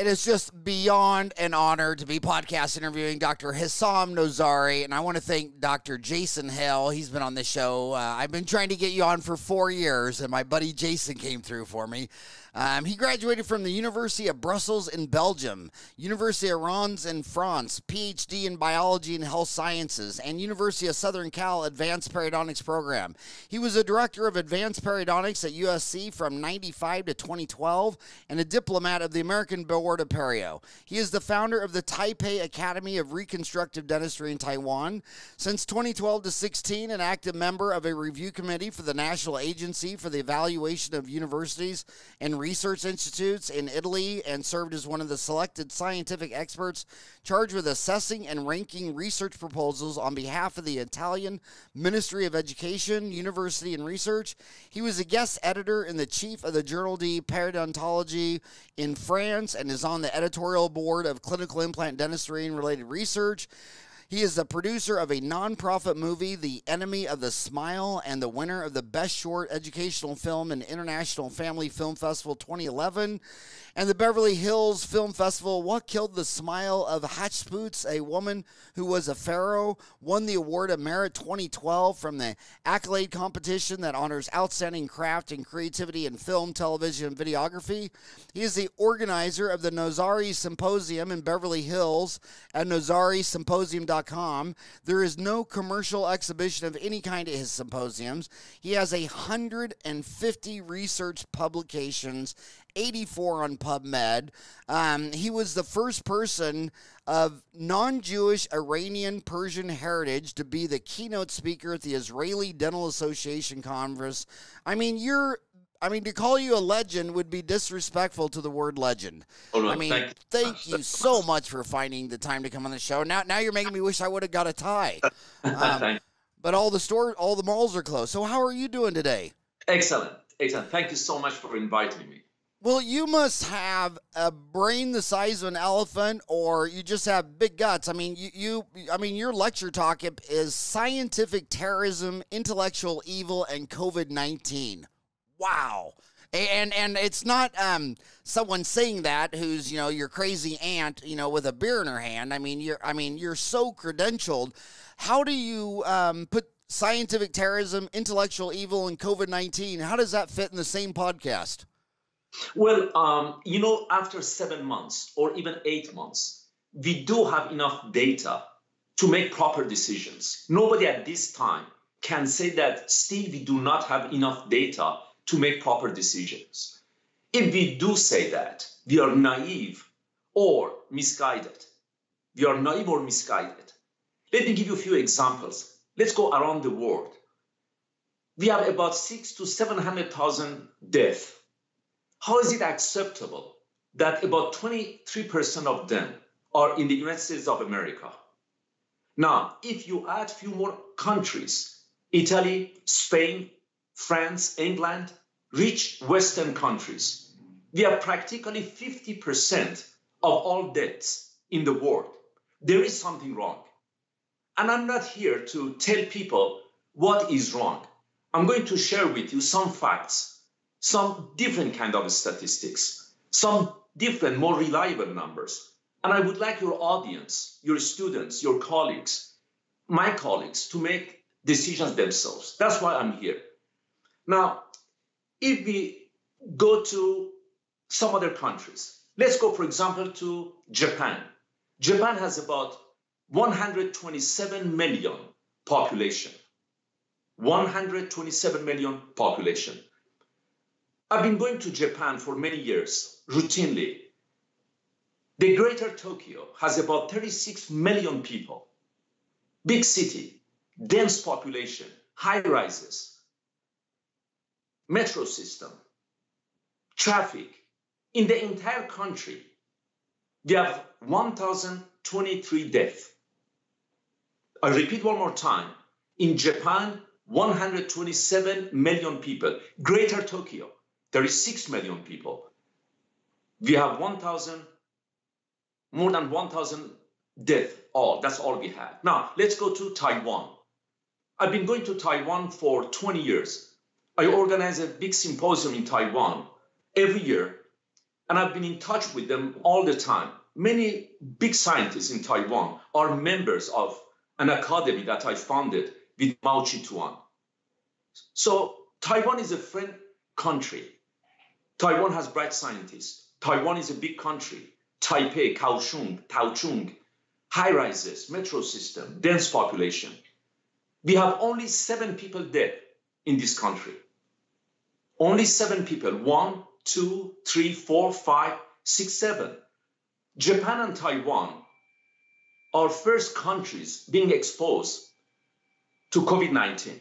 It is just beyond an honor to be podcast interviewing Dr. Hessam Nowzari, and I want to thank Dr. Jason Hale. He's been on this show. I've been trying to get you on for 4 years, and my buddy Jason came through for me. He graduated from the University of Brussels in Belgium, University of Reims in France, PhD in Biology and Health Sciences, and University of Southern Cal Advanced Periodontics Program. He was a director of Advanced Periodontics at USC from 95 to 2012 and a diplomat of the American Board of Perio. He is the founder of the Taipei Academy of Reconstructive Dentistry in Taiwan. Since 2012 to 16, an active member of a review committee for the National Agency for the Evaluation of Universities and Research Institutes in Italy, and served as one of the selected scientific experts charged with assessing and ranking research proposals on behalf of the Italian Ministry of Education, University, and Research. He was a guest editor and the chief of the Journal de Periodontologie in France and is on the editorial board of Clinical Implant Dentistry and Related Research. He is the producer of a nonprofit movie, The Enemy of the Smile, and the winner of the Best Short Educational Film in International Family Film Festival 2011, and the Beverly Hills Film Festival, What Killed the Smile of Hatshepsut, a Woman Who Was a Pharaoh, won the Award of Merit 2012 from the Accolade competition that honors outstanding craft and creativity in film, television, and videography. He is the organizer of the Nowzari Symposium in Beverly Hills at NowzariSymposium.com. There is no commercial exhibition of any kind at his symposiums. He has 150 research publications, 84 on PubMed. He was the first person of non-Jewish Iranian Persian heritage to be the keynote speaker at the Israeli Dental Association Conference. To call you a legend would be disrespectful to the word legend. Oh, no, thank you so much for finding the time to come on the show. Now you're making me wish I would have got a tie. But all the malls are closed. So how are you doing today? Excellent. Thank you so much for inviting me. Well, you must have a brain the size of an elephant, or you just have big guts. Your lecture talk is Scientific Terrorism, Intellectual Evil, and COVID-19. Wow. And it's not someone saying that who's, your crazy aunt, with a beer in her hand. You're so credentialed. How do you put scientific terrorism, intellectual evil, and COVID-19? How does that fit in the same podcast? Well, after 7 months or even 8 months, we do have enough data to make proper decisions. Nobody at this time can say that still we do not have enough data to make proper decisions. If we do say that, we are naive or misguided. Let me give you a few examples. Let's go around the world. We have about 600,000 to 700,000 deaths. How is it acceptable that about 23% of them are in the United States of America? Now, if you add a few more countries, Italy, Spain, France, England, rich Western countries, we have practically 50% of all deaths in the world. There is something wrong. And I'm not here to tell people what is wrong. I'm going to share with you some facts, some different kind of statistics, some different, more reliable numbers. And I would like your audience, your students, your colleagues, my colleagues, to make decisions themselves. That's why I'm here. Now, if we go to some other countries, let's go, for example, to Japan. Japan has about 127 million population. 127 million population. I've been going to Japan for many years, routinely. The greater Tokyo has about 36 million people. Big city, dense population, high rises, metro system, traffic. In the entire country, we have 1,023 deaths. I repeat one more time. In Japan, 127 million people. Greater Tokyo, 36 million people. We have more than 1,000 deaths. That's all we have. Now, let's go to Taiwan. I've been going to Taiwan for 20 years. I organize a big symposium in Taiwan every year. and I've been in touch with them all the time. Many big scientists in Taiwan are members of an academy that I founded with Mao Zedong. So Taiwan is a friend country. Taiwan has bright scientists. Taiwan is a big country. Taipei, Kaohsiung, Taichung, high rises, metro system, dense population. We have only 7 people dead in this country. Only 7 people. 1, 2, 3, 4, 5, 6, 7. Japan and Taiwan are first countries being exposed to COVID-19.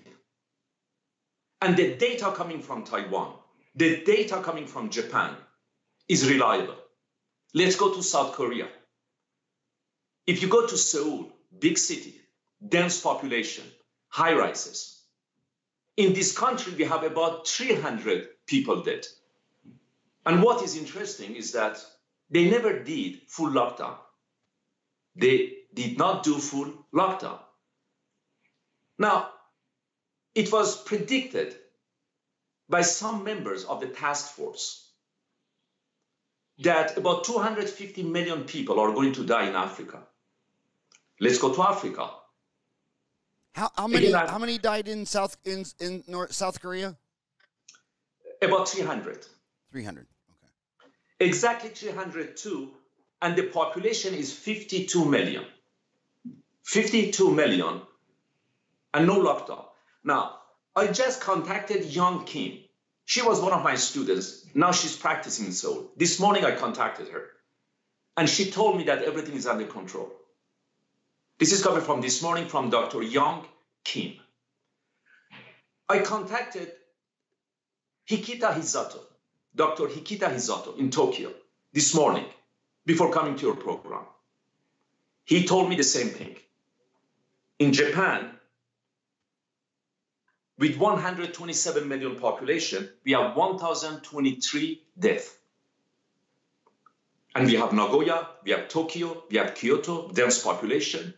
And the data coming from Taiwan, the data coming from Japan is reliable. Let's go to South Korea. If you go to Seoul, big city, dense population, high rises. In this country, we have about 300 people dead. And what is interesting is that they never did full lockdown. They did not do full lockdown. Now, it was predicted by some members of the task force that about 250 million people are going to die in Africa. Let's go to Africa. How many died in South Korea? About 300. 300. Okay. Exactly 302, and the population is 52 million. 52 million, and no lockdown. Now, I just contacted Young Kim. She was one of my students. Now she's practicing in Seoul. This morning I contacted her, and she told me that everything is under control. This is coming from this morning from Dr. Young Kim. I contacted Hikita Hisato, Dr. Hikita Hisato in Tokyo this morning before coming to your program. He told me the same thing. In Japan, with 127 million population, we have 1,023 deaths. And we have Nagoya, we have Tokyo, we have Kyoto, dense population.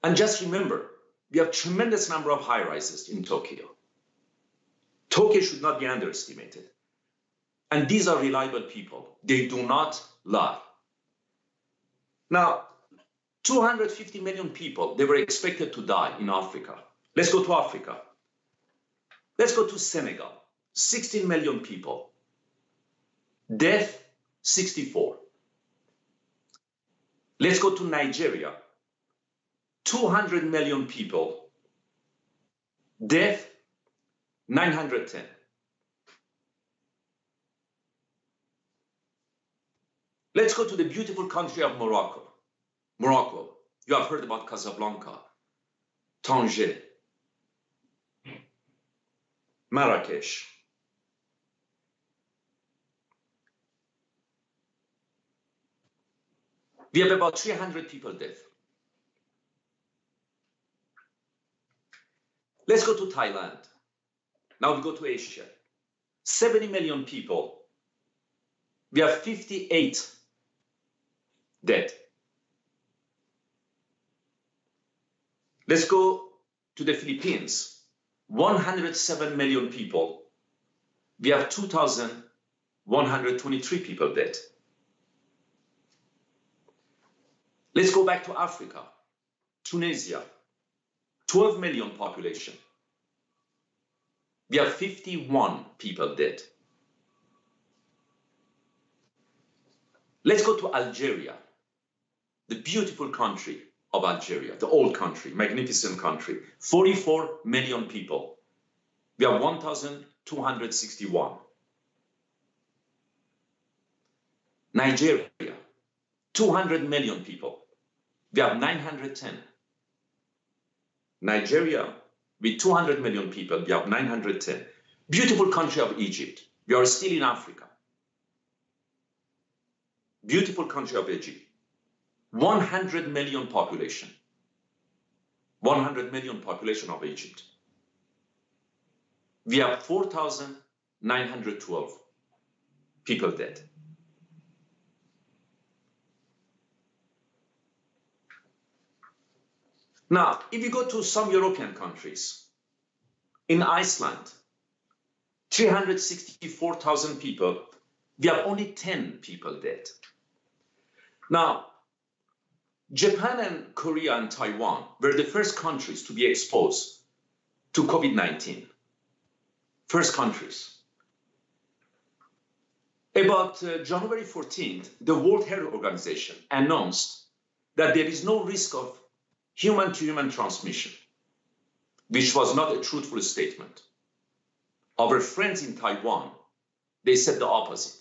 And just remember, we have tremendous number of high rises in Tokyo. Tokyo should not be underestimated. And these are reliable people. They do not lie. Now, 250 million people, they were expected to die in Africa. Let's go to Africa. Let's go to Senegal. 16 million people. Death, 64. Let's go to Nigeria. 200 million people. Death, 910. Let's go to the beautiful country of Morocco. Morocco, you have heard about Casablanca, Tanger, Marrakesh. We have about 300 people dead. Let's go to Thailand. Now we go to Asia. 70 million people. We have 58 dead. Let's go to the Philippines. 107 million people. We have 2,123 people dead. Let's go back to Africa. Tunisia. 12 million population. We have 51 people dead. Let's go to Algeria, the beautiful country of Algeria, the old country, magnificent country. 44 million people. We have 1,261. Nigeria, 200 million people. We have 910. Nigeria, with 200 million people, we have 910. Beautiful country of Egypt. We are still in Africa. Beautiful country of Egypt. 100 million population. 100 million population of Egypt. We have 4,912 people dead. Now, if you go to some European countries, in Iceland, 364,000 people, we have only 10 people dead. Now, Japan and Korea and Taiwan were the first countries to be exposed to COVID-19. First countries. About January 14th, the World Health Organization announced that there is no risk of human-to-human transmission, which was not a truthful statement. Our friends in Taiwan, they said the opposite.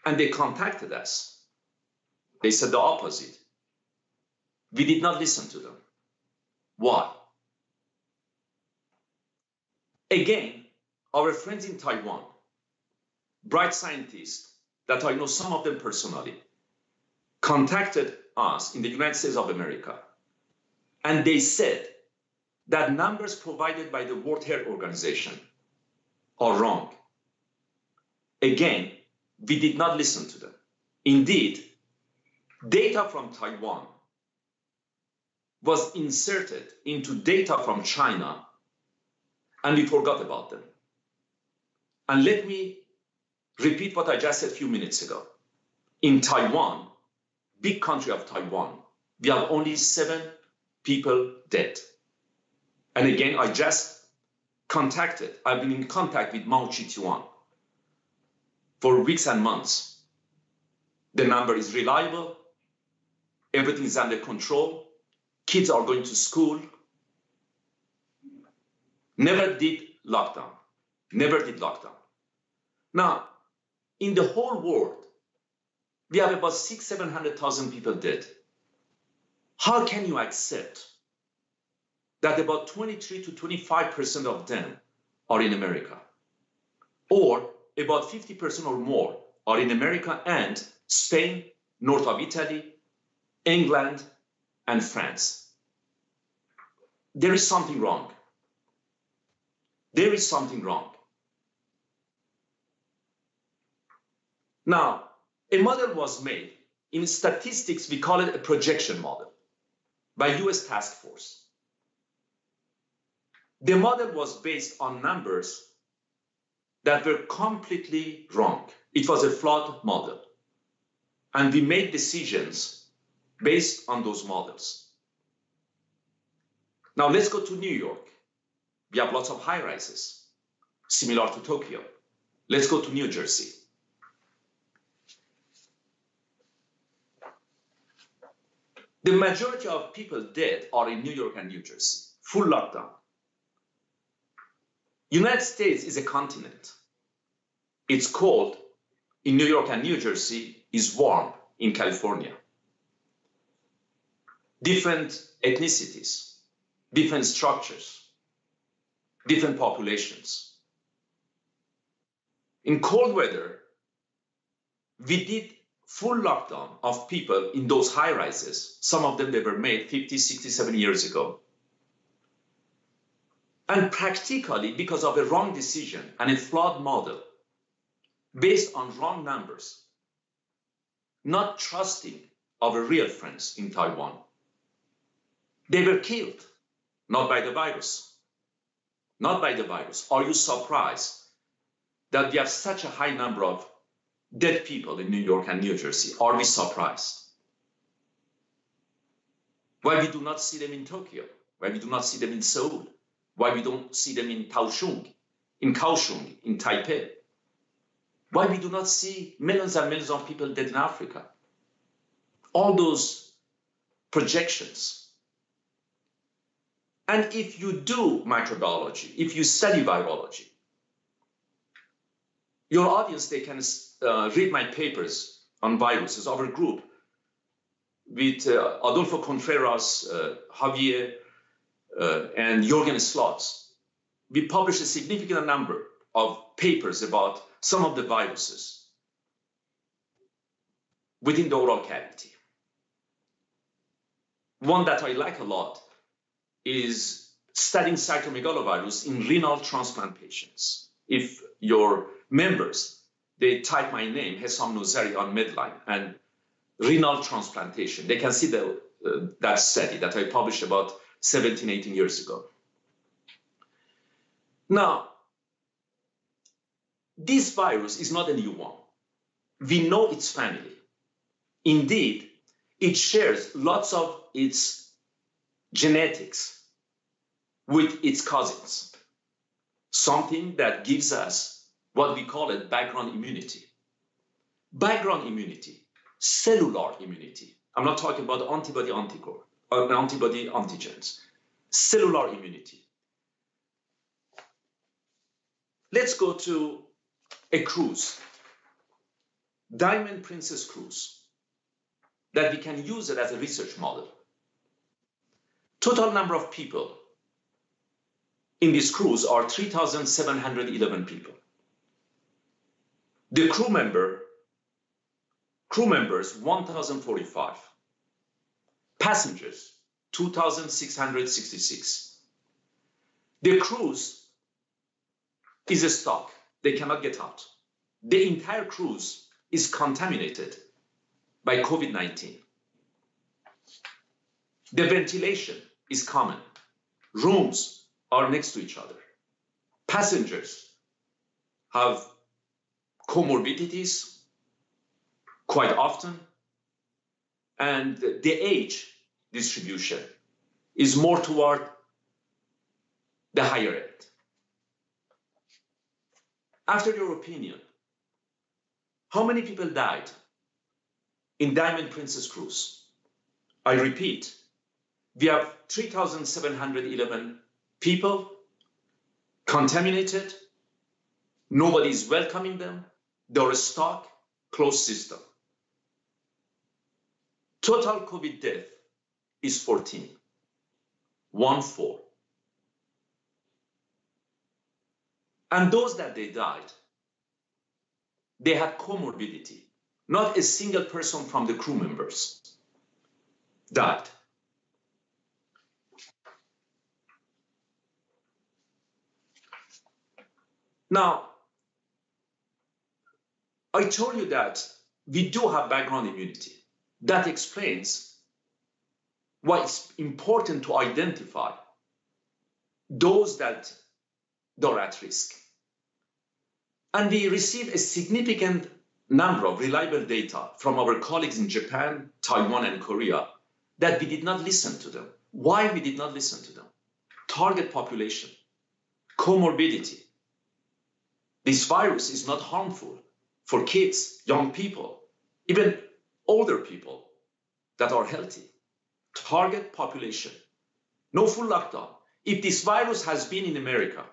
And they contacted us. They said the opposite. We did not listen to them. Why? Again, our friends in Taiwan, bright scientists that I know some of them personally, contacted us in the United States of America, and they said that numbers provided by the World Health Organization are wrong. Again, we did not listen to them. Indeed, data from Taiwan was inserted into data from China, and we forgot about them. And let me repeat what I just said a few minutes ago. In Taiwan, big country of Taiwan, we have only 7 people dead. And again, I've been in contact with Mao Chi-tuan for weeks and months. The number is reliable. Everything is under control. Kids are going to school. Never did lockdown. Never did lockdown. Now, in the whole world, we have about 600,000-700,000 people dead. How can you accept that about 23 to 25% of them are in America? Or about 50% or more are in America and Spain, north of Italy, England, and France. There is something wrong. There is something wrong. Now, a model was made. In statistics, we call it a projection model by US task force. The model was based on numbers that were completely wrong. It was a flawed model. And we made decisions based on those models. Now let's go to New York. We have lots of high rises, similar to Tokyo. Let's go to New Jersey. The majority of people dead are in New York and New Jersey, full lockdown. United States is a continent. It's cold in New York and New Jersey, is warm in California. Different ethnicities, different structures, different populations. In cold weather, we did full lockdown of people in those high rises. Some of them, they were made 50, 60, 70 years ago. And practically, because of a wrong decision and a flawed model, based on wrong numbers, not trusting our real friends in Taiwan, they were killed, not by the virus. Not by the virus. Are you surprised that we have such a high number of dead people in New York and New Jersey? Are we surprised? Why we do not see them in Tokyo? Why we do not see them in Seoul? Why we don't see them in Kaohsiung, in Taipei? Why we do not see millions and millions of people dead in Africa? All those projections. And if you do microbiology, if you study virology, your audience, they can read my papers on viruses, our group, with Adolfo Contreras, Javier, and Jorgen Slotz. We published a significant number of papers about some of the viruses within the oral cavity. One that I like a lot is studying cytomegalovirus in renal transplant patients. If your members, they type my name, Hessam Nowzari, on Medline, and renal transplantation, they can see that study that I published about 17, 18 years ago. Now, this virus is not a new one. We know its family. Indeed, it shares lots of its genetics with its cousins, something that gives us what we call it background immunity. Background immunity, cellular immunity. I'm not talking about antibody antigens, cellular immunity. Let's go to a cruise, Diamond Princess cruise, that we can use it as a research model. Total number of people in this cruise are 3,711 people. The crew members, 1,045. Passengers, 2,666. The cruise is a stock. They cannot get out. The entire cruise is contaminated by COVID-19. The ventilation is common. Rooms are next to each other. Passengers have comorbidities quite often, and the age distribution is more toward the higher end. After your opinion, how many people died in Diamond Princess cruise? I repeat, we have 3,711 people contaminated. Nobody is welcoming them. They're a stock, closed system. Total COVID death is 14, 1-4. And those that they died, they had comorbidity. Not a single person from the crew members died. Now, I told you that we do have background immunity. That explains why it's important to identify those that are at risk. And we receive a significant number of reliable data from our colleagues in Japan, Taiwan, and Korea that we did not listen to them. Why we did not listen to them? Target population, comorbidity. This virus is not harmful for kids, young people, even older people that are healthy. Target population, no full lockdown. If this virus has been in America,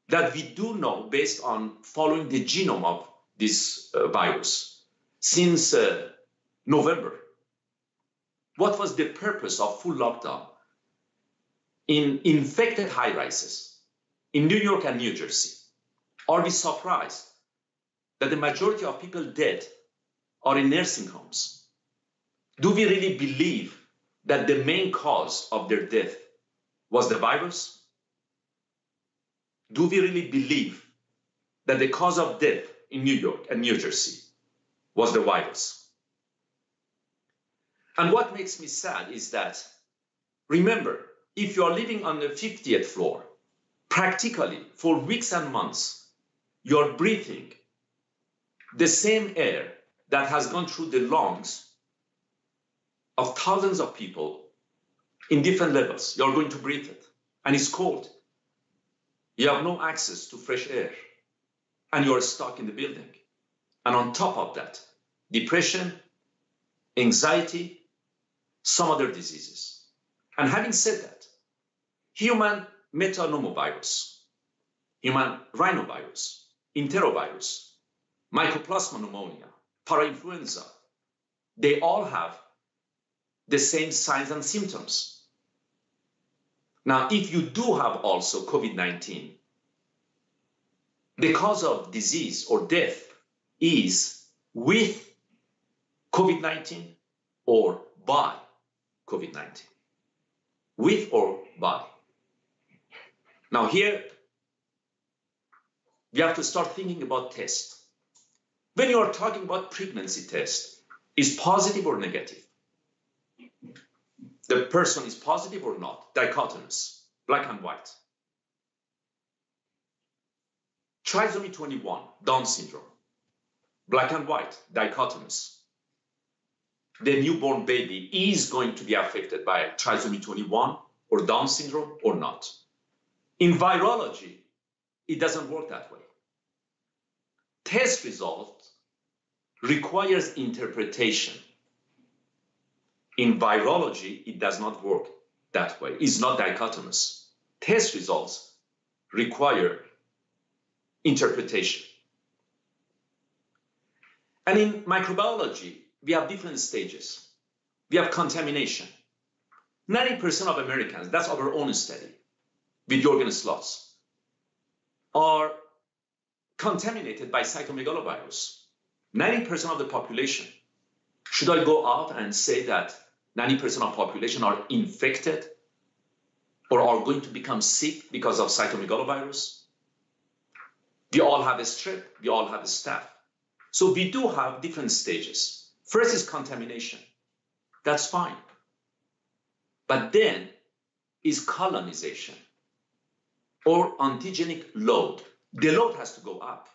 that we do know based on following the genome of this virus since November, what was the purpose of full lockdown in infected high rises in New York and New Jersey? Are we surprised that the majority of people dead are in nursing homes? Do we really believe that the main cause of their death was the virus? Do we really believe that the cause of death in New York and New Jersey was the virus? And what makes me sad is that, remember, if you are living on the 50th floor, practically for weeks and months, you're breathing the same air that has gone through the lungs of thousands of people in different levels. You're going to breathe it, and it's cold. You have no access to fresh air, and you're stuck in the building. And on top of that, depression, anxiety, some other diseases. And having said that, human metapneumovirus, human rhinovirus, enterovirus, mycoplasma pneumonia, parainfluenza, they all have the same signs and symptoms. Now, if you do have also COVID-19, the cause of disease or death is with COVID-19 or by COVID-19. With or by. Now here, we have to start thinking about tests. When you are talking about pregnancy test, is positive or negative? The person is positive or not? Dichotomous, black and white. Trisomy 21, Down syndrome, black and white, dichotomous. The newborn baby is going to be affected by trisomy 21 or Down syndrome or not. In virology, it doesn't work that way. Test result requires interpretation. In virology, it does not work that way. It's not dichotomous. Test results require interpretation. And in microbiology, we have different stages. We have contamination. 90% of Americans, that's our own study with Jorgen Slots, are contaminated by cytomegalovirus. 90% of the population. Should I go out and say that 90% of population are infected or are going to become sick because of cytomegalovirus? We all have a strep, we all have a staph. So we do have different stages. First is contamination. That's fine. But then is colonization or antigenic load. The load has to go up.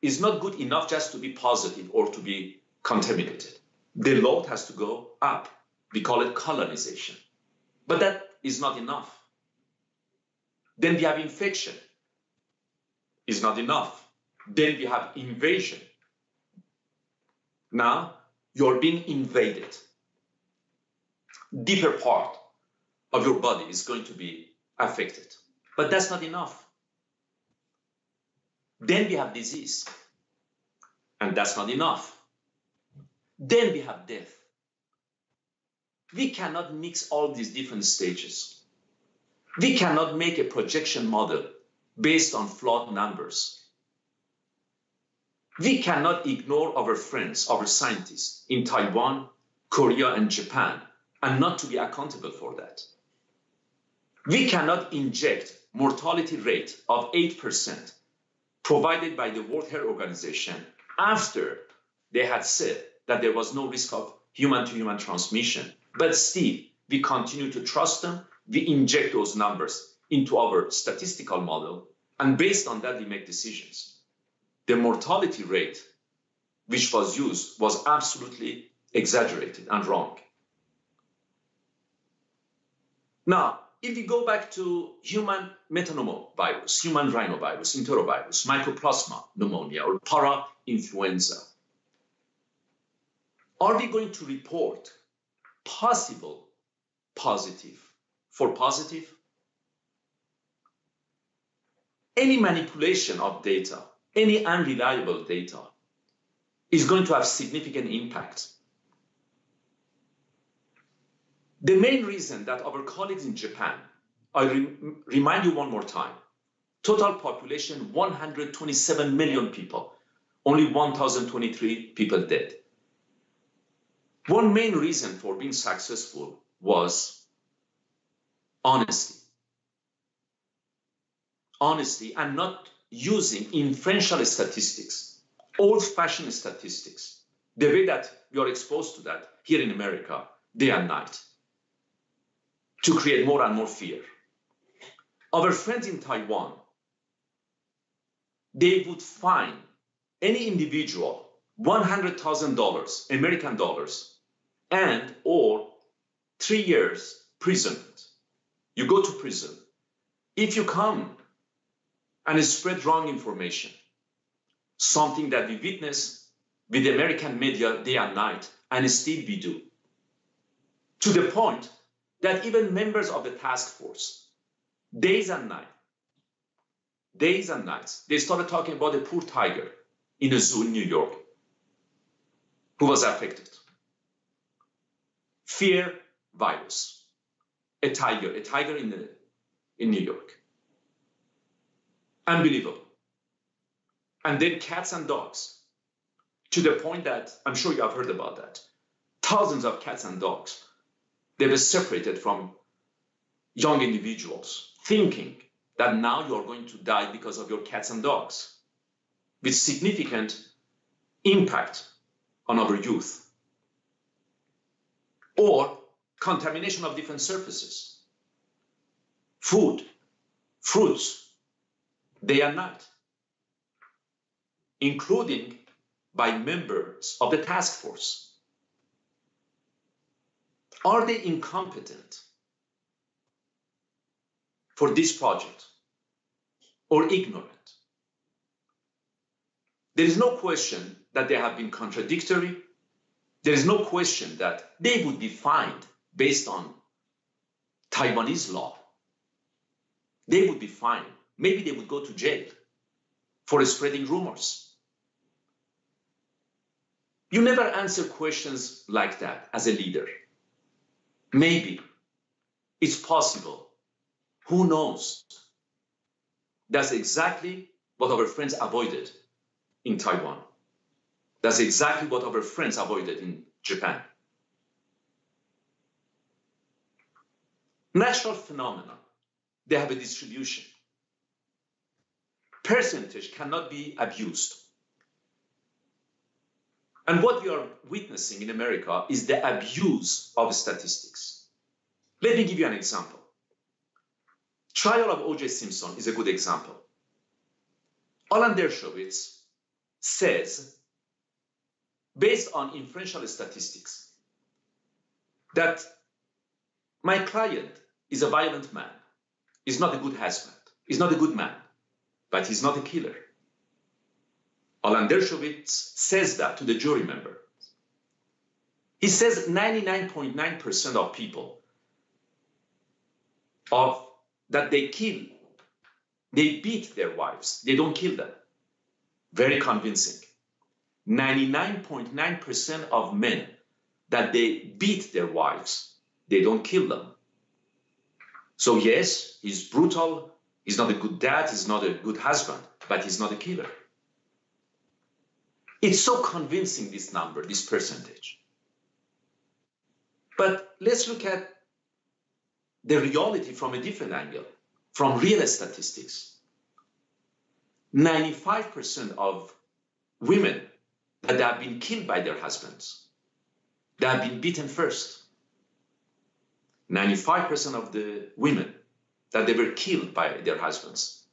It's not good enough just to be positive or to be contaminated. The load has to go up. We call it colonization. But that is not enough. Then we have infection. Is not enough. Then we have invasion. Now you're being invaded. Deeper part of your body is going to be affected. But that's not enough. Then we have disease. And that's not enough. Then we have death. We cannot mix all these different stages. We cannot make a projection model based on flawed numbers. We cannot ignore our friends, our scientists in Taiwan, Korea, and Japan, and not to be accountable for that. We cannot inject mortality rate of 8% provided by the World Health Organization after they had said that there was no risk of human-to-human transmission. But still, we continue to trust them. We inject those numbers into our statistical model, and based on that, we make decisions. The mortality rate which was used was absolutely exaggerated and wrong. Now, if we go back to human metapneumovirus, human rhinovirus, enterovirus, mycoplasma pneumonia, or para-influenza, are we going to report possible positive for positive? Any manipulation of data, any unreliable data is going to have significant impact. The main reason that our colleagues in Japan, I remind you one more time, total population 127 million people, only 1,023 people dead. One main reason for being successful was honesty. Honesty and not using inferential statistics, old-fashioned statistics, the way that we are exposed to that here in America, day and night, to create more and more fear. Our friends in Taiwan, they would fine any individual $100,000 American dollars and or 3 years imprisonment. You go to prison. If you come and spread wrong information, something that we witness with the American media day and night, and still we do, to the point that even members of the task force, days and nights, they started talking about a poor tiger in a zoo in New York who was affected. Fear virus, a tiger in New York. Unbelievable. And then cats and dogs, to the point that, I'm sure you have heard about that, thousands of cats and dogs, they were separated from young individuals, thinking that now you're going to die because of your cats and dogs, with significant impact on our youth. Or contamination of different surfaces, food, fruits, day and night, including by members of the task force. Are they incompetent for this project or ignorant? There is no question that they have been contradictory. There is no question that they would be fined based on Taiwanese law. They would be fined. Maybe they would go to jail for spreading rumors. You never answer questions like that as a leader. Maybe it's possible. Who knows? That's exactly what our friends avoided in Taiwan. That's exactly what our friends avoided in Japan. Natural phenomena, they have a distribution. Percentage cannot be abused. And what we are witnessing in America is the abuse of statistics. Let me give you an example. Trial of O.J. Simpson is a good example. Alan Dershowitz says, based on inferential statistics, that my client is a violent man, is not a good husband, is not a good man, but he's not a killer. Alan Dershowitz says that to the jury member. He says 99.9% of people that they kill, they beat their wives, they don't kill them. Very convincing. 99.9% of men that they beat their wives, they don't kill them. So yes, he's brutal, he's not a good dad, he's not a good husband, but he's not a killer. It's so convincing, this number, this percentage. But let's look at the reality from a different angle, from real statistics. 95% of women that have been killed by their husbands, they have been beaten first. 95% of the women that they were killed by their husbands,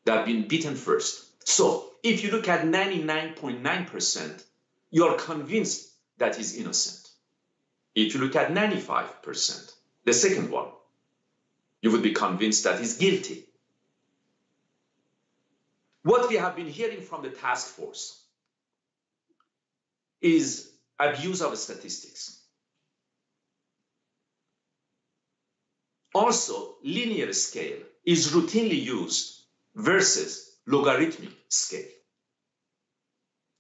they have been beaten first. So if you look at 99.9%, you are convinced that he's innocent. If you look at 95%, the second one, you would be convinced that he's guilty. What we have been hearing from the task force is abuse of statistics. Also, linear scale is routinely used versus logarithmic scale.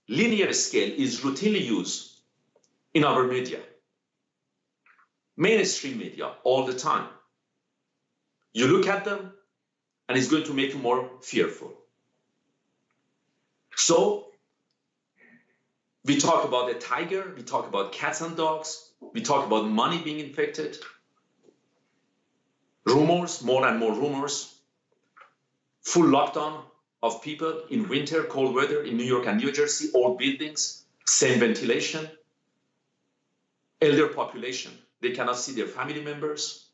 Linear scale is routinely used in our media, mainstream media, all the time. You look at them, and it's going to make you more fearful. So, we talk about a tiger, we talk about cats and dogs, we talk about money being infected, rumors, more and more rumors, full lockdown of people in winter, cold weather in New York and New Jersey, old buildings, same ventilation, elder population, they cannot see their family members,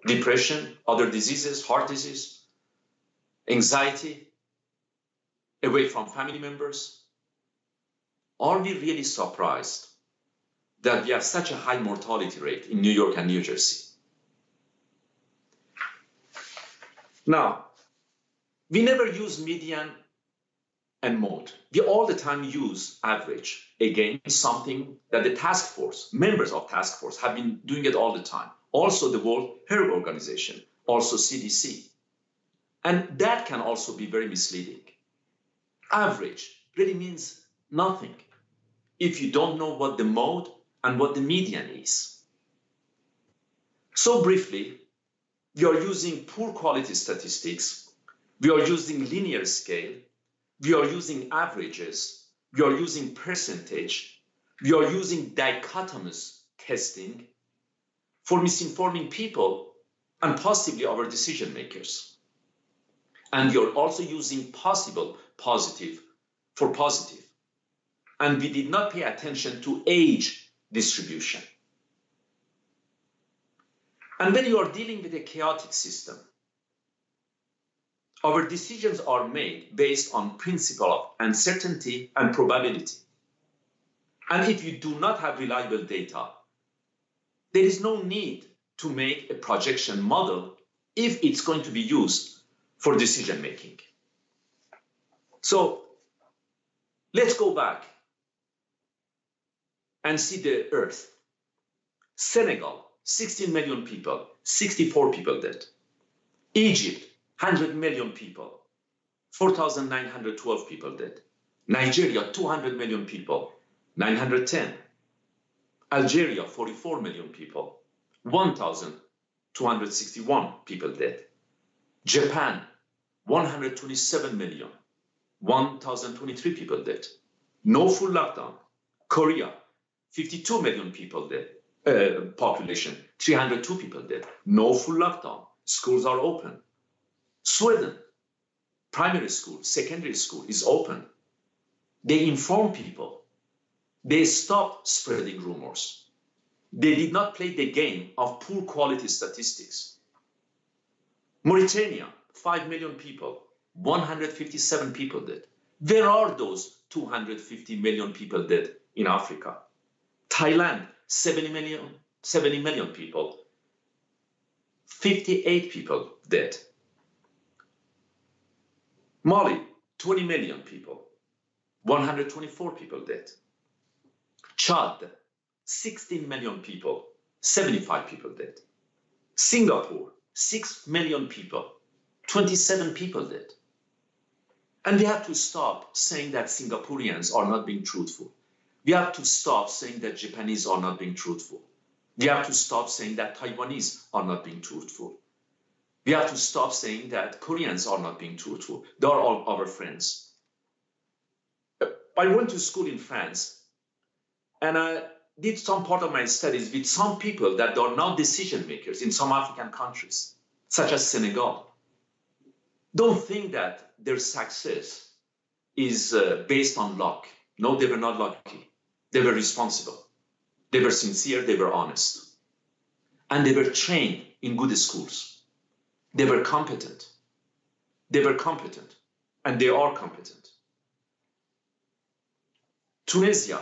depression, other diseases, heart disease, anxiety, away from family members. Are we really surprised that we have such a high mortality rate in New York and New Jersey? Now, we never use median and mode. We all the time use average. Again, something that the task force, members of task force have been doing it all the time. Also the World Health Organization, also CDC. And that can also be very misleading. Average really means nothing if you don't know what the mode and what the median is. So briefly, we are using poor quality statistics, we are using linear scale, we are using averages, we are using percentage, we are using dichotomous testing for misinforming people and possibly our decision makers. And we are also using possible positive for positive. And we did not pay attention to age distribution. And when you are dealing with a chaotic system, Our decisions are made based on principle of uncertainty and probability. And if you do not have reliable data, there is no need to make a projection model if it's going to be used for decision making. So let's go back and see the Earth. Senegal, 16 million people, 64 people dead. Egypt, 100 million people, 4,912 people dead. Nigeria, 200 million people, 910. Algeria, 44 million people, 1,261 people dead. Japan, 127 million, 1,023 people dead. No full lockdown. Korea, 52 million people dead. Population, 302 people dead. No full lockdown. Schools are open. Sweden, primary school, secondary school is open. They inform people. They stopped spreading rumors. They did not play the game of poor quality statistics. Mauritania, 5 million people, 157 people dead. Where are those 250 million people dead in Africa? Thailand, 70 million people, 58 people dead. Mali, 20 million people, 124 people dead. Chad, 16 million people, 75 people dead. Singapore, 6 million people, 27 people dead. And we have to stop saying that Singaporeans are not being truthful. We have to stop saying that Japanese are not being truthful. We have to stop saying that Taiwanese are not being truthful. We have to stop saying that Koreans are not being truthful. They are all our friends. I went to school in France, and I did some part of my studies with some people that are now decision makers in some African countries, such as Senegal. Don't think that their success is based on luck. No, they were not lucky. They were responsible. They were sincere. They were honest. And they were trained in good schools. They were competent. They were competent. And they are competent. Tunisia,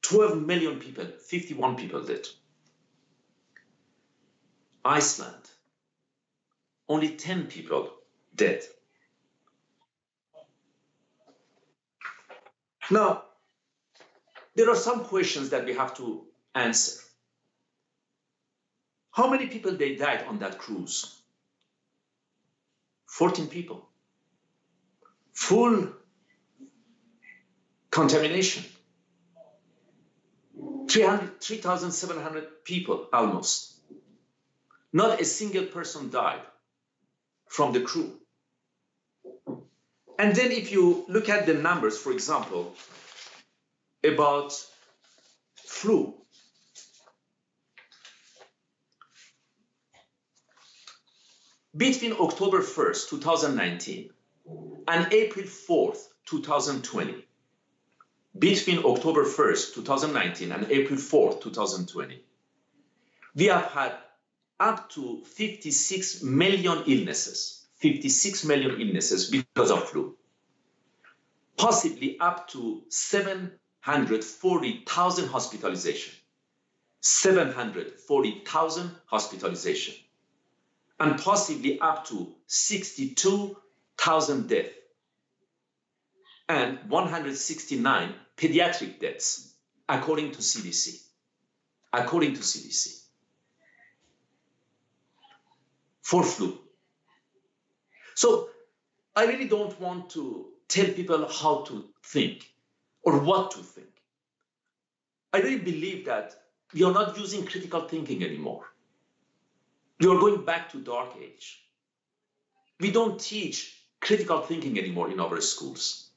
12 million people, 51 people dead. Iceland, only 10 people dead. Now, there are some questions that we have to answer. How many people they died on that cruise? 14 people. Full contamination. 3,700 people almost. Not a single person died from the crew. And then if you look at the numbers, for example, about flu. Between October 1st, 2019 and April 4th, 2020, between October 1st, 2019 and April 4th, 2020, we have had up to 56 million illnesses, 56 million illnesses because of flu. Possibly up to 740,000 hospitalization, 740,000 hospitalization, and possibly up to 62,000 deaths, and 169 pediatric deaths, according to CDC. According to CDC. For flu. So I really don't want to tell people how to think or what to think. I really believe that we are not using critical thinking anymore. We are going back to dark age. We don't teach critical thinking anymore in our schools.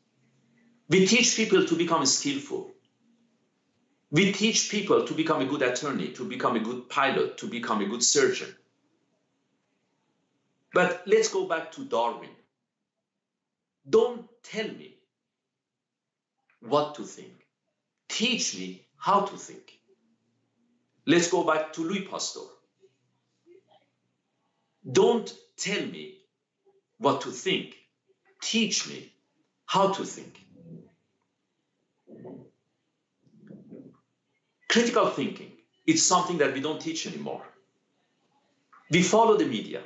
We teach people to become skillful. We teach people to become a good attorney, to become a good pilot, to become a good surgeon. But let's go back to Darwin. Don't tell me what to think. Teach me how to think. Let's go back to Louis Pasteur. Don't tell me what to think. Teach me how to think. Critical thinking is something that we don't teach anymore. We follow the media.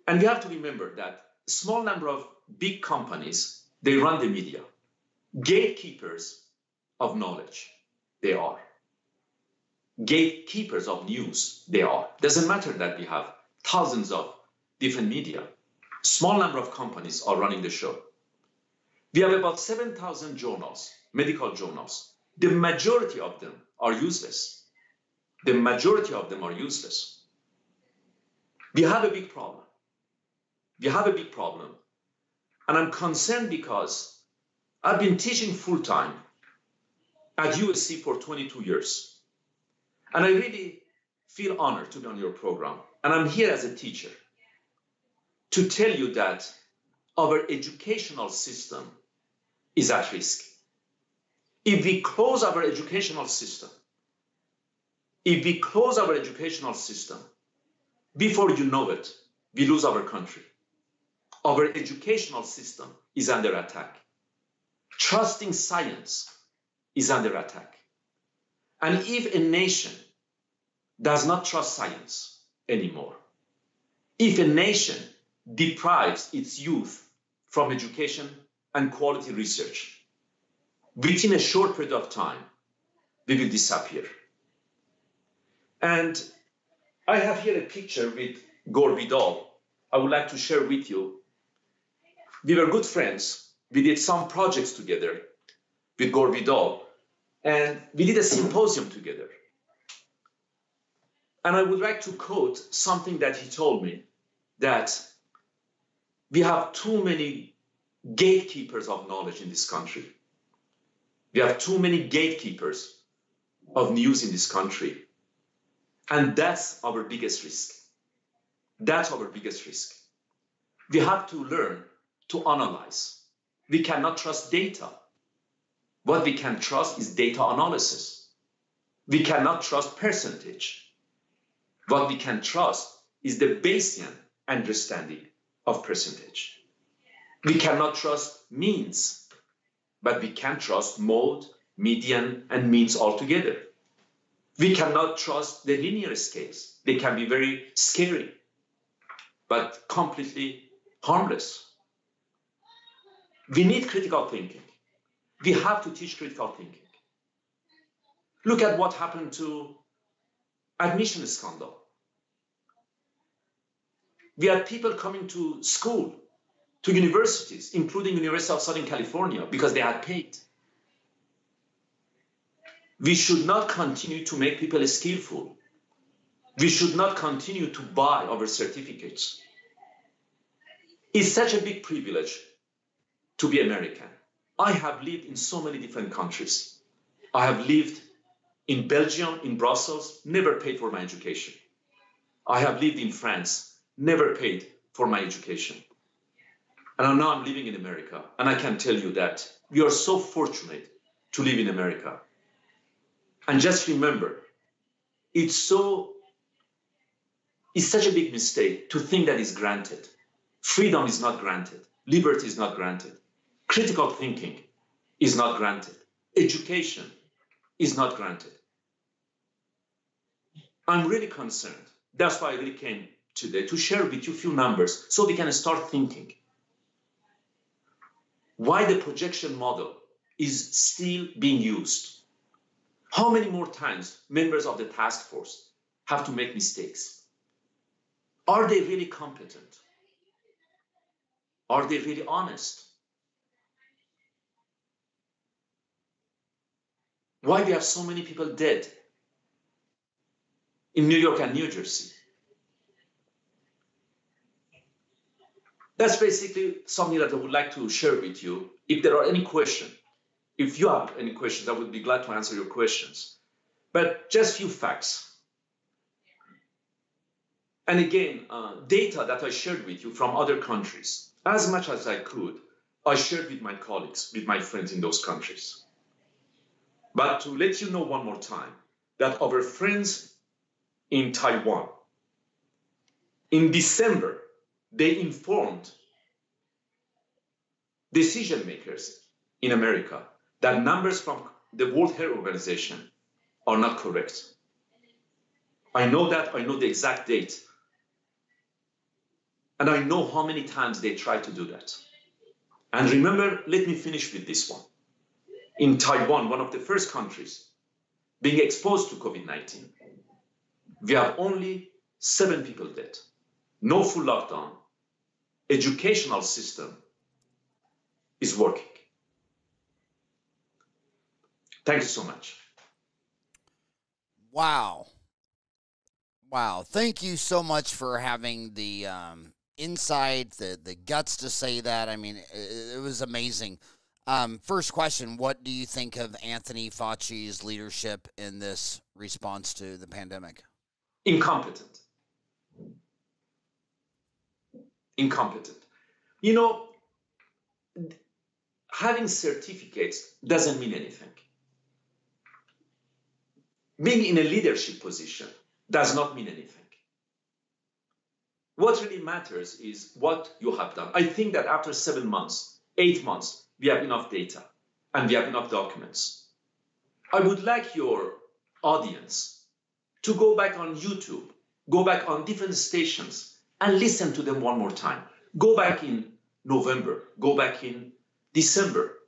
And we have to remember that a small number of big companies, they run the media. Gatekeepers of knowledge, they are. Gatekeepers of news, they are. Doesn't matter that we have thousands of different media. Small number of companies are running the show. We have about 7,000 journals, medical journals. The majority of them are useless. The majority of them are useless. We have a big problem. We have a big problem. And I'm concerned because I've been teaching full-time at USC for 22 years. And I really feel honored to be on your program. And I'm here as a teacher to tell you that our educational system is at risk. If we close our educational system, before you know it, we lose our country. Our educational system is under attack. Trusting science is under attack. And if a nation does not trust science anymore, if a nation deprives its youth from education and quality research, within a short period of time, we will disappear. And I have here a picture with Gore Vidal. I would like to share with you. We were good friends. We did some projects together with Gore Vidal, and we did a symposium together. And I would like to quote something that he told me, that we have too many gatekeepers of knowledge in this country. We have too many gatekeepers of news in this country. And that's our biggest risk. That's our biggest risk. We have to learn to analyze. We cannot trust data. What we can trust is data analysis. We cannot trust percentage. What we can trust is the Bayesian understanding of percentage. We cannot trust means, but we can trust mode, median, and means altogether. We cannot trust the linear scales. They can be very scary, but completely harmless. We need critical thinking. We have to teach critical thinking. Look at what happened to admission scandal. We had people coming to school, to universities, including University of Southern California, because they had paid. We should not continue to make people skillful. We should not continue to buy our certificates. It's such a big privilege to be American. I have lived in so many different countries. I have lived in Belgium, in Brussels, never paid for my education. I have lived in France, never paid for my education. And now I'm living in America, and I can tell you that we are so fortunate to live in America. And just remember, it's such a big mistake to think that is granted. Freedom is not granted. Liberty is not granted. Critical thinking is not granted. Education is not granted. I'm really concerned. That's why I really came today, to share with you a few numbers so we can start thinking. Why the projection model is still being used. How many more times members of the task force have to make mistakes? Are they really competent? Are they really honest? Why we have so many people dead in New York and New Jersey? That's basically something that I would like to share with you. If there are any questions, if you have any questions, I would be glad to answer your questions. But just few facts. And again, data that I shared with you from other countries, as much as I could, I shared with my colleagues, with my friends in those countries. But to let you know one more time, that our friends in Taiwan, in December, they informed decision makers in America that numbers from the World Health Organization are not correct. I know that, I know the exact date. And I know how many times they tried to do that. And remember, let me finish with this one. In Taiwan, one of the first countries being exposed to COVID-19, we have only 7 people dead. No full lockdown. Educational system is working. Thank you so much. Wow. Wow. Thank you so much for having the insight, the guts to say that. I mean, it was amazing. First question, what do you think of Anthony Fauci's leadership in this response to the pandemic? Incompetent. Incompetent. You know, having certificates doesn't mean anything. Being in a leadership position does not mean anything. What really matters is what you have done. I think that after 7 months, 8 months, we have enough data and we have enough documents. I would like your audience to go back on YouTube, go back on different stations and listen to them one more time. Go back in November, go back in December.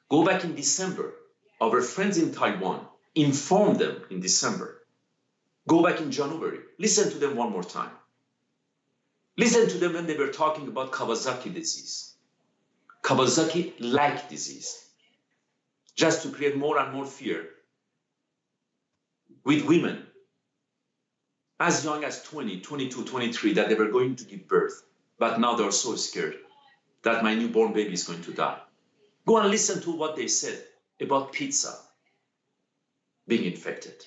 Go back in December. Our friends in Taiwan, inform them in December. Go back in January, listen to them one more time. Listen to them when they were talking about Kawasaki disease. Kawasaki-like disease. Just to create more and more fear with women as young as 20, 22, 23 that they were going to give birth. But now they're so scared that my newborn baby is going to die. Go and listen to what they said about pizza being infected.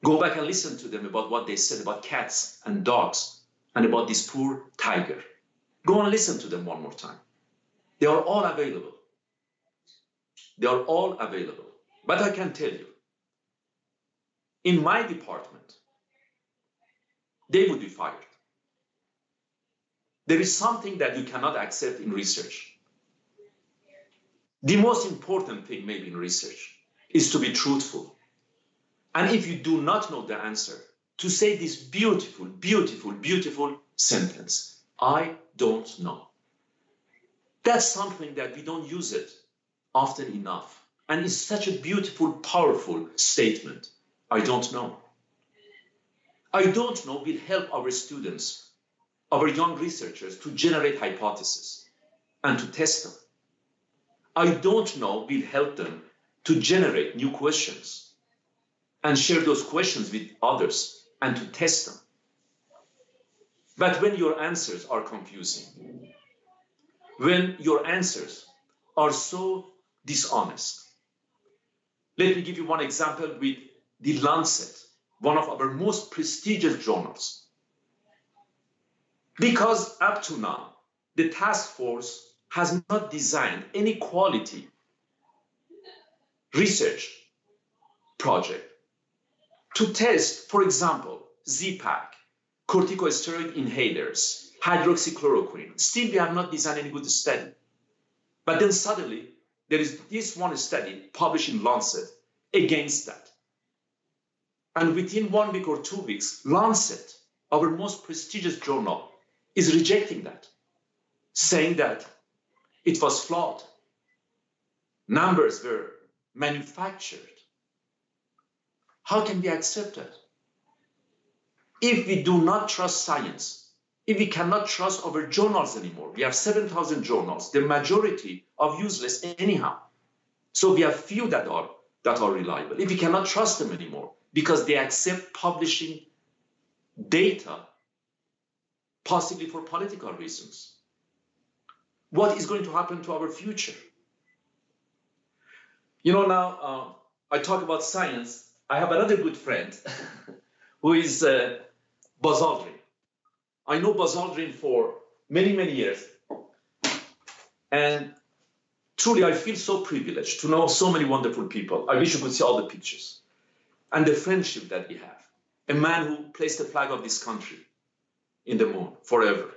Go back and listen to them about what they said about cats and dogs and about this poor tiger. Go and listen to them one more time. They are all available. They are all available. But I can tell you, in my department, they would be fired. There is something that you cannot accept in research. The most important thing maybe in research is to be truthful. And if you do not know the answer, to say this beautiful, beautiful, beautiful sentence, I don't know. That's something that we don't use it often enough. And it's such a beautiful, powerful statement. I don't know. I don't know will help our students, our young researchers to generate hypotheses and to test them. I don't know will help them to generate new questions and share those questions with others and to test them. But when your answers are confusing, when your answers are so dishonest, let me give you one example with The Lancet, one of our most prestigious journals. Because up to now, the task force has not designed any quality research project to test, for example, Z-Pak, corticosteroid inhalers, hydroxychloroquine. Still, we have not designed any good study. But then suddenly, there is this one study published in Lancet against that. And within 1 week or 2 weeks, Lancet, our most prestigious journal, is rejecting that, saying that it was flawed. Numbers were manufactured. How can we accept that? If we do not trust science, if we cannot trust our journals anymore, we have 7,000 journals, the majority are useless anyhow. So we have few that are reliable. If we cannot trust them anymore because they accept publishing data, possibly for political reasons, what is going to happen to our future? You know, now I talk about science. I have another good friend who is Buzz Aldrin. I know Buzz Aldrin for many, many years. And truly, I feel so privileged to know so many wonderful people. I wish you could see all the pictures. And the friendship that we have. A man who placed the flag of this country in the moon forever.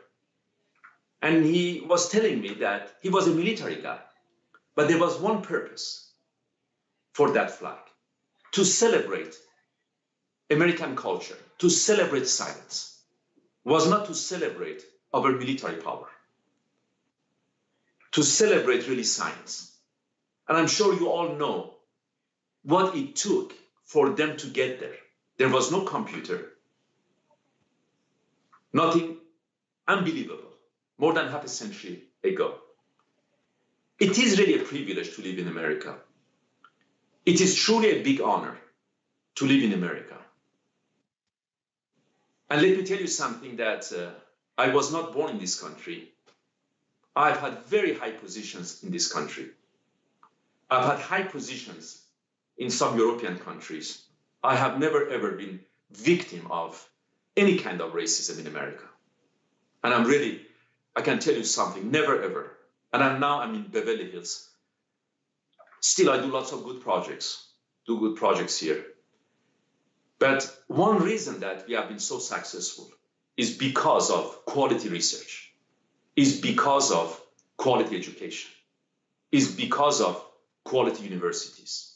And he was telling me that he was a military guy, but there was one purpose for that flag: to celebrate American culture, to celebrate science, was not to celebrate our military power, to celebrate really science. And I'm sure you all know what it took for them to get there. There was no computer, nothing unbelievable, more than half a century ago. It is really a privilege to live in America. It is truly a big honor to live in America. And let me tell you something that I was not born in this country. I've had very high positions in this country. I've had high positions in some European countries. I have never, ever been victim of any kind of racism in America. And I can tell you something, never, ever. And I'm in Beverly Hills. Still, I do lots of good projects, here. But one reason that we have been so successful is because of quality research, is because of quality education, is because of quality universities.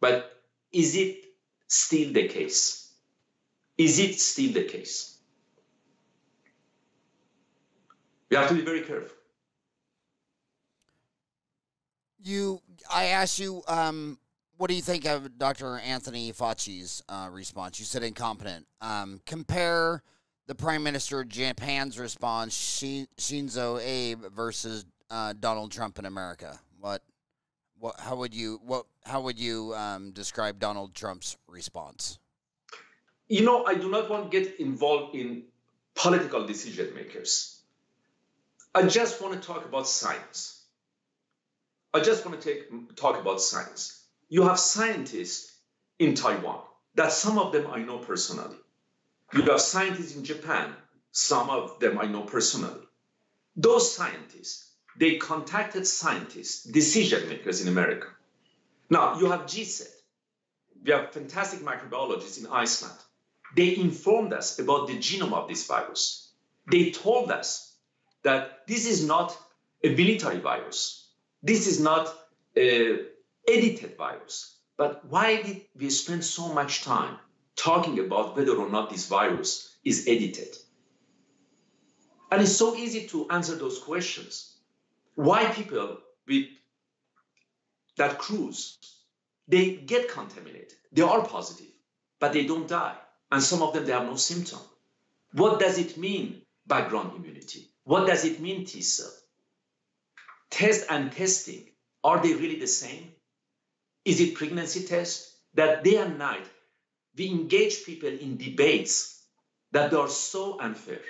But is it still the case? Is it still the case? We have to be very careful. I asked you, what do you think of Dr. Anthony Fauci's response? You said incompetent. Compare the Prime Minister of Japan's response, Shinzo Abe, versus Donald Trump in America. How would you describe Donald Trump's response? You know, I do not want to get involved in political decision makers. I just want to talk about science. Talk about science. You have scientists in Taiwan, that some of them I know personally. You have scientists in Japan, some of them I know personally. Those scientists, they contacted scientists, decision makers in America. Now, you have GSET. We have fantastic microbiologists in Iceland. They informed us about the genome of this virus. They told us that this is not a military virus. This is not an edited virus. But why did we spend so much time talking about whether or not this virus is edited? And it's so easy to answer those questions. Why people with that cruise, they get contaminated. They are positive, but they don't die. And some of them, they have no symptom. What does it mean, background immunity? What does it mean, T cell? Test and testing, are they really the same? Is it pregnancy test? That day and night, we engage people in debates that are so unfair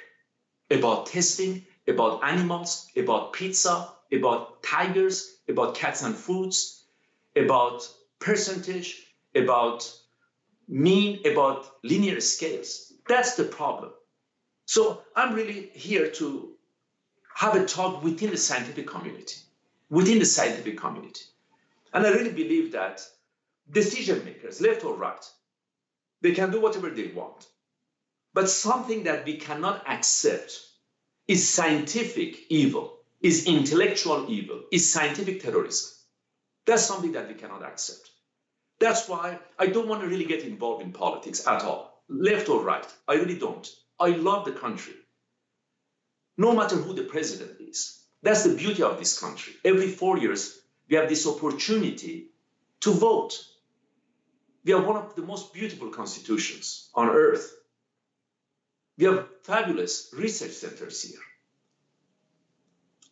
about testing, about animals, about pizza, about tigers, about cats and foods, about percentage, about mean, about linear scales. That's the problem. So I'm really here to have a talk within the scientific community, And I really believe that decision makers, left or right, they can do whatever they want. But something that we cannot accept is scientific evil, is intellectual evil, is scientific terrorism. That's something that we cannot accept. That's why I don't want to really get involved in politics at all, left or right. I really don't. I love the country, no matter who the president is. That's the beauty of this country. Every 4 years, we have this opportunity to vote. We have one of the most beautiful constitutions on earth. We have fabulous research centers here.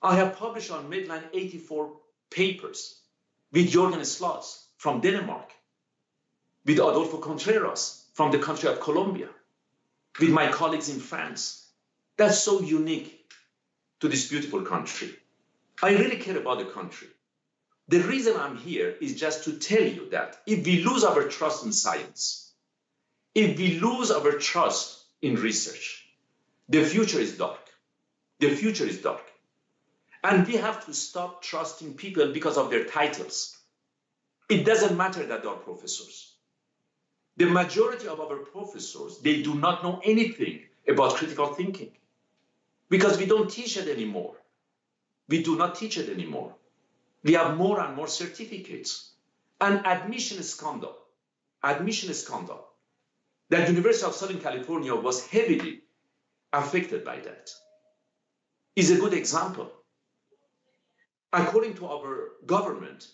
I have published on Medline 84 papers with Jorgen Slots from Denmark, with Adolfo Contreras from the country of Colombia, with my colleagues in France. That's so unique to this beautiful country. I really care about the country. The reason I'm here is just to tell you that if we lose our trust in science, if we lose our trust in research, the future is dark. The future is dark. And we have to stop trusting people because of their titles. It doesn't matter that they are professors. The majority of our professors, they do not know anything about critical thinking. because we don't teach it anymore. We do not teach it anymore. We have more and more certificates. And admission scandal, that University of Southern California was heavily affected by that, is a good example. According to our government,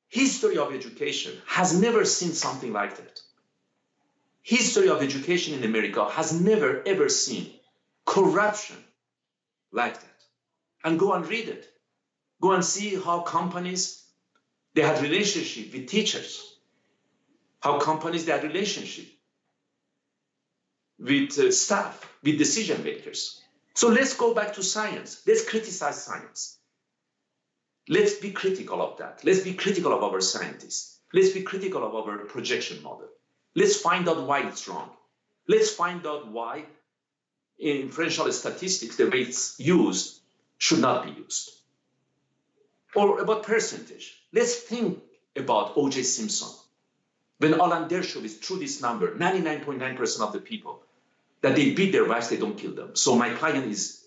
history of education has never seen something like that. History of education in America has never, ever seen corruption like that. And go and read it. Go and see how companies, they had relationship with teachers, how companies, they had relationship with staff, with decision makers. So let's go back to science. Let's criticize science. Let's be critical of that. Let's be critical of our scientists. Let's be critical of our projection model. Let's find out why it's wrong. Let's find out why inferential statistics, the way it's used, should not be used. Or about percentage. Let's think about O.J. Simpson. When Alan Dershowitz threw this number, 99.9% of the people that they beat their wives, they don't kill them. So my client is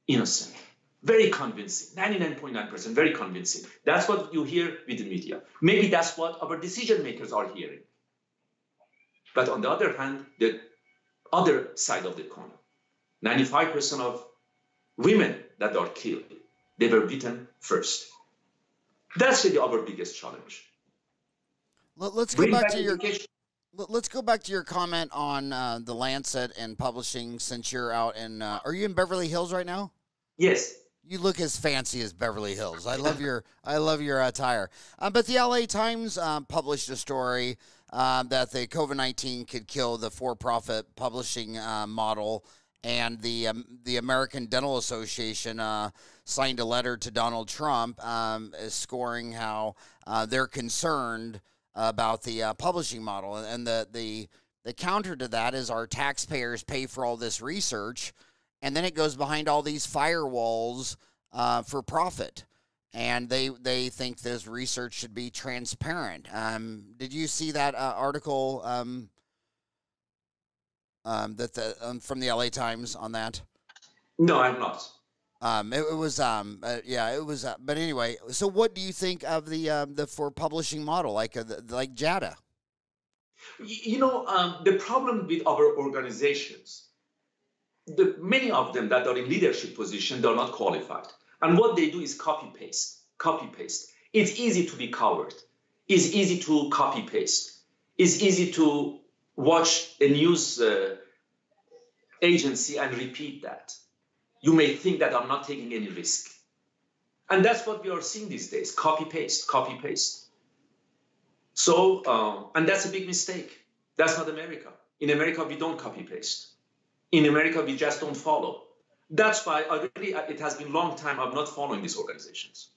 innocent. Very convincing, 99.9%, very convincing. That's what you hear with the media. Maybe that's what our decision makers are hearing. But on the other hand, the other side of the coin, 95% of women that are killed, they were beaten first. That's really our biggest challenge. Let's go back to your. Let's go back to your comment on the Lancet and publishing. Since you're out in, are you in Beverly Hills right now? Yes. You look as fancy as Beverly Hills. I love your attire. But the LA Times published a story that the COVID-19 could kill the for-profit publishing model, and the American Dental Association signed a letter to Donald Trump scoring how they're concerned about the publishing model, and the counter to that is our taxpayers pay for all this research. And then it goes behind all these firewalls for profit. And they think this research should be transparent. Did you see that article from the LA Times on that? No, I'm not. It was but anyway, so what do you think of the for publishing model, like JADA? The problem with our organizations, many of them that are in leadership position, they're not qualified. And what they do is copy paste. It's easy to be coward. It's easy to copy paste. It's easy to watch a news agency and repeat that. You may think that I'm not taking any risk. And that's what we are seeing these days, copy paste. So, and that's a big mistake. That's not America. In America, we don't copy paste. In America, we just don't follow. That's why it has been a long time I'm not following these organizations.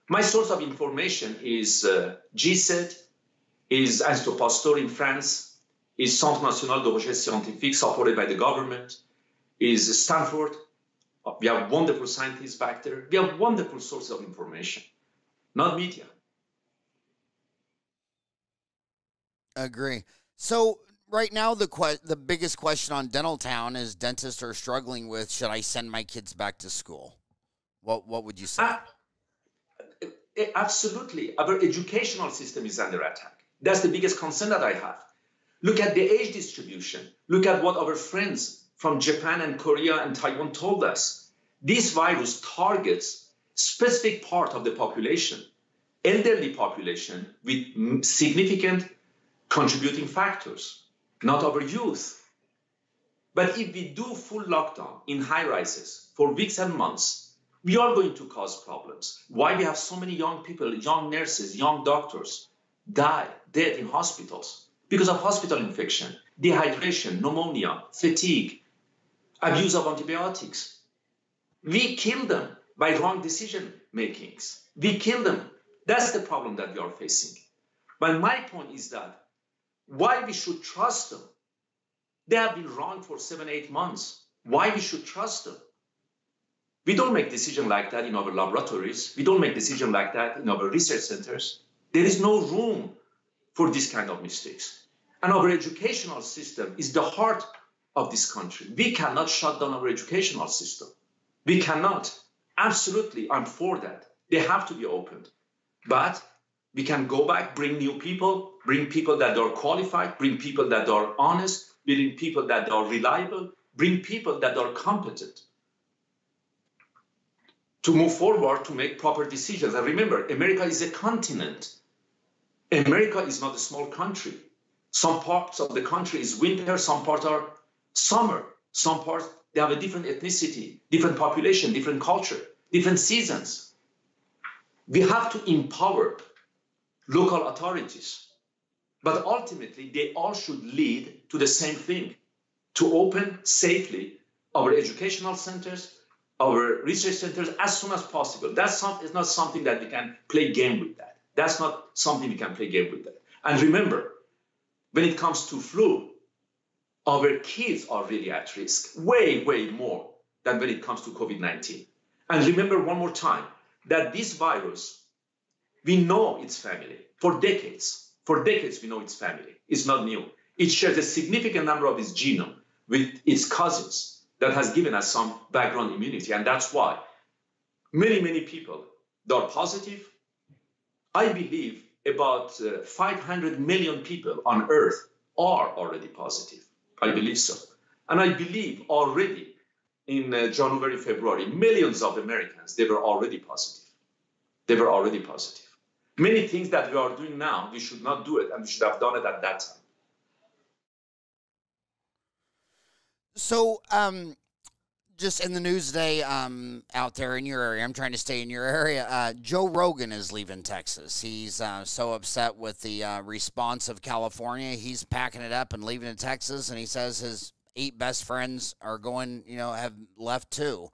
My source of information is GSED, is Institut Pasteur in France, is Centre National de Recherche Scientifique, supported by the government, is Stanford. We have wonderful scientists back there. We have wonderful sources of information, not media. Agree. So right now, the biggest question on Dental Town is dentists are struggling with, should I send my kids back to school? What would you say? Absolutely. Our educational system is under attack. That's the biggest concern that I have. Look at the age distribution. Look at what our friends from Japan and Korea and Taiwan told us. This virus targets specific part of the population, elderly population with significant contributing factors, not our youth. But if we do full lockdown in high rises for weeks and months, we are going to cause problems. Why we have so many young people, young nurses, young doctors dead in hospitals because of hospital infection, dehydration, pneumonia, fatigue, abuse of antibiotics. We kill them by wrong decision makings. We kill them. That's the problem that we are facing. But my point is that why we should trust them? They have been wrong for 7-8 months. Why we should trust them? We don't make decisions like that in our laboratories. We don't make decisions like that in our research centers. There is no room for this kind of mistakes. And our educational system is the heart of this country. We cannot shut down our educational system. We cannot. Absolutely, I'm for that. They have to be opened. But we can go back, bring new people, bring people that are qualified, bring people that are honest, bring people that are reliable, bring people that are competent to move forward, to make proper decisions. And remember, America is a continent. America is not a small country. Some parts of the country is winter, some parts are summer, some parts, they have a different ethnicity, different population, different culture, different seasons. We have to empower local authorities, but ultimately they all should lead to the same thing, to open safely our educational centers, our research centers as soon as possible. It's not something that we can play game with that. That's not something we can play game with that. And remember, when it comes to flu, our kids are really at risk, way, way more than when it comes to COVID-19. And remember one more time that this virus, we know its family for decades. For decades, we know its family. It's not new. It shares a significant number of its genome with its cousins that has given us some background immunity. And that's why many, many people that are positive, I believe about 500 million people on Earth are already positive. I believe so. And I believe already in January, February, millions of Americans, they were already positive. They were already positive. Many things that we are doing now, we should not do it, and we should have done it at that time. So, just in the news today, out there in your area, I'm trying to stay in your area, Joe Rogan is leaving Texas. He's so upset with the response of California. He's packing it up and leaving to Texas, and he says his 8 best friends are going, have left too.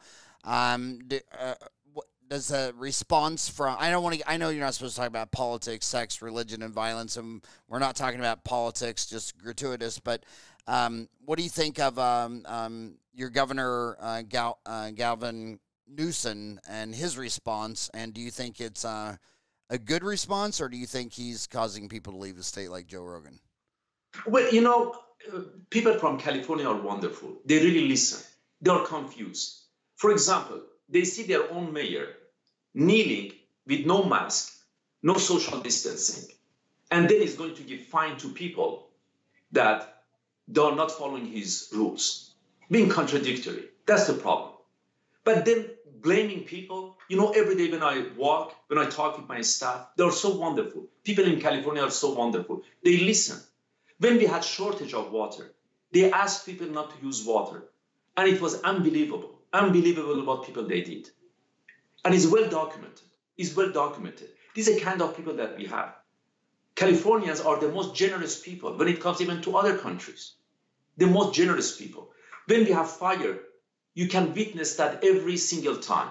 Does the response from, I know you're not supposed to talk about politics, sex, religion, and violence, and we're not talking about politics, just gratuitous, but what do you think of your governor, Gavin Newsom, and his response? And do you think it's a good response, or do you think he's causing people to leave the state like Joe Rogan? Well, people from California are wonderful. They really listen. They are confused. For example, they see their own mayor kneeling with no mask, no social distancing, and then he's going to give fine to people that they are not following his rules, being contradictory. That's the problem. But then blaming people, every day when I walk, when I talk with my staff, they're so wonderful. People in California are so wonderful. They listen. When we had shortage of water, they asked people not to use water. And it was unbelievable what people they did. And it's well documented. It's well documented. These are the kind of people that we have. Californians are the most generous people when it comes even to other countries. The most generous people. When we have fire, you can witness that every single time,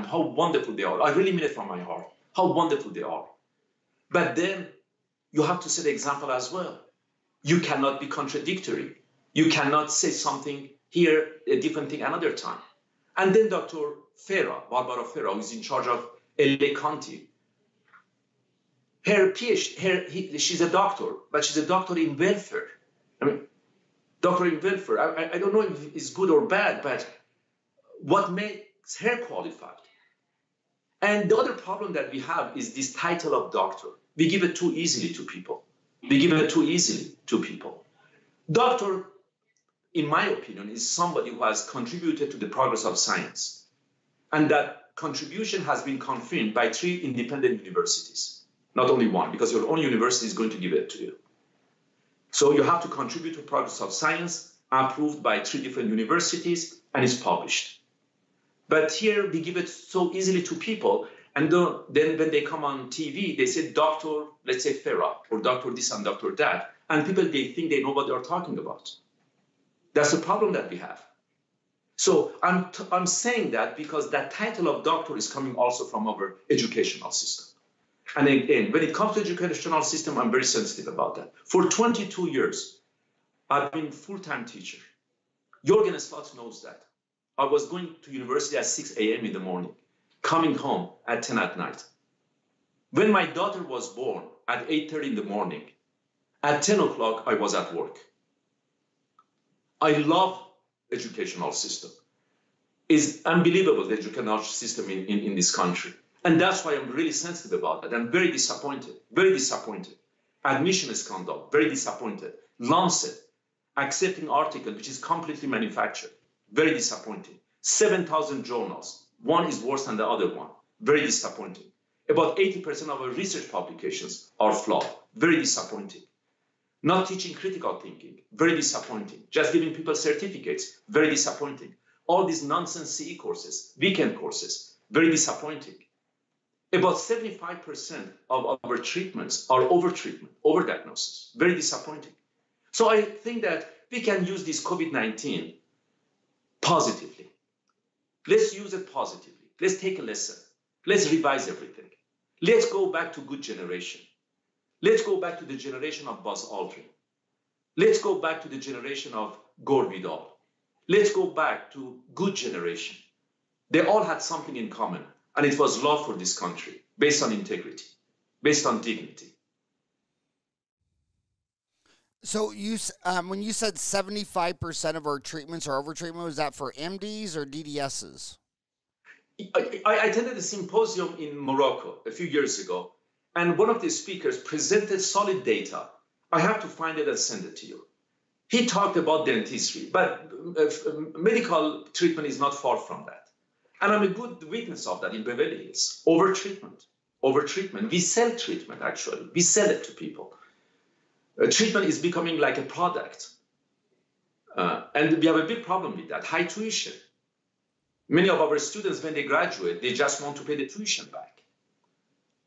how wonderful they are. I really mean it from my heart, how wonderful they are. But then you have to set the example as well. You cannot be contradictory. You cannot say something here, a different thing another time. And then Dr. Barbara Farran, who's in charge of LA County, her PhD, she's a doctor, but she's a doctor in welfare. Doctor in welfare, I don't know if it's good or bad, but what makes her qualified? And the other problem that we have is this title of doctor. We give it too easily to people. Doctor, in my opinion, is somebody who has contributed to the progress of science. And that contribution has been confirmed by 3 independent universities. Not only one, because your own university is going to give it to you. So you have to contribute to progress of science, approved by 3 different universities, and it's published. But here we give it so easily to people, and then when they come on TV, they say Dr. let's say Farran, or Dr. this and Dr. that, and people, they think they know what they're talking about. That's the problem that we have. So I'm saying that because that title of doctor is coming also from our educational system. And again, when it comes to educational system, I'm very sensitive about that. For 22 years, I've been full-time teacher. Jorgen Slotz knows that. I was going to university at 6 a.m. in the morning, coming home at 10 at night. When my daughter was born at 8:30 in the morning, at 10 o'clock, I was at work. I love educational system. It's unbelievable, the educational system in this country. And that's why I'm really sensitive about that. I'm very disappointed, very disappointed. Admission scandal, very disappointed. Lancet, accepting article, which is completely manufactured, very disappointing. 7,000 journals, one is worse than the other one, very disappointing. About 80% of our research publications are flawed, very disappointing. Not teaching critical thinking, very disappointing. Just giving people certificates, very disappointing. All these nonsense CE courses, weekend courses, very disappointing. About 75% of our treatments are over-treatment, over-diagnosis, very disappointing. So I think that we can use this COVID-19 positively. Let's use it positively. Let's take a lesson. Let's revise everything. Let's go back to good generation. Let's go back to the generation of Buzz Aldrin. Let's go back to the generation of Gore Vidal. Let's go back to good generation. They all had something in common, and it was love for this country, based on integrity, based on dignity. So when you said 75% of our treatments are over-treatment, was that for MDs or DDSs? I attended a symposium in Morocco a few years ago, and one of the speakers presented solid data. I have to find it and send it to you. He talked about dentistry, but medical treatment is not far from that. And I'm a good witness of that in Beverly Hills. Over-treatment, over-treatment. We sell treatment, actually. We sell it to people. Treatment is becoming like a product. And we have a big problem with that, high tuition. Many of our students, when they graduate, they just want to pay the tuition back.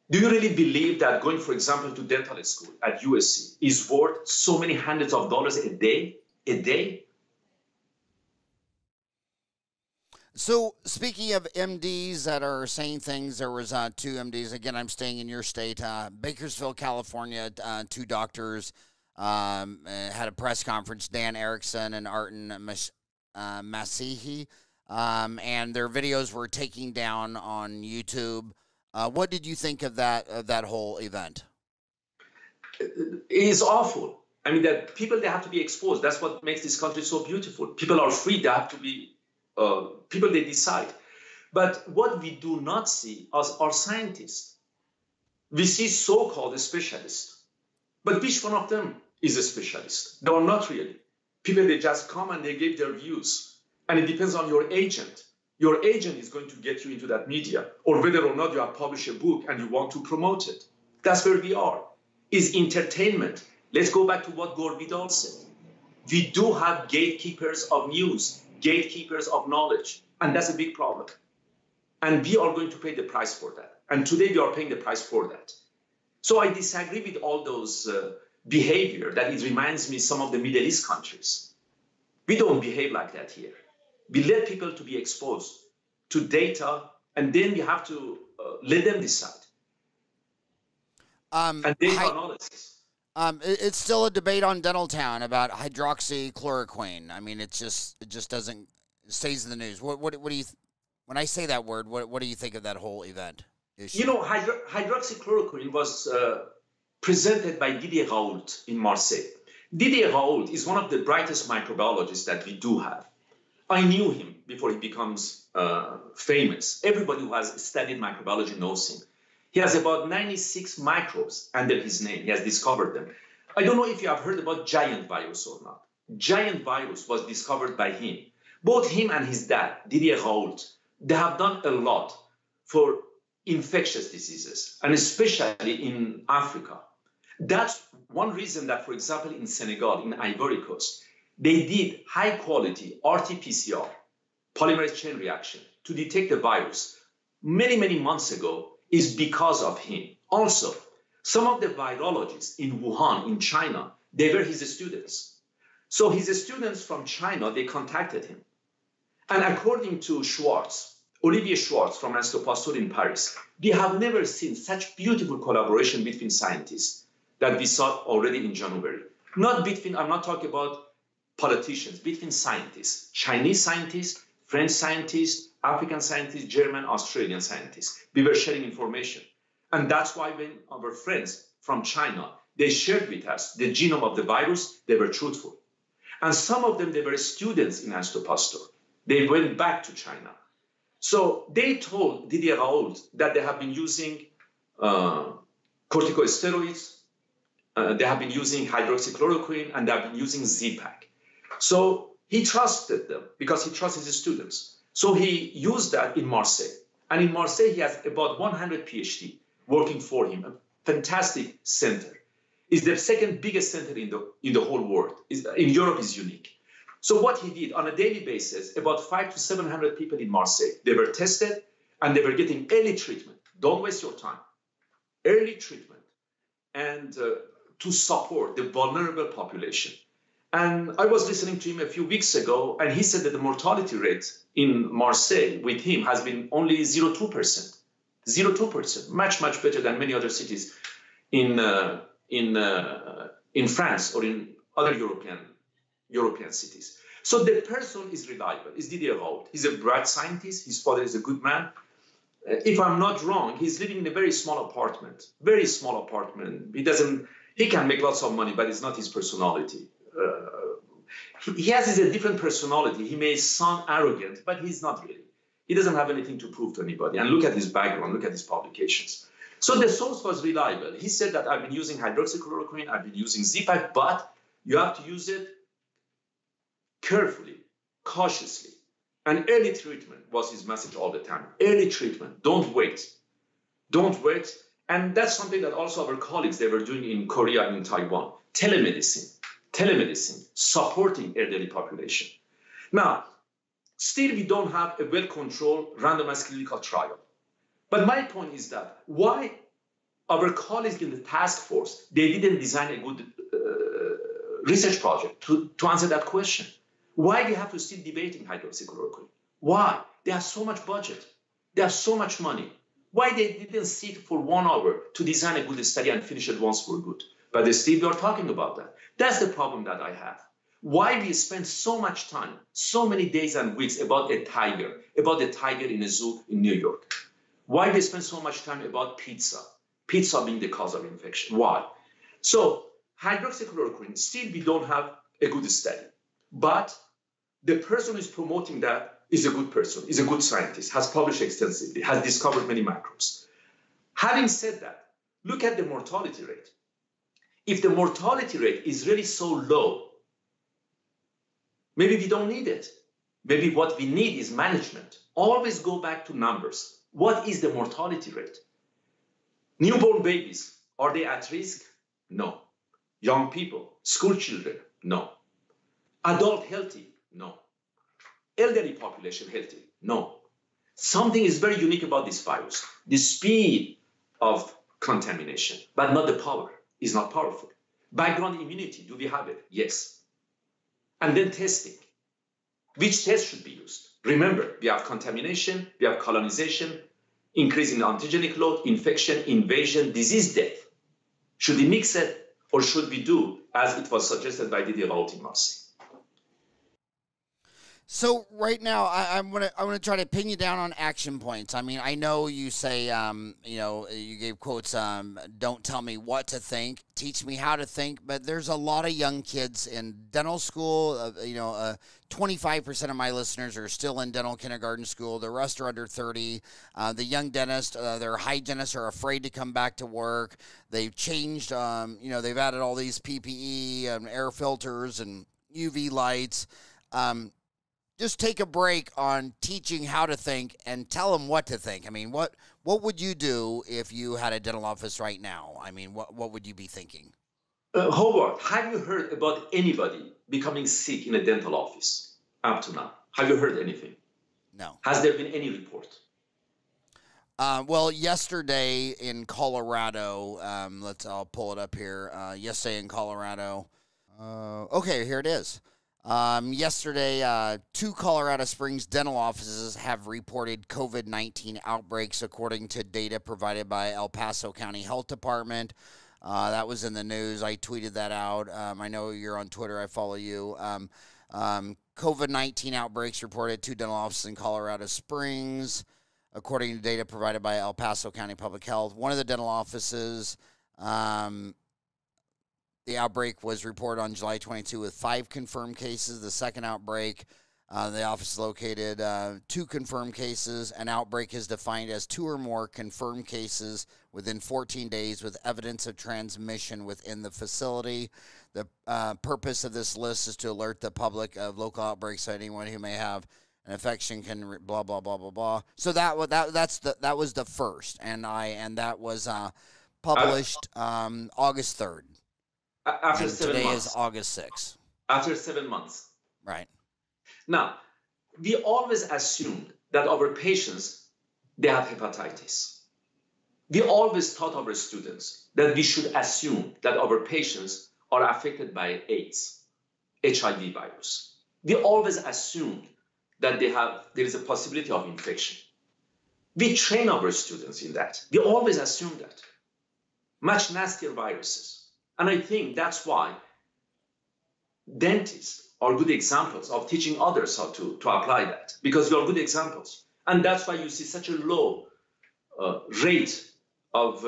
Do you really believe that going, for example, to dental school at USC is worth so many hundreds of dollars a day? A day? So speaking of MDs that are saying things, there was two MDs. Again, I'm staying in your state, Bakersfield, California. Two doctors had a press conference, Dan Erickson and Artin Masihi, and their videos were taken down on YouTube. What did you think of that whole event? It is awful. I mean, that people, they have to be exposed. That's what makes this country so beautiful. People are free. They have to be people, they decide. But what we do not see are scientists. We see so-called specialists. But which one of them is a specialist? They are not really. People, they just come and they give their views. And it depends on your agent. Your agent is going to get you into that media, or whether or not you have published a book and you want to promote it. That's where we are. Is entertainment. Let's go back to what Gore Vidal said. We do have gatekeepers of news, gatekeepers of knowledge, and that's a big problem. And we are going to pay the price for that. And today we are paying the price for that. So I disagree with all those behavior that it reminds me some of the Middle East countries. We don't behave like that here. We let people to be exposed to data, and then we have to let them decide. And data analysis. It's still a debate on Dentaltown about hydroxychloroquine. I mean, it just doesn't, it stays in the news. What do you, when I say that word, what do you think of that whole event? You know, hydroxychloroquine was presented by Didier Raoult in Marseille. Didier Raoult is one of the brightest microbiologists that we do have. I knew him before he becomes famous. Everybody who has studied microbiology knows him. He has about 96 microbes under his name. He has discovered them. I don't know if you have heard about giant virus or not. Giant virus was discovered by him. Both him and his dad, Didier Raoult, they have done a lot for infectious diseases, and especially in Africa. That's one reason that, for example, in Senegal, in Ivory Coast, they did high-quality RT-PCR, polymerase chain reaction, to detect the virus many, many months ago, is because of him. Also, some of the virologists in Wuhan, in China, they were his students. So his students from China, they contacted him. And according to Schwartz, Olivier Schwartz from Institut Pasteur in Paris, we have never seen such beautiful collaboration between scientists that we saw already in January. Not between, I'm not talking about politicians, between scientists, Chinese scientists, French scientists, African scientists, German, Australian scientists. We were sharing information. And that's why when our friends from China, they shared with us the genome of the virus, they were truthful. And some of them, they were students in Institut Pasteur. They went back to China. So they told Didier Raoult that they have been using corticosteroids, they have been using hydroxychloroquine, and they have been using Z-Pak. So he trusted them because he trusted his students. So he used that in Marseille. And in Marseille, he has about 100 PhD working for him, a fantastic center. It's the second biggest center in the whole world. In Europe is unique. So what he did on a daily basis, about 500 to 700 people in Marseille, they were tested and they were getting early treatment. Don't waste your time. Early treatment and to support the vulnerable population. And I was listening to him a few weeks ago, and he said that the mortality rate in Marseille with him has been only 0.2%. 0.2%, much, much better than many other cities in France or in other European cities. So the person is reliable, is Didier Raoult. He's a bright scientist. His father is a good man. If I'm not wrong, he's living in a very small apartment. He can make lots of money, but it's not his personality. He has a different personality. He may sound arrogant, but he's not really. He doesn't have anything to prove to anybody. And look at his background, look at his publications. So the source was reliable. He said that I've been using hydroxychloroquine, I've been using Z-Pak, but you have to use it carefully, cautiously. And early treatment was his message all the time. Early treatment, don't wait. Don't wait. And that's something that also our colleagues, they were doing in Korea and in Taiwan. Telemedicine, supporting elderly population. Now, still we don't have a well-controlled randomized clinical trial. But my point is that why our colleagues in the task force, they didn't design a good research project to answer that question. Why we have to still debating hydroxychloroquine? Why? They have so much budget. They have so much money. Why they didn't sit for 1 hour to design a good study and finish it once for good? But they still are talking about that. That's the problem that I have. Why we spend so much time, so many days and weeks about the tiger in a zoo in New York? Why we spend so much time about pizza being the cause of infection? Why? So hydroxychloroquine, still we don't have a good study. But the person who is promoting that is a good person, is a good scientist, has published extensively, has discovered many microbes. Having said that, look at the mortality rate. If the mortality rate is really so low, maybe we don't need it. Maybe what we need is management. Always go back to numbers. What is the mortality rate? Newborn babies, are they at risk? No. Young people, school children? No. Adult healthy? No. Elderly population healthy? No. Something is very unique about this virus. The speed of contamination, but not the power. Is not powerful. Background immunity, do we have it? Yes. And then testing. Which test should be used? Remember, we have contamination, we have colonization, increase in the antigenic load, infection, invasion, disease death. Should we mix it, or should we do as it was suggested by Didier Raoult in Marseille? So right now, I want to try to pin you down on action points. I mean, I know you say, you gave quotes, don't tell me what to think, teach me how to think, but there's a lot of young kids in dental school. 25% of my listeners are still in dental kindergarten school. The rest are under 30. The young dentists, their hygienists are afraid to come back to work. They've changed, they've added all these PPE and air filters and UV lights. Just take a break on teaching how to think and tell them what to think. I mean, what would you do if you had a dental office right now? I mean, what would you be thinking? Howard, have you heard about anybody becoming sick in a dental office up to now? Have you heard anything? No. Has there been any report? Well, yesterday in Colorado, I'll pull it up here. Yesterday in Colorado. Okay, here it is. Yesterday, 2 Colorado Springs dental offices have reported COVID-19 outbreaks, according to data provided by El Paso County Health Department. That was in the news. I tweeted that out. I know you're on Twitter. I follow you. COVID-19 outbreaks reported 2 dental offices in Colorado Springs, according to data provided by El Paso County Public Health. One of the dental offices The outbreak was reported on July 22 with 5 confirmed cases. The second outbreak, the office is located, 2 confirmed cases. An outbreak is defined as 2 or more confirmed cases within 14 days with evidence of transmission within the facility. The purpose of this list is to alert the public of local outbreaks, so anyone who may have an infection can blah blah blah blah blah. So that was the first, and that was published August 3rd. After and 7 today months. is August 6th. After 7 months. Right. Now, we always assumed that our patients, they have hepatitis. We always taught our students that we should assume that our patients are affected by AIDS, HIV virus. We always assumed that there is a possibility of infection. We train our students in that. We always assume that. Much nastier viruses. And I think that's why dentists are good examples of teaching others how to apply that, because we are good examples. And that's why you see such a low rate of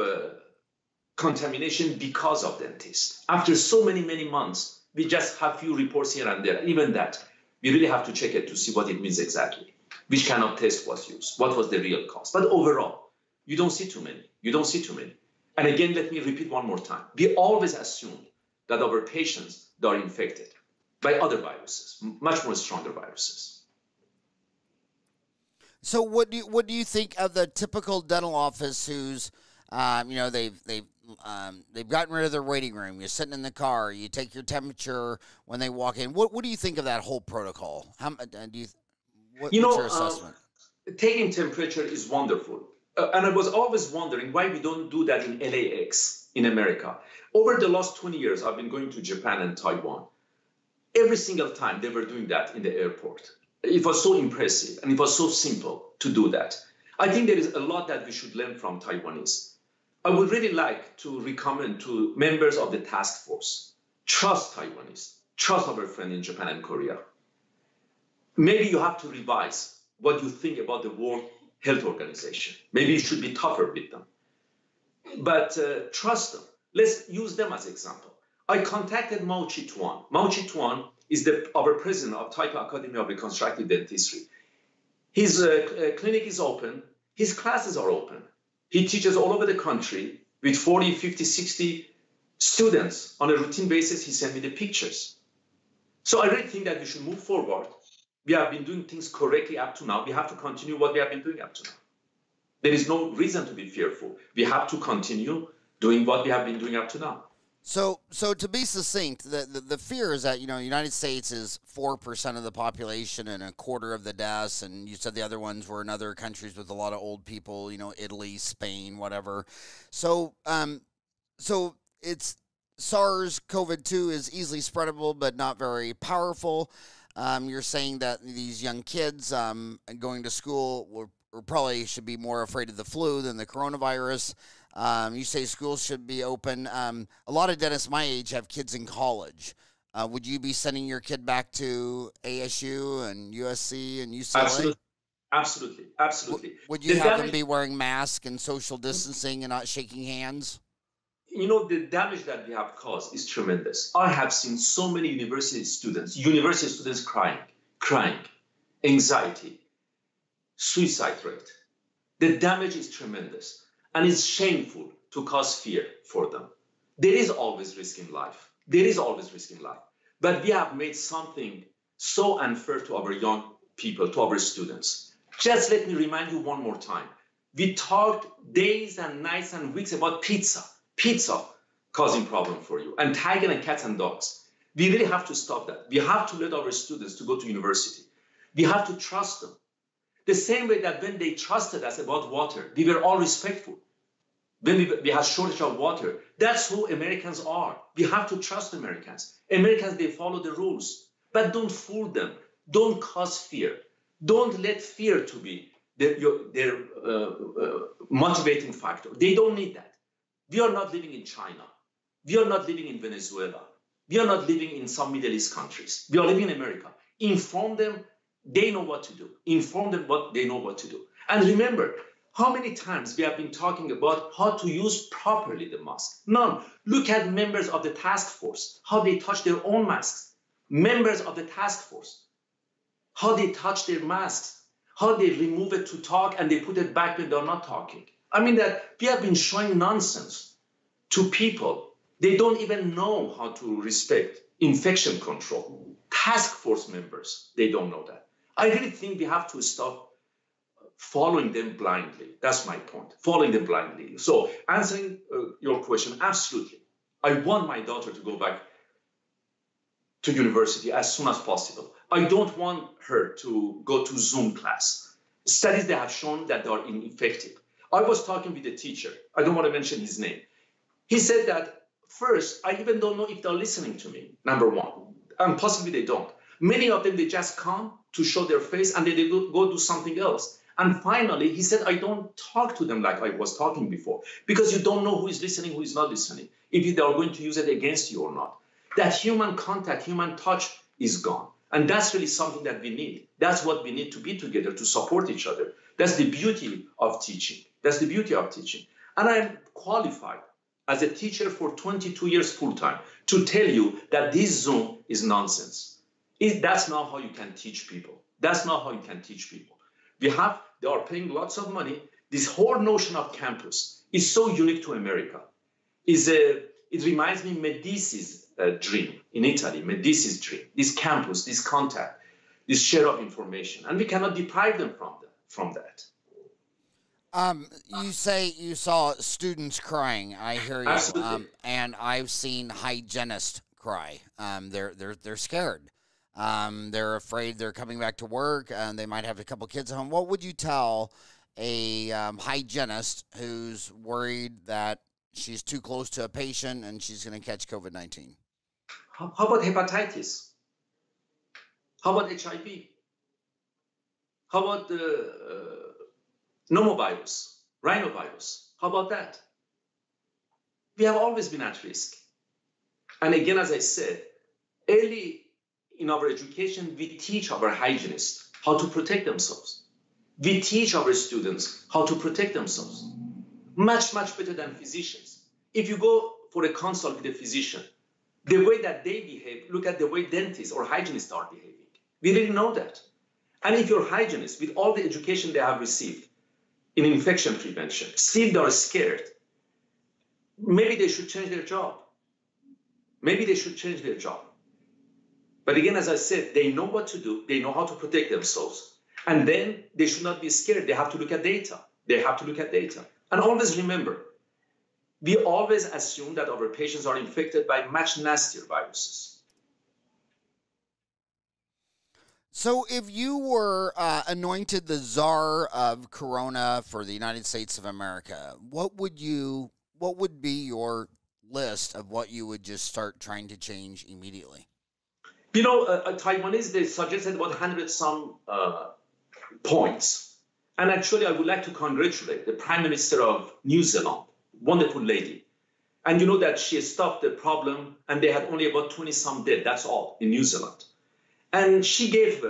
contamination because of dentists. After so many months, we just have few reports here and there. Even that, we really have to check it to see what it means exactly, which kind of test was used, what was the real cost. But overall, you don't see too many. You don't see too many. And again, let me repeat one more time. We always assumed that our patients are infected by other viruses, much more stronger viruses. So what do you think of the typical dental office who's, they've gotten rid of their waiting room. You're sitting in the car. You take your temperature when they walk in. What do you think of that whole protocol? What's your assessment? Taking temperature is wonderful. And I was always wondering why we don't do that in LAX in America. Over the last 20 years, I've been going to Japan and Taiwan. Every single time they were doing that in the airport. It was so impressive and it was so simple to do that. I think there is a lot that we should learn from Taiwanese. I would really like to recommend to members of the task force, trust Taiwanese, trust our friend in Japan and Korea. Maybe you have to revise what you think about the World Health Organization. Maybe you should be tougher with them. But trust them. Let's use them as example. I contacted Mao Chi-tuan. Mao Chi-tuan is our president of Taipei Academy of Reconstructive Dentistry. His clinic is open. His classes are open. He teaches all over the country with 40, 50, 60 students on a routine basis. He sent me the pictures. So I really think that we should move forward. We have been doing things correctly up to now. We have to continue what we have been doing up to now. There is no reason to be fearful. We have to continue doing what we have been doing up to now. So to be succinct, the fear is that, the United States is 4% of the population and a quarter of the deaths, and you said the other ones were in other countries with a lot of old people, Italy, Spain, whatever. So it's SARS-CoV-2 is easily spreadable but not very powerful. You're saying that these young kids going to school probably should be more afraid of the flu than the coronavirus. You say schools should be open. A lot of dentists my age have kids in college. Would you be sending your kid back to ASU and USC and UCLA? Absolutely. Would you have them be wearing masks and social distancing and not shaking hands? The damage that we have caused is tremendous. I have seen so many university students crying, anxiety, suicide rate. The damage is tremendous. And it's shameful to cause fear for them. There is always risk in life. But we have made something so unfair to our young people, to our students. Just let me remind you one more time. We talked days and nights and weeks about pizza causing problem for you, and tiger and cats and dogs. We really have to stop that. We have to let our students to go to university. We have to trust them. The same way that when they trusted us about water, we were all respectful. When we had shortage of water, that's who Americans are. We have to trust Americans. Americans, they follow the rules. But don't fool them. Don't cause fear. Don't let fear to be their motivating factor. They don't need that. We are not living in China. We are not living in Venezuela. We are not living in some Middle East countries. We are living in America. Inform them. They know what to do. Inform them what they know what to do. And remember, How many times we have been talking about how to use properly the mask? None. Look at members of the task force, how they touch their own masks. Members of the task force, how they touch their masks, how they remove it to talk and they put it back when they're not talking. I mean that we have been showing nonsense to people. They don't even know how to respect infection control. Task force members, they don't know that. I really think we have to stop following them blindly. That's my point, following them blindly. So answering your question, absolutely. I want my daughter to go back to university as soon as possible. I don't want her to go to Zoom class. Studies that have shown that they are ineffective. I was talking with a teacher. I don't want to mention his name. He said that first, I even don't know if they're listening to me, number one, and possibly they don't. Many of them, they just come to show their face and then they go do something else. And finally, he said, I don't talk to them like I was talking before because you don't know who is listening, who is not listening, if they are going to use it against you or not. That human contact, human touch is gone. And that's really something that we need. That's what we need to be together, to support each other. That's the beauty of teaching. That's the beauty of teaching. And I'm qualified as a teacher for 22 years full-time to tell you that this Zoom is nonsense. That's not how you can teach people. That's not how you can teach people. They are paying lots of money. This whole notion of campus is so unique to America. It reminds me Medici's dream in Italy, Medici's dream, this campus, this contact, this share of information. And we cannot deprive them from that. You say you saw students crying. I hear you. Absolutely. And I've seen hygienists cry. They're scared. They're afraid they're coming back to work and they might have a couple kids at home. What would you tell a hygienist who's worried that she's too close to a patient and she's going to catch COVID-19? How about hepatitis? How about HIV? How about pneumovirus, rhinovirus? How about that? We have always been at risk. And again, as I said, early in our education, we teach our hygienists how to protect themselves. We teach our students how to protect themselves. Much, much better than physicians. If you go for a consult with a physician, the way that they behave, look at the way dentists or hygienists are behaving. We really know that. And if your hygienist, with all the education they have received in infection prevention, still they're scared, maybe they should change their job. Maybe they should change their job. But again, as I said, they know what to do. They know how to protect themselves. And then they should not be scared. They have to look at data. They have to look at data. And always remember, we always assume that our patients are infected by much nastier viruses. So if you were anointed the czar of Corona for the United States of America, what would be your list of what you would just start trying to change immediately? You know, Taiwanese, they suggested about 100-some points. And actually, I would like to congratulate the Prime Minister of New Zealand, wonderful lady. And you know that she stopped the problem and they had only about 20-some dead, that's all, in New Zealand. And she gave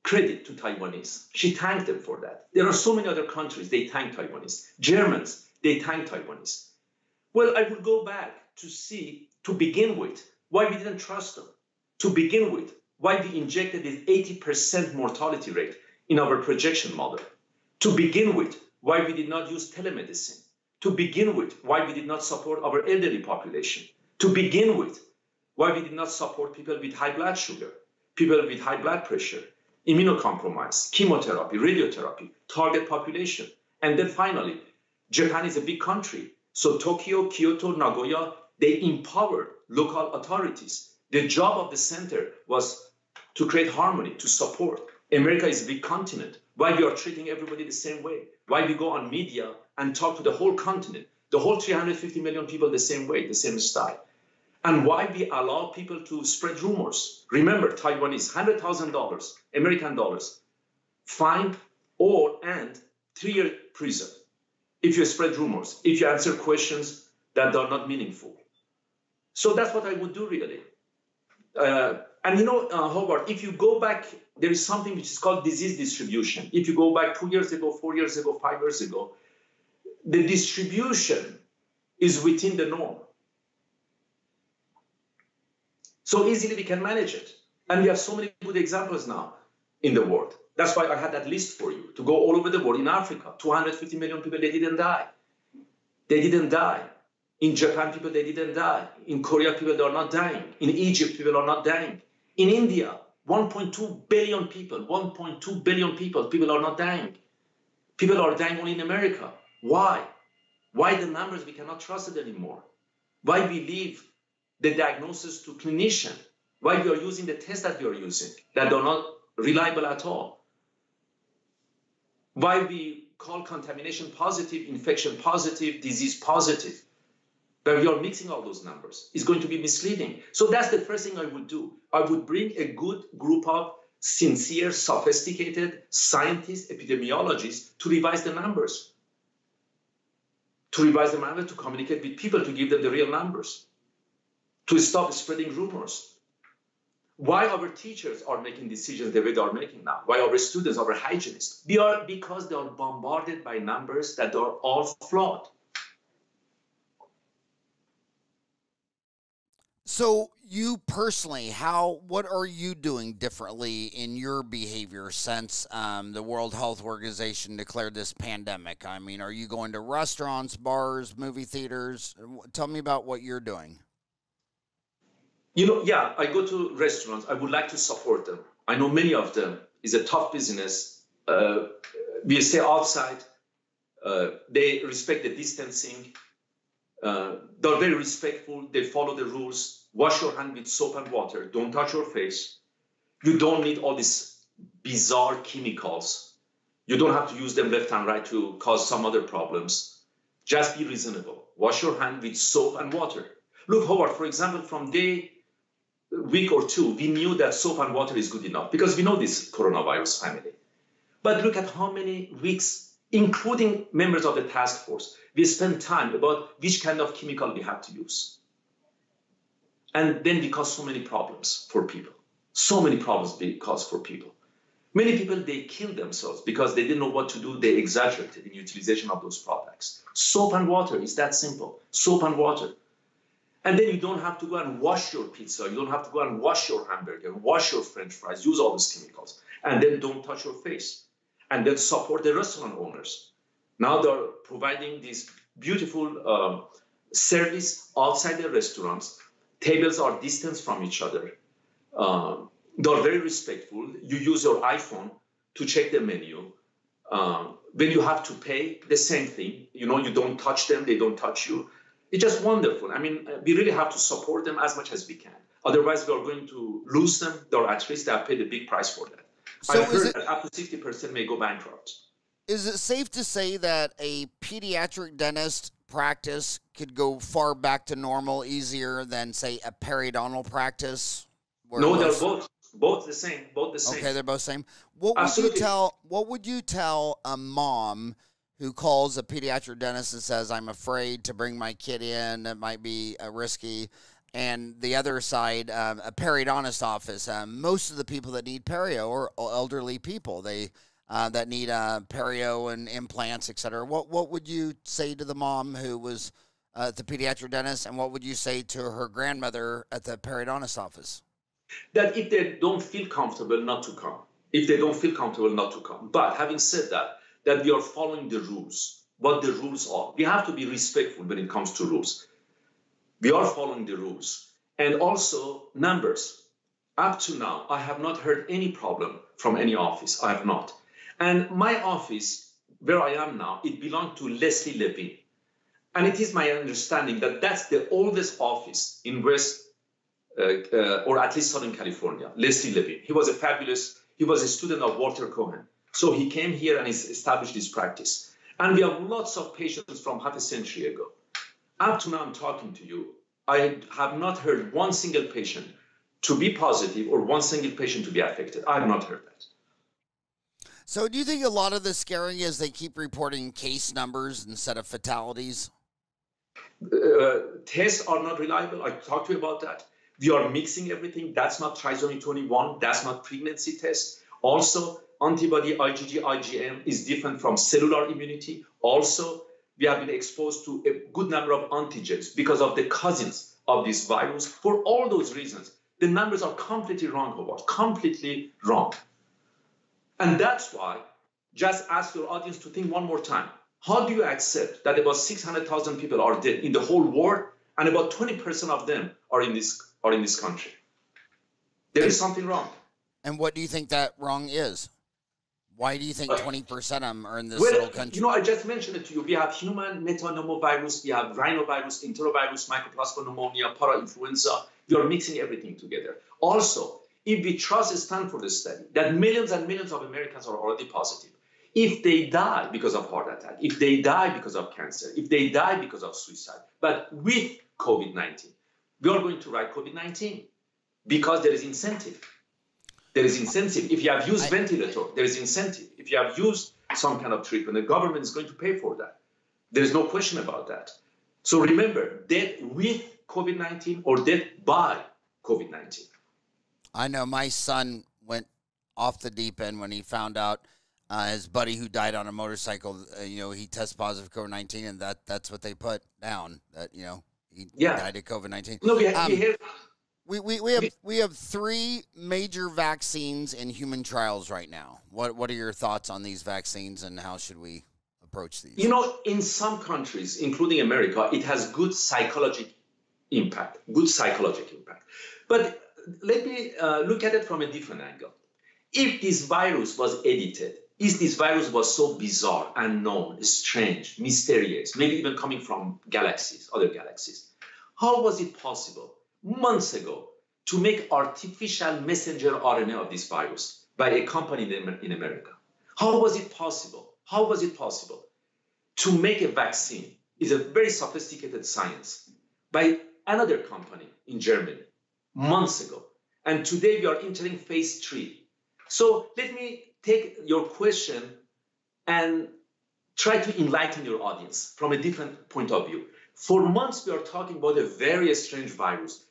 credit to Taiwanese. She thanked them for that. There are so many other countries, they thank Taiwanese. Germans, they thank Taiwanese. Well, I would go back to see, to begin with, why we didn't trust them. To begin with, why we injected this 80% mortality rate in our projection model. To begin with, why we did not use telemedicine. To begin with, why we did not support our elderly population. To begin with, why we did not support people with high blood sugar, people with high blood pressure, immunocompromised, chemotherapy, radiotherapy, target population. And then finally, Japan is a big country. So Tokyo, Kyoto, Nagoya, they empowered local authorities. The job of the center was to create harmony, to support. America is a big continent. Why we are treating everybody the same way? Why we go on media and talk to the whole continent, the whole 350 million people the same way, the same style? And why we allow people to spread rumors? Remember, Taiwanese, $100,000 American dollars, fine and 3-year prison if you spread rumors, if you answer questions that are not meaningful. So that's what I would do, really. And you know, Howard, if you go back there is something which is called disease distribution. If you go back 2 years ago, 4 years ago, 5 years ago, the distribution is within the norm. So easily we can manage it. And we have so many good examples now in the world. That's why I had that list for you, to go all over the world. In Africa, 250 million people, they didn't die. They didn't die. In Japan, people, they didn't die. In Korea, people, they are not dying. In Egypt, people are not dying. In India, 1.2 billion people, 1.2 billion people are not dying. People are dying only in America. Why? Why the numbers? We cannot trust it anymore. Why we leave the diagnosis to clinician? Why we are using the tests that we are using that are not reliable at all? Why we call contamination positive, infection positive, disease positive? But we are mixing all those numbers. It's going to be misleading. So that's the first thing I would do. I would bring a good group of sincere, sophisticated scientists, epidemiologists to revise the numbers. To revise the numbers, to communicate with people, to give them the real numbers. To stop spreading rumors. Why our teachers are making decisions the way they are making now? Why our students, our hygienists? Because they are bombarded by numbers that are all flawed. So you personally, what are you doing differently in your behavior since the World Health Organization declared this pandemic? I mean, are you going to restaurants, bars, movie theaters? Tell me about what you're doing. You know, yeah, I go to restaurants. I would like to support them. I know many of them. It's a tough business. We stay outside. They respect the distancing. They're very respectful. They follow the rules. Wash your hand with soap and water. Don't touch your face. You don't need all these bizarre chemicals. You don't have to use them left and right to cause some other problems. Just be reasonable. Wash your hand with soap and water. Look, Howard, for example, from week or two, we knew that soap and water is good enough because we know this coronavirus family. But look at how many weeks, including members of the task force, we spend time about which kind of chemical we have to use. And then we cause so many problems for people. So many problems we cause for people. Many people, they kill themselves because they didn't know what to do. They exaggerated in utilization of those products. Soap and water is that simple. Soap and water. And then you don't have to go and wash your pizza. You don't have to go and wash your hamburger, wash your French fries, use all those chemicals. And then don't touch your face. And then support the restaurant owners. Now they're providing this beautiful service outside the restaurants. Tables are distanced from each other. They're very respectful. You use your iPhone to check the menu. When you have to pay, the same thing. You know, you don't touch them, they don't touch you. It's just wonderful. I mean, we really have to support them as much as we can. Otherwise, we are going to lose them. They're at risk. They have paid a big price for that. So I've heard that up to 60% may go bankrupt. Is it safe to say that a pediatric dentist practice could go far back to normal easier than, say, a periodontal practice? No, they're both the same. Both the same. Okay, they're both the same. What would you tell a mom who calls a pediatric dentist and says, I'm afraid to bring my kid in, it might be risky? And the other side, a periodontist office, most of the people that need perio are elderly people. They that need perio and implants, et cetera. What would you say to the mom who was at the pediatric dentist, and what would you say to her grandmother at the periodontist office? That if they don't feel comfortable, not to come. If they don't feel comfortable, not to come. But having said that we are following the rules, what the rules are. We have to be respectful when it comes to rules. We are following the rules. And also numbers. Up to now, I have not heard any problem from any office. I have not. And my office, where I am now, it belonged to Leslie Levin. And it is my understanding that that's the oldest office in West, or at least Southern California, Leslie Levin. He was a student of Walter Cohen. So he came here and established this practice. And we have lots of patients from half a century ago. Up to now I'm talking to you, I have not heard one single patient to be positive or one single patient to be affected. I have not heard that. So do you think a lot of the scaring is they keep reporting case numbers instead of fatalities? Tests are not reliable. I talked to you about that. We are mixing everything. That's not trisomy 21. That's not pregnancy test. Also, antibody IgG, IgM is different from cellular immunity. Also, we have been exposed to a good number of antigens because of the cousins of this virus. For all those reasons, the numbers are completely wrong, Howard, completely wrong. And that's why, just ask your audience to think one more time. How do you accept that about 600,000 people are dead in the whole world and about 20% of them are in this country? There is something wrong. And what do you think that wrong is? Why do you think 20% of them are in this little country? You know, I just mentioned it to you. We have human metapneumovirus, we have rhinovirus, enterovirus, mycoplasma pneumonia, parainfluenza. We are mixing everything together. Also, if we trust Stanford study that millions and millions of Americans are already positive, if they die because of heart attack, if they die because of cancer, if they die because of suicide, but with COVID-19, we are going to write COVID-19 because there is incentive. There is incentive. If you have used ventilator, there is incentive. If you have used some kind of treatment, the government is going to pay for that. There is no question about that. So remember, death with COVID-19 or death by COVID-19. I know my son went off the deep end when he found out his buddy who died on a motorcycle, he tested positive for COVID-19, and that's what they put down, that, he died of COVID-19. No, we have 3 major vaccines in human trials right now. What are your thoughts on these vaccines, and how should we approach these? In some countries, including America, it has good psychological impact. But let me look at it from a different angle. If this virus was edited, if this virus was so bizarre, unknown, strange, mysterious, maybe even coming from other galaxies, how was it possible months ago to make artificial messenger RNA of this virus by a company in America? How was it possible? How was it possible to make a vaccine? Is a very sophisticated science by another company in Germany months ago. And today we are entering phase 3. So let me take your question and try to enlighten your audience from a different point of view. For months, we are talking about a very strange virus.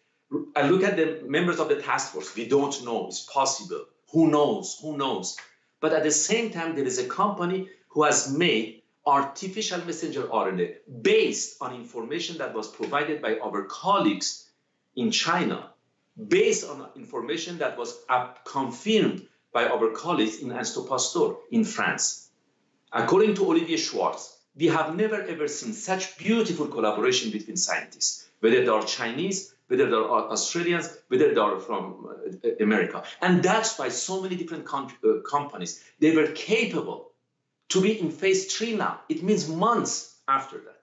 I look at the members of the task force. We don't know. It's possible. Who knows? Who knows? But at the same time, there is a company who has made artificial messenger RNA based on information that was provided by our colleagues in China, based on information that was confirmed by our colleagues in Institut Pasteur in France. According to Olivier Schwartz, we have never ever seen such beautiful collaboration between scientists, whether they are Chinese, whether they are Australians, whether they are from America. And that's why so many different companies, they were capable to be in phase 3 now. It means months after that.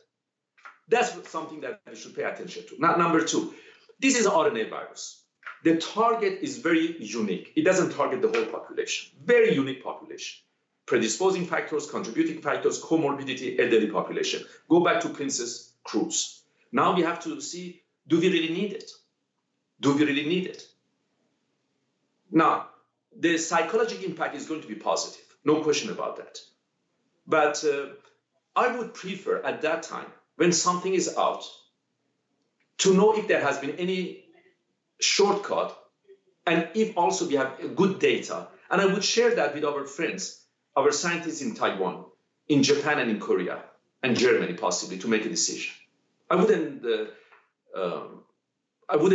That's something that we should pay attention to. Now, number 2, this is an RNA virus. The target is very unique. It doesn't target the whole population. Very unique population. Predisposing factors, contributing factors, comorbidity, elderly population. Go back to Princess Cruise. Now we have to see, do we really need it? Do we really need it? Now, the psychological impact is going to be positive. No question about that. But I would prefer at that time, when something is out, to know if there has been any shortcut, and if also we have good data. And I would share that with our friends, our scientists in Taiwan, in Japan and in Korea, and Germany possibly, to make a decision. I wouldn't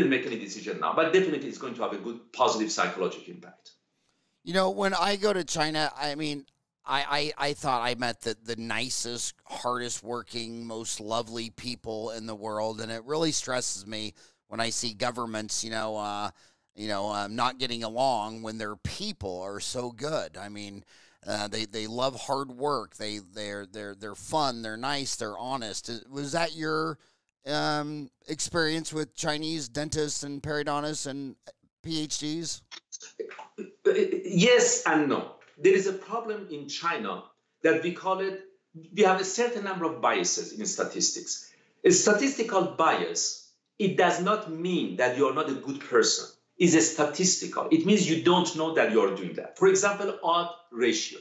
make any decision now, but definitely it's going to have a good positive psychological impact. When I go to China, I mean, I thought I met the nicest, hardest working, most lovely people in the world, and it really stresses me when I see governments, not getting along when their people are so good. I mean, they love hard work. They're fun. They're nice. They're honest. Was that your experience with Chinese dentists and periodontists and PhDs? Yes and no. There is a problem in China that we have a certain number of biases in statistics. A statistical bias, it does not mean that you are not a good person. It's a statistical. It means you don't know that you are doing that. For example, odd ratio.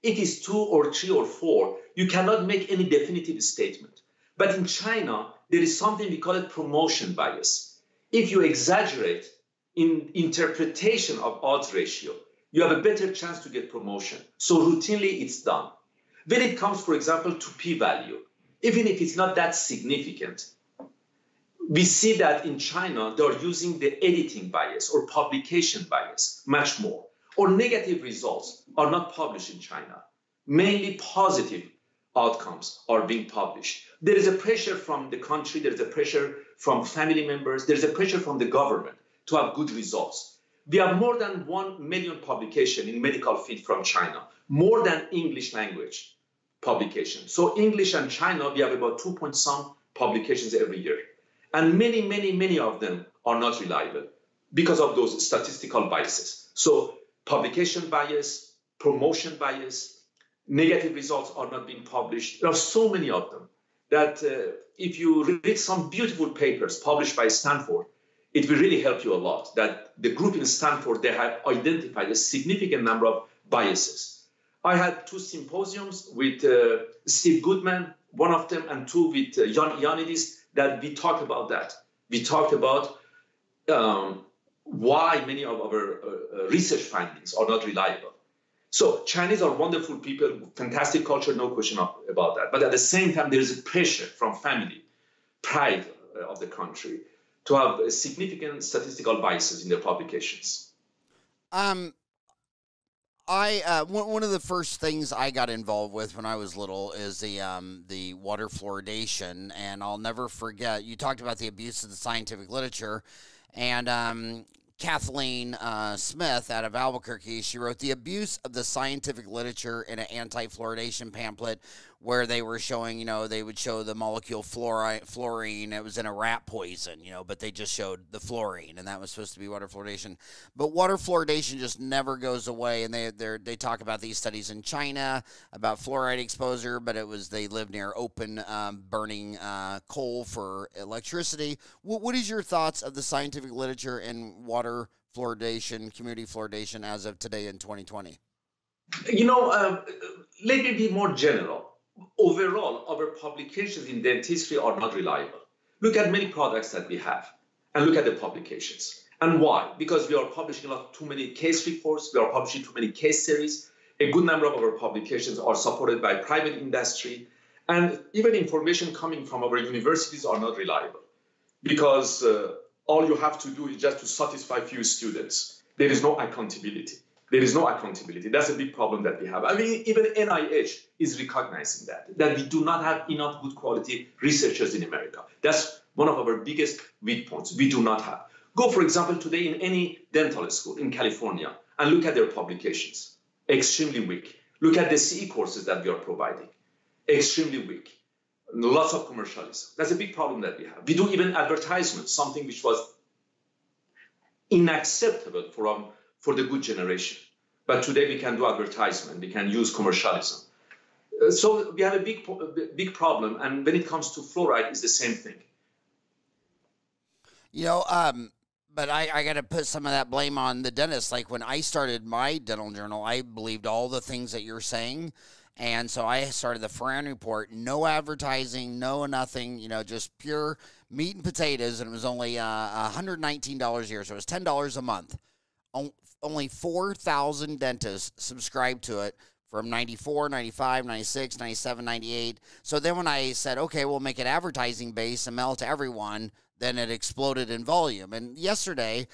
It is 2 or 3 or 4. You cannot make any definitive statement. But in China, there is something we call it promotion bias. If you exaggerate in interpretation of odds ratio, you have a better chance to get promotion. So routinely it's done. When it comes, for example, to p-value, even if it's not that significant, we see that in China, they're using the editing bias or publication bias much more. Or negative results are not published in China. Mainly positive outcomes are being published. There is a pressure from the country, there is a pressure from family members, there is a pressure from the government to have good results. We have more than 1 million publications in medical field from China, more than English language publications. So English and China, we have about 2 point some publications every year. And many of them are not reliable because of those statistical biases. So publication bias, promotion bias, negative results are not being published. There are so many of them that if you read some beautiful papers published by Stanford, it will really help you a lot. That the group in Stanford, they have identified a significant number of biases. I had 2 symposiums with Steve Goodman, one of them, and 2 with Jan Ioannidis, that we talked about that. We talked about why many of our research findings are not reliable. So Chinese are wonderful people, fantastic culture, no question about that. But at the same time, there is a pressure from family, pride of the country to have significant statistical biases in their publications. One of the first things I got involved with when I was little is the water fluoridation, and I'll never forget. You talked about the abuse of the scientific literature, and Kathleen Smith out of Albuquerque, she wrote The Abuse of the Scientific Literature in an Anti-Fluoridation Pamphlet, where they were showing, they would show the molecule fluorine. It was in a rat poison, but they just showed the fluorine, and that was supposed to be water fluoridation. But water fluoridation just never goes away, and they talk about these studies in China about fluoride exposure, but they live near open burning coal for electricity. What is your thoughts of the scientific literature in water fluoridation, community fluoridation as of today in 2020? Let me be more general. Overall, our publications in dentistry are not reliable. Look at many products that we have and look at the publications. And why? Because we are publishing too many case reports, we are publishing too many case series. A good number of our publications are supported by private industry, and even information coming from our universities are not reliable because all you have to do is just to satisfy few students. There is no accountability. There is no accountability. That's a big problem that we have. I mean, even NIH is recognizing that we do not have enough good quality researchers in America. That's one of our biggest weak points. We do not have. Go, for example, today in any dental school in California and look at their publications. Extremely weak. Look at the CE courses that we are providing. Extremely weak. Lots of commercialism. That's a big problem that we have. We do even advertisements, something which was unacceptable for the good generation. But today we can do advertisement, we can use commercialism. So we have a big problem, and when it comes to fluoride, it's the same thing. But I got to put some of that blame on the dentist. Like when I started my dental journal, I believed all the things that you're saying. And so I started the Farran report, no advertising, no nothing, just pure meat and potatoes. And it was only $119 a year. So it was $10 a month. Only 4,000 dentists subscribed to it from 94, 95, 96, 97, 98. So then when I said, okay, we'll make it advertising based and mail it to everyone, then it exploded in volume. And yesterday,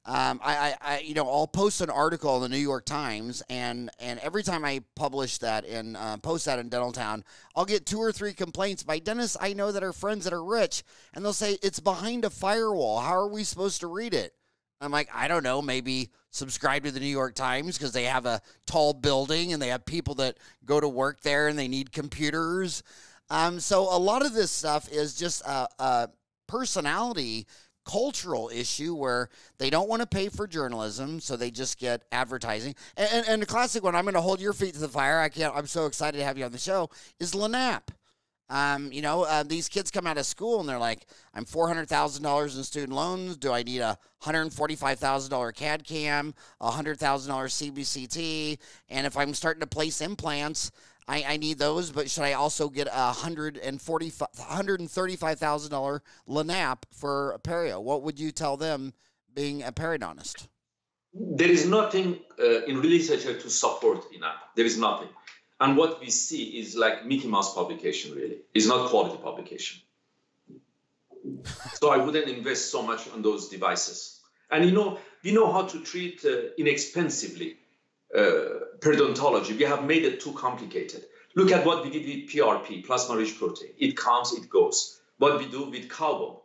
I'll post an article in the New York Times, and every time I publish that and post that in Dental Town, I'll get 2 or 3 complaints by dentists I know that are friends that are rich, and they'll say, it's behind a firewall. How are we supposed to read it? I'm like, I don't know, maybe subscribe to the New York Times because they have a tall building and they have people that go to work there and they need computers. So a lot of this stuff is just a personality, cultural issue where they don't want to pay for journalism, so they just get advertising. And the classic one, I'm going to hold your feet to the fire. I'm so excited to have you on the show, is Lanap. These kids come out of school and they're like, I'm $400,000 in student loans. Do I need a $145,000 CAD CAM, a $100,000 CBCT? And if I'm starting to place implants, I need those, but should I also get a $135,000 Lanap for a perio? What would you tell them being a periodontist? There is nothing in literature to support enough. There is nothing. And what we see is like Mickey Mouse publication, really. It's not quality publication. So I wouldn't invest so much on those devices. And we know how to treat inexpensively periodontology. We have made it too complicated. Look at what we did with PRP, plasma-rich protein. It comes, it goes. What we do with cowbone,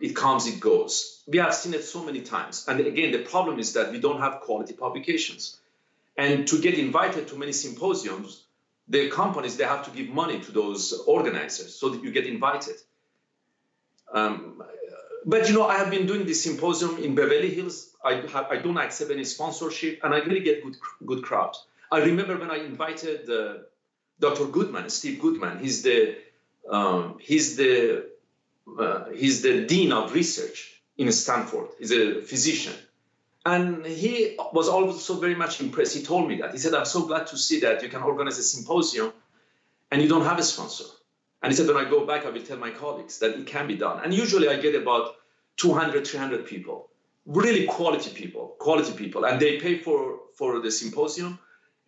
it comes, it goes. We have seen it so many times. And again, the problem is that we don't have quality publications. And to get invited to many symposiums, the companies, they have to give money to those organizers so that you get invited. But I have been doing this symposium in Beverly Hills. I don't accept any sponsorship, and I really get good crowd. I remember when I invited Dr. Goodman, Steve Goodman. He's the dean of research in Stanford. He's a physician, and he was also very much impressed. He told me that. He said, "I'm so glad to see that you can organize a symposium, and you don't have a sponsor." And he said, when I go back, I will tell my colleagues that it can be done. And usually I get about 200, 300 people, really quality people. And they pay for the symposium.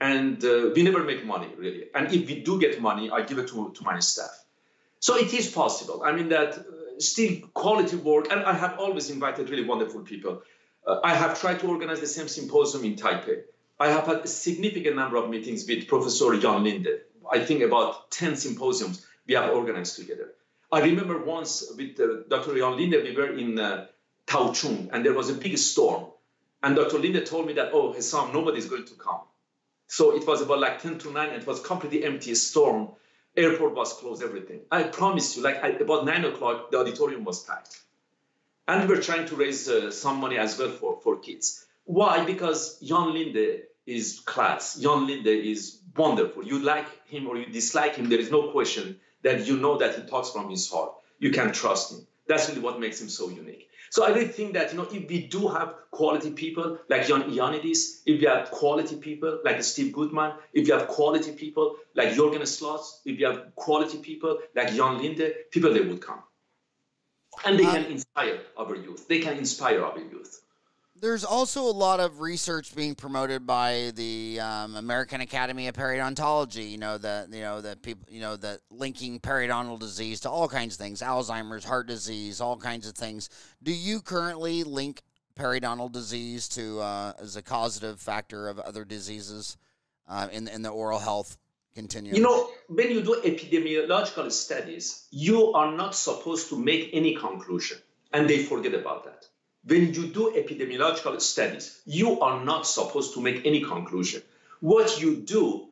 And we never make money, really. And if we do get money, I give it to my staff. So it is possible. I mean, that still quality work. And I have always invited really wonderful people. I have tried to organize the same symposium in Taipei. I have had a significant number of meetings with Professor Jan Linde. I think about 10 symposiums we have organized together. I remember once with Dr. Jan Linde, we were in Taichung, and there was a big storm. And Dr. Linde told me that, "Oh, Hessam, nobody's going to come." So it was about like 10 to 9, and it was completely empty, storm. Airport was closed, everything. I promise you, at about 9 o'clock, the auditorium was packed. And we were trying to raise some money as well for kids. Why? Because Jan Linde is class. Jan Linde is wonderful. You like him or you dislike him, there is no question that you know that he talks from his heart. You can trust him. That's really what makes him so unique. So I really think that, if we do have quality people like Jan Ioannidis, if we have quality people like Steve Goodman, if you have quality people like Jürgen Slotz, if you have quality people like Jan Linde, people, they would come. And they can inspire our youth. They can inspire our youth. There's also a lot of research being promoted by the American Academy of Periodontology. The people, that linking periodontal disease to all kinds of things, Alzheimer's, heart disease, all kinds of things. Do you currently link periodontal disease to as a causative factor of other diseases in the oral health continuum? When you do epidemiological studies, you are not supposed to make any conclusion, and they forget about that. When you do epidemiological studies, you are not supposed to make any conclusion. What you do,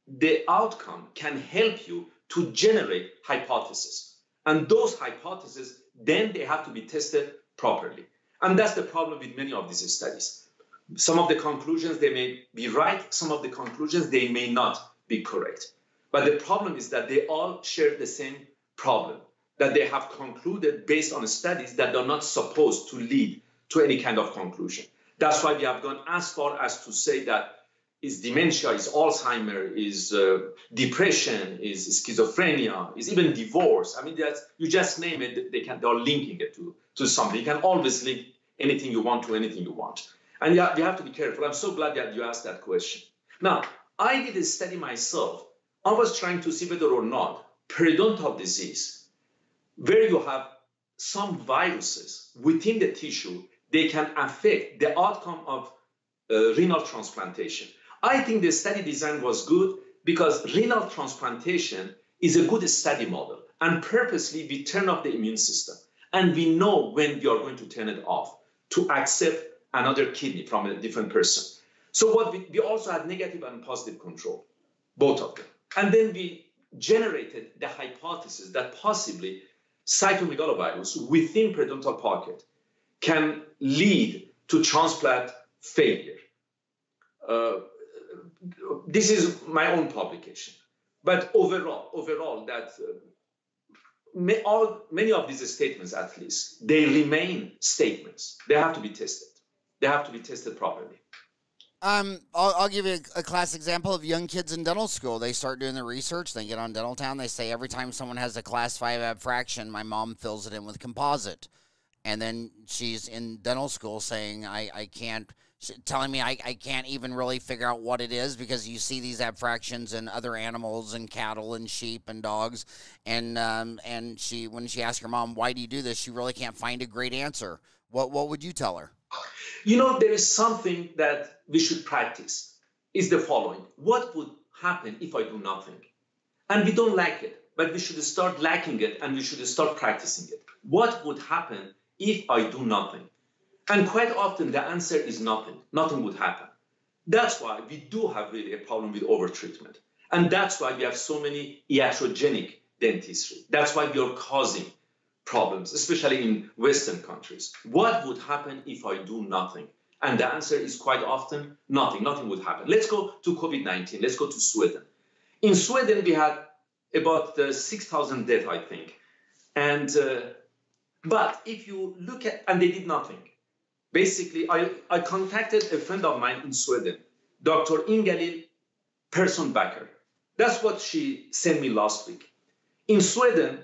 the outcome can help you to generate hypotheses. And those hypotheses, then they have to be tested properly. And that's the problem with many of these studies. Some of the conclusions, they may be right. Some of the conclusions, they may not be correct. But the problem is that they all share the same problem, that they have concluded based on studies that are not supposed to lead to any kind of conclusion. That's why we have gone as far as to say that is dementia, is Alzheimer, is depression, is schizophrenia, is even divorce. I mean, you just name it, they're linking it to something. You can always link anything you want to anything you want. And you have to be careful. I'm so glad that you asked that question. Now, I did a study myself. I was trying to see whether or not periodontal disease, where you have some viruses within the tissue, they can affect the outcome of renal transplantation. I think the study design was good because renal transplantation is a good study model. And purposely, we turn off the immune system. And we know when we are going to turn it off to accept another kidney from a different person. So what we also had negative and positive control, both of them. And then we generated the hypothesis that possibly cytomegalovirus within periodontal pocket can lead to transplant failure. This is my own publication. But overall, that many of these statements, at least, they remain statements. They have to be tested. They have to be tested properly. I'll give you a class example of young kids in dental school. They start doing the research. They get on Dental Town. They say every time someone has a class 5 abfraction, my mom fills it in with composite. And then she's in dental school saying, I can't, telling me I can't even really figure out what it is, because you see these abfractions in other animals and cattle and sheep and dogs. And she, when she asked her mom, why do you do this? She really can't find a great answer. What would you tell her? You know, there is something that we should practice. Is the following: what would happen if I do nothing? And we don't like it, but we should start liking it, and we should start practicing it. What would happen if I do nothing? And quite often the answer is nothing. Nothing would happen. That's why we do have really a problem with overtreatment. And that's why we have so many iatrogenic dentistry. That's why we are causing problems, especially in Western countries. What would happen if I do nothing? And the answer is quite often nothing. Nothing would happen. Let's go to COVID-19. Let's go to Sweden. In Sweden, we had about 6,000 deaths, I think. And but if you look at, and they did nothing. Basically, I contacted a friend of mine in Sweden, Dr. Ingalil Persson-Backer. That's what she sent me last week. In Sweden,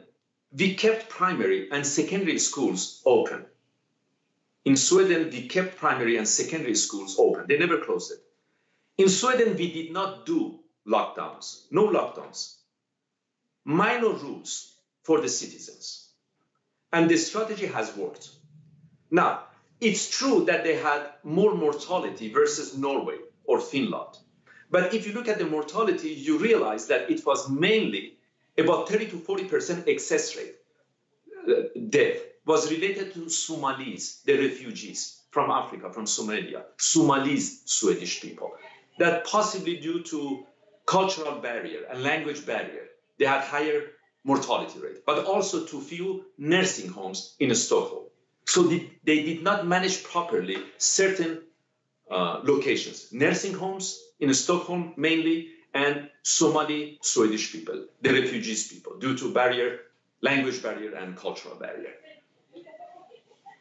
we kept primary and secondary schools open. In Sweden, we kept primary and secondary schools open. They never closed it. In Sweden, we did not do lockdowns, no lockdowns. Minor rules for the citizens. And the strategy has worked. Now, it's true that they had more mortality versus Norway or Finland. But if you look at the mortality, you realize that it was mainly about 30 to 40% excess rate. Death was related to Somalis, the refugees from Africa, from Somalia, Somalis, Swedish people, that possibly due to cultural barrier and language barrier, they had higher mortality rate, but also to few nursing homes in Stockholm. So they did not manage properly certain locations, nursing homes in Stockholm mainly, and Somali Swedish people, the refugees people, due to barrier, language barrier and cultural barrier.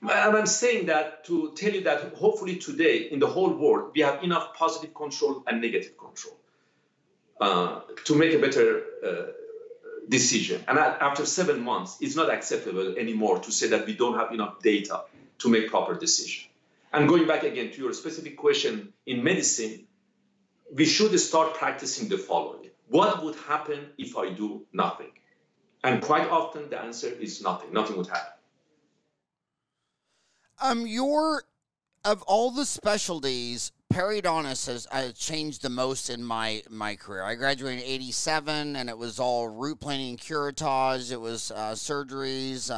And I'm saying that to tell you that hopefully today in the whole world, we have enough positive control and negative control to make a better decision. And after 7 months, it's not acceptable anymore to say that we don't have enough data to make proper decision. And going back again to your specific question, in medicine, we should start practicing the following. What would happen if I do nothing? And quite often the answer is nothing. Nothing would happen. Of all the specialties, periodontist has changed the most in my career. I graduated in '87, and it was all root planing and curettage. It was surgeries,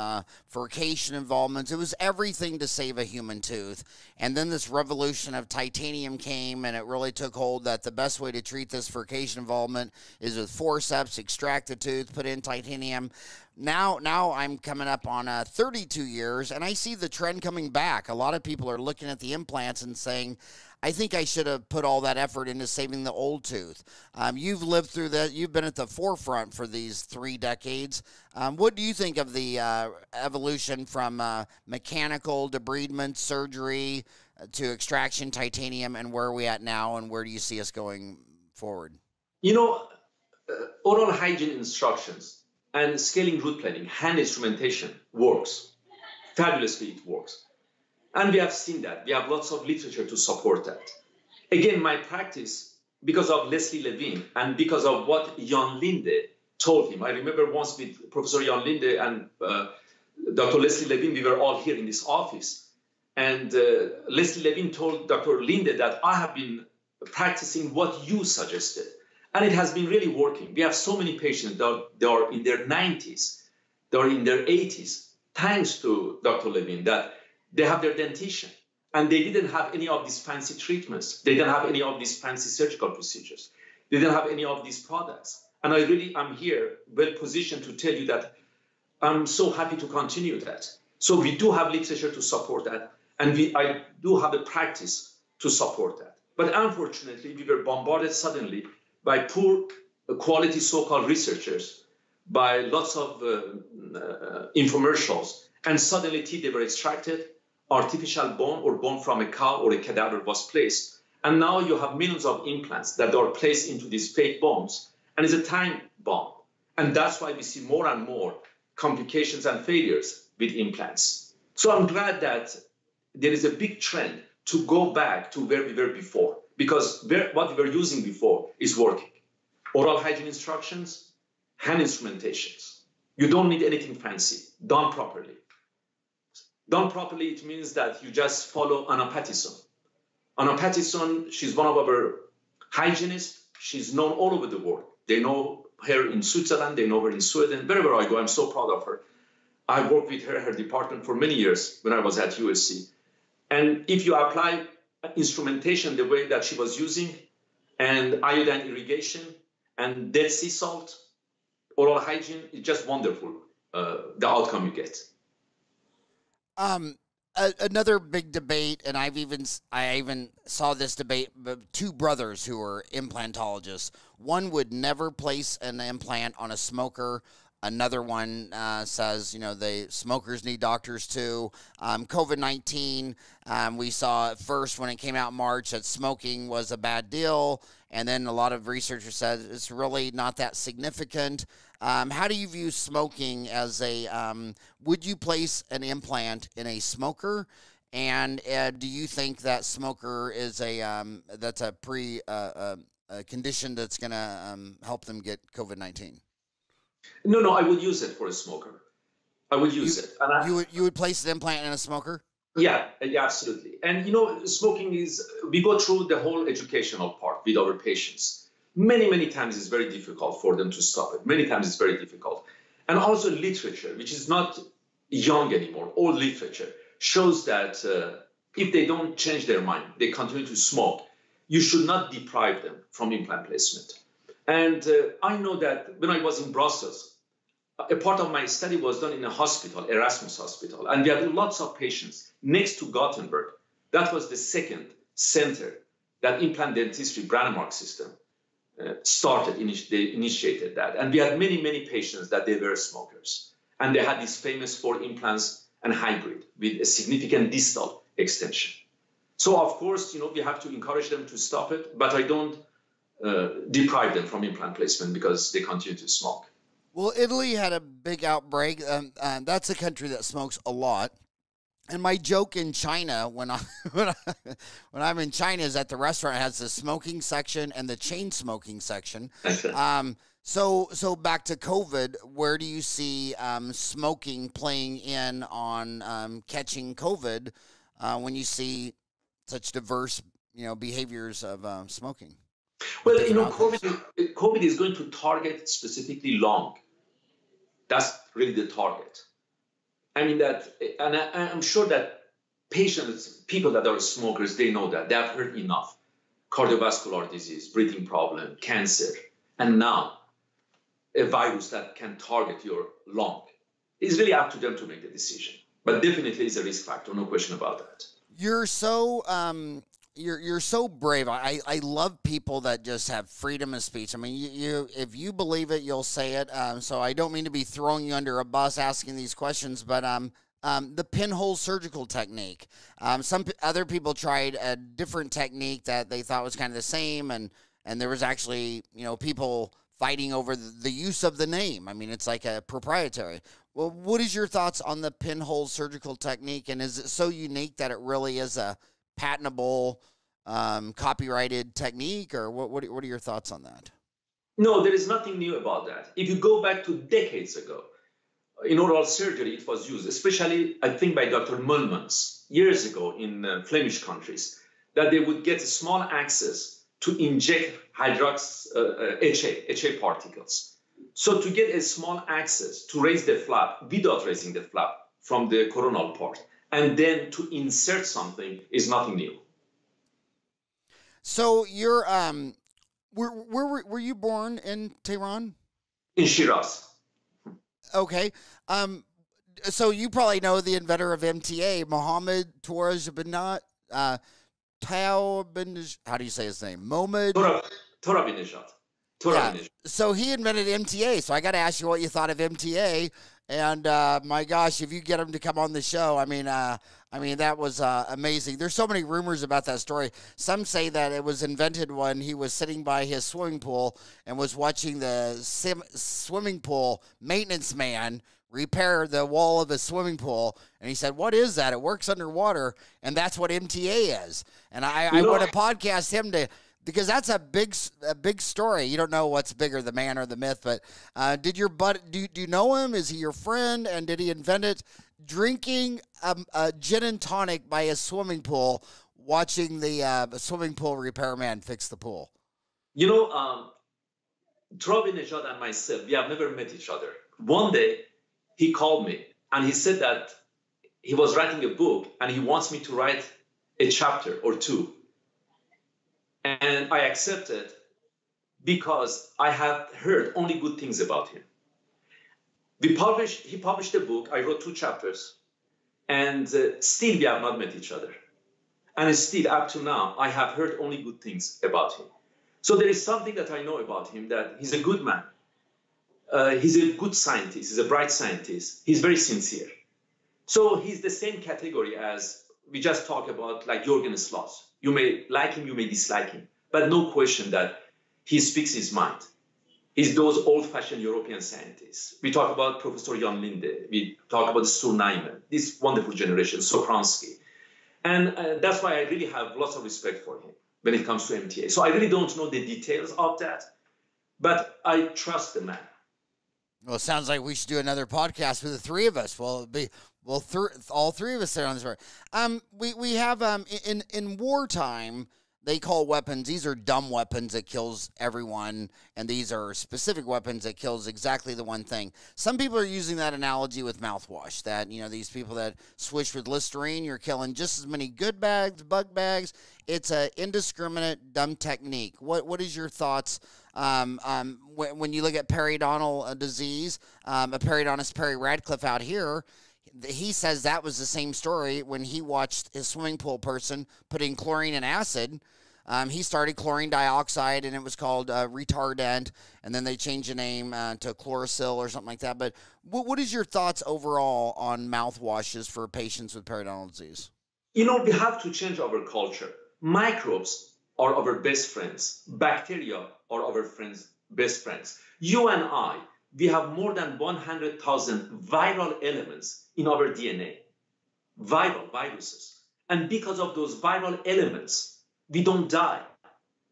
furcation involvements. It was everything to save a human tooth. And then this revolution of titanium came, and it really took hold that the best way to treat this furcation involvement is with forceps, extract the tooth, put in titanium. Now I'm coming up on 32 years, and I see the trend coming back. A lot of people are looking at the implants and saying, I think I should have put all that effort into saving the old tooth. You've lived through that. You've been at the forefront for these 3 decades. What do you think of the evolution from mechanical debridement, surgery, to extraction, titanium, and where are we at now, and where do you see us going forward? You know, oral hygiene instructions and scaling root planing, hand instrumentation works. Fabulously, it works. And we have seen that. We have lots of literature to support that. Again, my practice, because of Leslie Levin and because of what Jan Linde told him. I remember once with Professor Jan Linde and Dr. Leslie Levin, we were all here in this office. And Leslie Levin told Dr. Linde that I have been practicing what you suggested. And it has been really working. We have so many patients that are in their 90s, they are in their 80s, thanks to Dr. Levin, that they have their dentition. And they didn't have any of these fancy treatments. They didn't have any of these fancy surgical procedures. They didn't have any of these products. And I really am here well positioned to tell you that I'm so happy to continue that. So we do have literature to support that. And I do have a practice to support that. But unfortunately, we were bombarded suddenly by poor quality so-called researchers, by lots of infomercials. And suddenly teeth, they were extracted, artificial bone or bone from a cow or a cadaver was placed. And now you have millions of implants that are placed into these fake bones. And it's a time bomb. And that's why we see more and more complications and failures with implants. So I'm glad that there is a big trend to go back to where we were before, because what we were using before is working. Oral hygiene instructions, hand instrumentations. You don't need anything fancy, done properly. Done properly, it means that you just follow Anna Pattison. Anna Pattison, she's one of our hygienists. She's known all over the world. They know her in Switzerland, they know her in Sweden. Wherever I go, I'm so proud of her. I worked with her department for many years when I was at USC. And if you apply instrumentation the way that she was using, and iodine irrigation, and Dead Sea salt, oral hygiene, it's just wonderful, the outcome you get. Another big debate, and I even saw this debate, two brothers who are implantologists. One would never place an implant on a smoker. Another one says, the smokers need doctors too. COVID-19, we saw at first when it came out in March that smoking was a bad deal, and then a lot of researchers said it's really not that significant. How do you view smoking as would you place an implant in a smoker? And do you think that smoker is that's a condition that's going to help them get COVID-19? No, I would use it for a smoker. I would use it. And you would place an implant in a smoker? Yeah, absolutely. And smoking we go through the whole educational part with our patients. Many times it's very difficult for them to stop it. Many times it's very difficult. And also literature, which is not young anymore, old literature, shows that if they don't change their mind, they continue to smoke, you should not deprive them from implant placement. And I know that when I was in Brussels, a part of my study was done in a hospital, Erasmus Hospital, and we had lots of patients next to Gothenburg. That was the second center that implant dentistry Brandemark system they initiated that. And we had many patients that they were smokers. And they had these famous 4 implants and hybrid with a significant distal extension. So of course, we have to encourage them to stop it, but I don't deprive them from implant placement because they continue to smoke. Well, Italy had a big outbreak. That's a country that smokes a lot. And my joke in China when I'm in China is that the restaurant has the smoking section and the chain smoking section. So back to COVID, where do you see smoking playing in on catching COVID when you see such diverse behaviors of smoking? Well, COVID is going to target specifically lung. That's really the target. I mean and I'm sure that people that are smokers, they know that. They have heard enough. Cardiovascular disease, breathing problem, cancer, and now a virus that can target your lung. It's really up to them to make the decision. But definitely it's a risk factor, no question about that. You're so you're so brave. I love people that just have freedom of speech. I mean, you if you believe it, you'll say it. So I don't mean to be throwing you under a bus asking these questions, but the pinhole surgical technique. Some other people tried a different technique that they thought was kind of the same, and there was actually people fighting over the use of the name. I mean, it's like a proprietary. Well, what is your thoughts on the pinhole surgical technique, and is it so unique that it really is a patentable, copyrighted technique, or what are your thoughts on that? No, there is nothing new about that. If you go back to decades ago, in oral surgery, it was used, especially, I think, by Dr. Mulmans years ago in Flemish countries, that they would get a small access to inject HA particles. So to get a small access to raise the flap without raising the flap from the coronal part, and then to insert something is nothing new. So you're where were you born in Tehran? In Shiraz. Okay. So you probably know the inventor of MTA, Mohammed Toraj Binat, Tao bin, how do you say his name? Mohammed Torabinejad. Yeah. So he invented MTA. So I got to ask you what you thought of MTA. And my gosh, if you get him to come on the show, I mean that was amazing. There's so many rumors about that story. Some say that it was invented when he was sitting by his swimming pool and was watching the swimming pool maintenance man repair the wall of a swimming pool. And he said, what is that? It works underwater. And that's what MTA is. And I want to podcast him because that's a big story. You don't know what's bigger, the man or the myth, but did your buddy, do you know him? Is he your friend? And did he invent it? Drinking a gin and tonic by a swimming pool, watching the swimming pool repairman fix the pool. You know, Travi Nejad and myself, we have never met each other. One day, he called me and he said that he was writing a book and he wants me to write a chapter or two. And I accepted because I had heard only good things about him. He published a book, I wrote 2 chapters, and still we have not met each other. And still, up to now, I have heard only good things about him. So there is something that I know about him, that he's a good man. He's a good scientist, he's a bright scientist, he's very sincere. So he's the same category as we just talked about, like Jürgen Sloss. You may like him, you may dislike him, but no question that he speaks his mind. He's those old-fashioned European scientists. We talk about Professor Jan Linde, we talk about Sir Neiman, this wonderful generation, Sopransky. And that's why I really have lots of respect for him when it comes to MTA. So I really don't know the details of that, but I trust the man. Well, it sounds like we should do another podcast with the 3 of us. Well, all 3 of us there on this part. We have in wartime, they call weapons, these are dumb weapons that kills everyone, and these are specific weapons that kills exactly the one thing. Some people are using that analogy with mouthwash, that, you know, these people that switch with Listerine, you're killing just as many good bags, bug bags. It's an indiscriminate, dumb technique. What is your thoughts when you look at periodontal disease? A periodontist, Perry Radcliffe out here, he says that was the same story when he watched his swimming pool person put in chlorine and acid. He started chlorine dioxide, and it was called retardant, and then they changed the name to Chlorophyll or something like that. But what is your thoughts overall on mouthwashes for patients with periodontal disease? You know, we have to change our culture. Microbes are our best friends. Bacteria are our best friends. You and I, we have more than 100,000 viral elements in our DNA, viruses. And because of those viral elements, we don't die.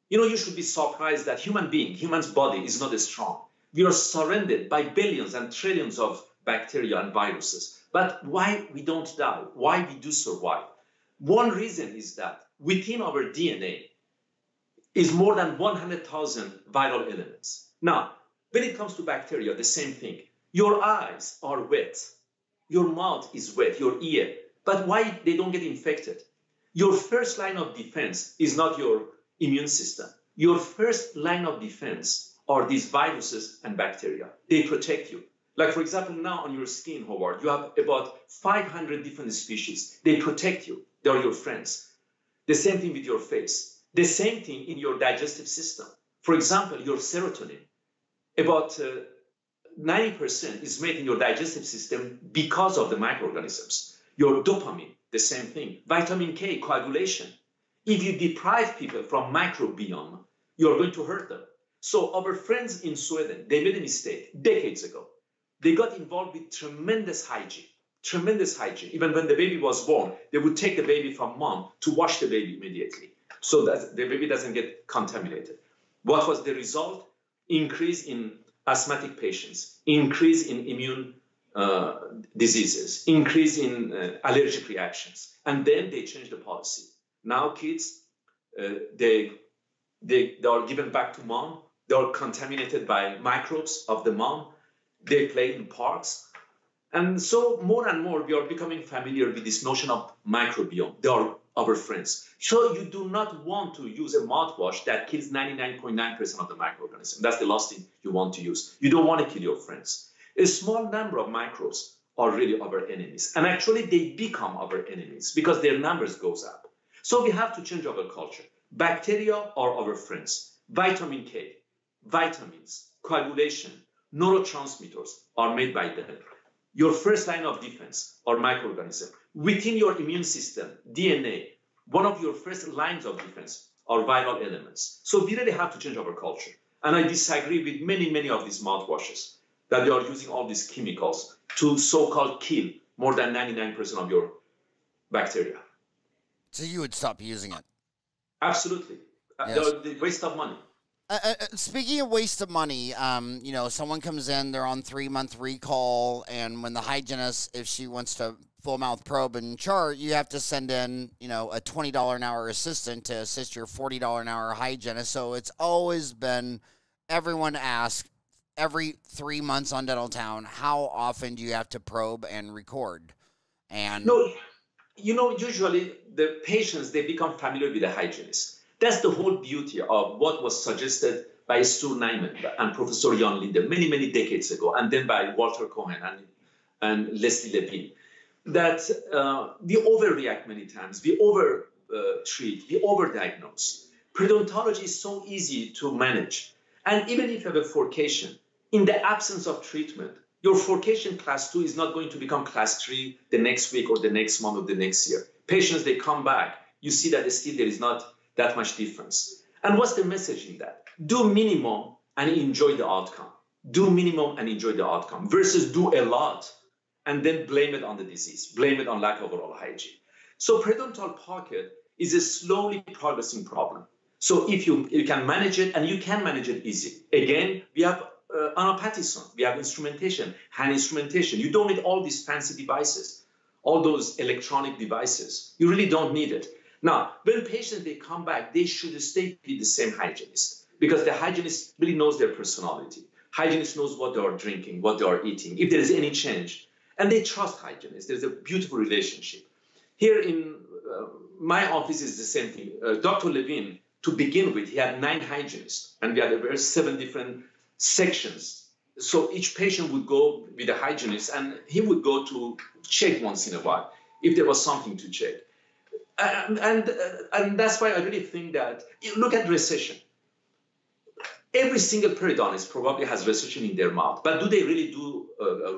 You know, you should be surprised that human's body is not as strong. We are surrounded by billions and trillions of bacteria and viruses. But why we don't die? Why we do survive? One reason is that within our DNA is more than 100,000 viral elements. Now, when it comes to bacteria, the same thing. Your eyes are wet. Your mouth is wet, your ear. But why they don't get infected? Your first line of defense is not your immune system. Your first line of defense are these viruses and bacteria. They protect you. Like, for example, now on your skin, Howard, you have about 500 different species. They protect you. They are your friends. The same thing with your face. The same thing in your digestive system. For example, your serotonin. About 90% is made in your digestive system because of the microorganisms. Your dopamine, the same thing. Vitamin K, coagulation. If you deprive people from microbiome, you're going to hurt them. So our friends in Sweden, they made a mistake decades ago. They got involved with tremendous hygiene. Even when the baby was born, they would take the baby from mom to wash the baby immediately so that the baby doesn't get contaminated. What was the result? Increase in asthmatic patients, increase in immune diseases, increase in allergic reactions. And then they changed the policy. Now kids, they are given back to mom. They are contaminated by microbes of the mom. They play in parks. And so more and more, we are becoming familiar with this notion of microbiome. They are our friends. So you do not want to use a mouthwash that kills 99.9% of the microorganisms. That's the last thing you want to use. You don't want to kill your friends. A small number of microbes are really our enemies. And actually, they become our enemies because their numbers goes up. So we have to change our culture. Bacteria are our friends. Vitamin K, vitamins, coagulation, neurotransmitters are made by them. Your first line of defense are microorganisms. Within your immune system, DNA, one of your first lines of defense are viral elements. So we really have to change our culture. And I disagree with many of these mouthwashes. that they are using all these chemicals to so-called kill more than 99% of your bacteria. So you would stop using it? Absolutely. Yes. The waste of money. Speaking of waste of money, someone comes in, they're on 3-month recall, and when the hygienist, if she wants to full mouth probe and chart, you have to send in, a $20 an hour assistant to assist your $40 an hour hygienist. So it's always been, everyone asks every 3 months on Dental Town, how often do you have to probe and record? And no, usually the patients, they become familiar with the hygienist. That's the whole beauty of what was suggested by Stuart Nyman and Professor Jan Linder many, many decades ago, and then by Walter Cohen and Leslie Levine, that we overreact many times, we over-treat, we overdiagnose. Periodontology is so easy to manage. And even if you have a forcation, in the absence of treatment, your forcation class 2 is not going to become class 3 the next week or the next month or the next year. Patients, they come back, you see that still there is not that much difference. And what's the message in that? Do minimum and enjoy the outcome. Do minimum and enjoy the outcome versus do a lot and then blame it on the disease, blame it on lack of oral hygiene. So periodontal pocket is a slowly progressing problem. So if you can manage it, and you can manage it easy. Again, we have anapatison, we have instrumentation, hand instrumentation. You don't need all these fancy devices, all those electronic devices. You really don't need it. Now, when patients, they come back, they should stay with the same hygienist because the hygienist really knows their personality. Hygienist knows what they are drinking, what they are eating, if there is any change. And they trust hygienists. There's a beautiful relationship. Here in my office is the same thing. Dr. Levine, to begin with, he had 9 hygienists, and we had 7 different sections. So each patient would go with a hygienist, and he would go to check once in a while if there was something to check. And that's why I really think that, look at recession. Every single periodontist probably has recession in their mouth, but do they really do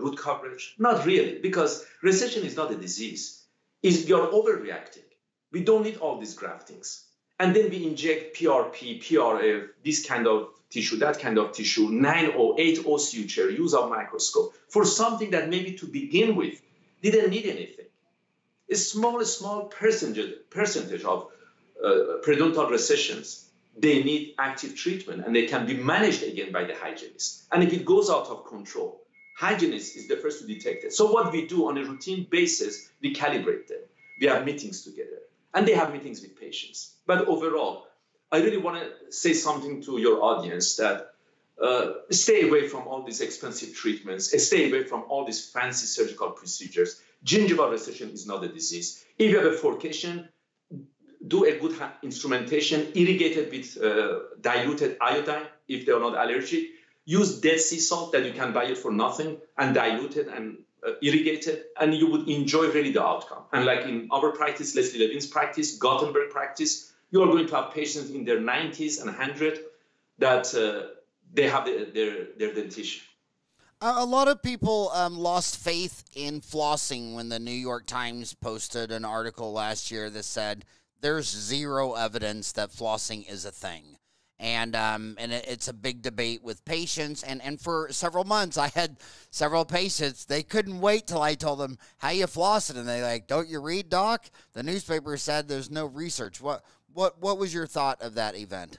root coverage? Not really, because recession is not a disease. You're overreacting. We don't need all these graftings. And then we inject PRP, PRF, this kind of tissue, that kind of tissue, 9O, 8O suture, use of microscope, for something that maybe to begin with didn't need anything. A small percentage of periodontal recessions, they need active treatment, and they can be managed again by the hygienist. And if it goes out of control, hygienist is the first to detect it. So what we do on a routine basis, we calibrate them. We have meetings together, and they have meetings with patients. But overall, I really want to say something to your audience that stay away from all these expensive treatments, stay away from all these fancy surgical procedures. Gingival recession is not a disease. If you have a forcation, do a good instrumentation, irrigated with diluted iodine if they are not allergic. Use Dead Sea salt that you can buy it for nothing and dilute it and irrigate it, and you would enjoy really the outcome. And like in our practice, Leslie Levine's practice, Gothenburg practice, you are going to have patients in their 90s and 100 that they have their dentition. A lot of people lost faith in flossing when the New York Times posted an article last year that said there's zero evidence that flossing is a thing. And it's a big debate with patients. And for several months, I had several patients, they couldn't wait till I told them, how you flossing? And they like, don't you read, doc? The newspaper said there's no research. What was your thought of that event?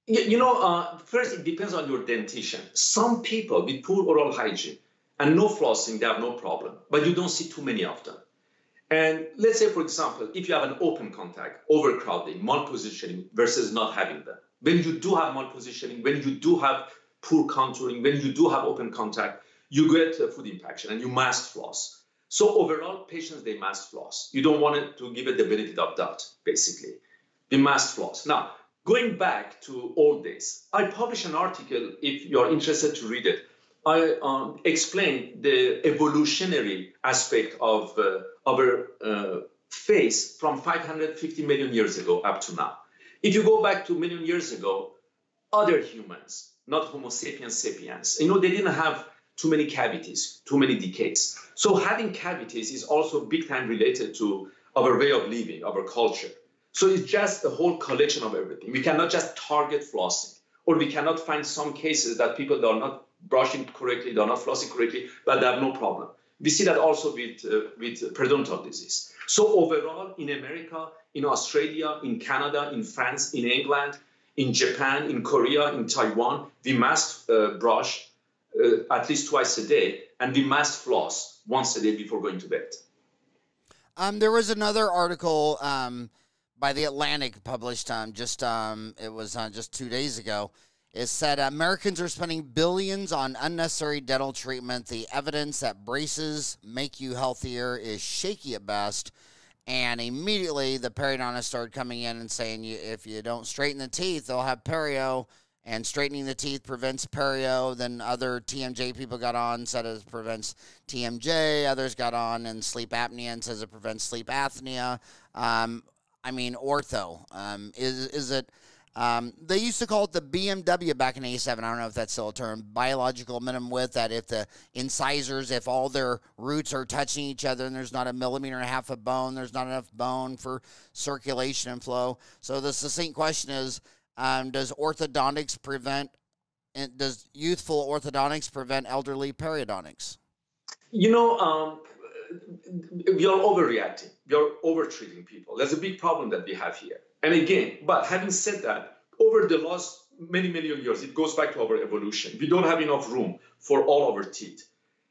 First, it depends on your dentition. Some people with poor oral hygiene and no flossing, they have no problem, but you don't see too many of them. And let's say, for example, if you have an open contact, overcrowding, malpositioning versus not having them. When you do have malpositioning, when you do have poor contouring, when you do have open contact, you get food impaction and you must floss. So overall, patients, they must floss. You don't want it to give it the benefit of doubt, basically. They must floss. Now, going back to old days, I published an article, if you're interested to read it. I explained the evolutionary aspect of our face from 550 million years ago up to now. If you go back to a million years ago, other humans, not Homo sapiens sapiens, they didn't have too many cavities, too many decays. So having cavities is also big time related to our way of living, our culture. So it's just a whole collection of everything. We cannot just target flossing, or we cannot find some cases that people that are not brushing correctly, they're not flossing correctly, but they have no problem. We see that also with periodontal disease. So overall, in America, in Australia, in Canada, in France, in England, in Japan, in Korea, in Taiwan, we must brush at least twice a day, and we must floss once a day before going to bed. There was another article by The Atlantic published just 2 days ago. It said Americans are spending billions on unnecessary dental treatment. The evidence that braces make you healthier is shaky at best. And immediately the periodontists started coming in and saying if you don't straighten the teeth, they'll have perio. And straightening the teeth prevents perio. Then other TMJ people got on, said it prevents TMJ. Others got on and sleep apnea and says it prevents sleep apnea. Ortho. Is it... they used to call it the BMW back in 87. I don't know if that's still a term. Biological minimum width, that if the incisors, if all their roots are touching each other and there's not 1.5 millimeters of bone, there's not enough bone for circulation and flow. So the succinct question is, does youthful orthodontics prevent elderly periodontics? We are overreacting. We are overtreating people. That's a big problem that we have here. And again, but having said that, over the last many million years, it goes back to our evolution. We don't have enough room for all our teeth.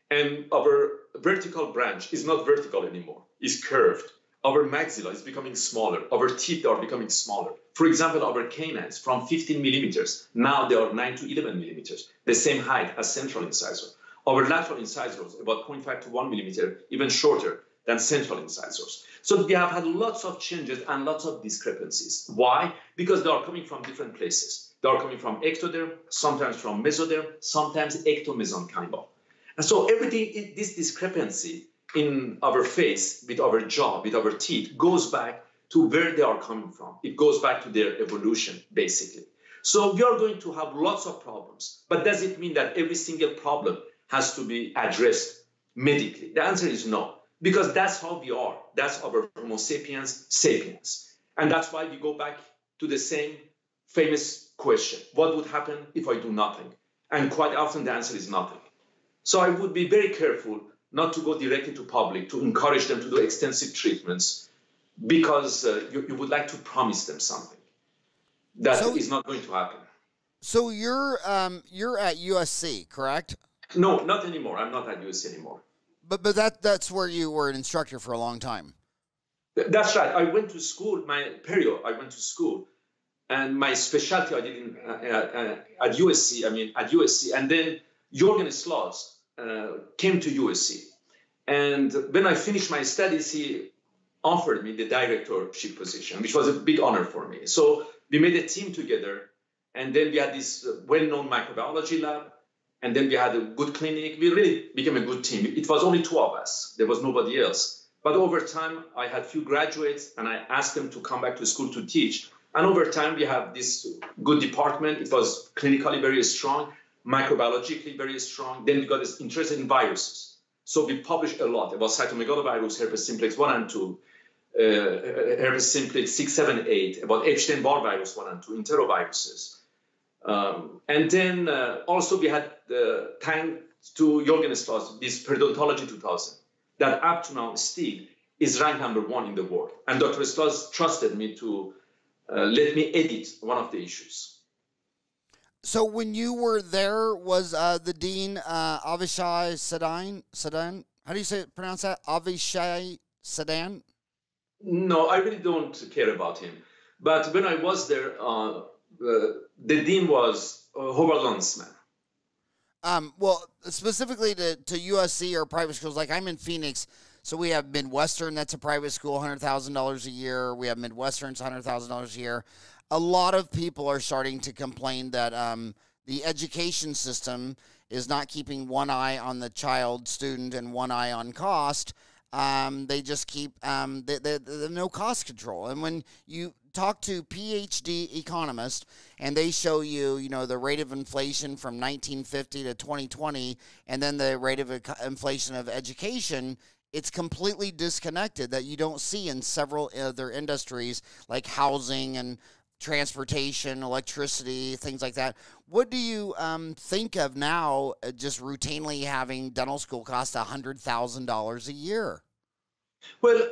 And our vertical branch is not vertical anymore. It's curved. Our maxilla is becoming smaller. Our teeth are becoming smaller. For example, our canines from 15 millimeters, now they are 9 to 11 millimeters, the same height as central incisor. Our lateral incisors, about 0.5 to 1 millimeter, even shorter than central incisors. So we have had lots of changes and lots of discrepancies. Why? Because they are coming from different places. They are coming from ectoderm, sometimes from mesoderm, sometimes ectomesenchymal. And so everything, this discrepancy in our face, with our jaw, with our teeth, goes back to where they are coming from. It goes back to their evolution, basically. So we are going to have lots of problems. But does it mean that every single problem has to be addressed medically? The answer is no. Because that's how we are. That's our Homo sapiens sapiens. And that's why we go back to the same famous question. What would happen if I do nothing? And quite often the answer is nothing. So I would be very careful not to go directly to public, to encourage them to do extensive treatments, because you would like to promise them something that is not going to happen. So you're at USC, correct? No, not anymore. I'm not at USC anymore. But that's where you were an instructor for a long time. That's right. I went to school, I went to school, and my specialty I did at USC. And then Jorgen Sloss came to USC. And when I finished my studies, he offered me the directorship position, which was a big honor for me. So we made a team together, and then we had this well-known microbiology lab. And then we had a good clinic. We really became a good team. It was only 2 of us. There was nobody else. But over time, I had few graduates, and I asked them to come back to school to teach. And over time, we have this good department. It was clinically very strong, microbiologically very strong. Then we got interested in viruses. So we published a lot about cytomegalovirus, herpes simplex 1 and 2, herpes simplex 6, 7, 8, about Epstein-Barr virus 1 and 2, enteroviruses. And then also we had, thanks to Jorgen Sloss, this Periodontology 2000, that up to now still is ranked #1 in the world. And Dr. Sloss trusted me to let me edit one of the issues. So when you were there, was the dean Avishai Sadan? How do you pronounce that? Avishai Sadan? No, I really don't care about him. But when I was there, the dean was Howard Landsman. Well, specifically to USC or private schools, like I'm in Phoenix, so we have Midwestern, that's a private school, $100,000 a year. We have Midwestern's $100,000 a year. A lot of people are starting to complain that the education system is not keeping one eye on the child, student, and one eye on cost. They just keep no cost control. And when you talk to PhD economists and they show you, the rate of inflation from 1950 to 2020, and then the rate of inflation of education, it's completely disconnected, that you don't see in several other industries like housing and transportation, electricity, things like that. What do you think of now, just routinely having dental school cost $100,000 a year? Well,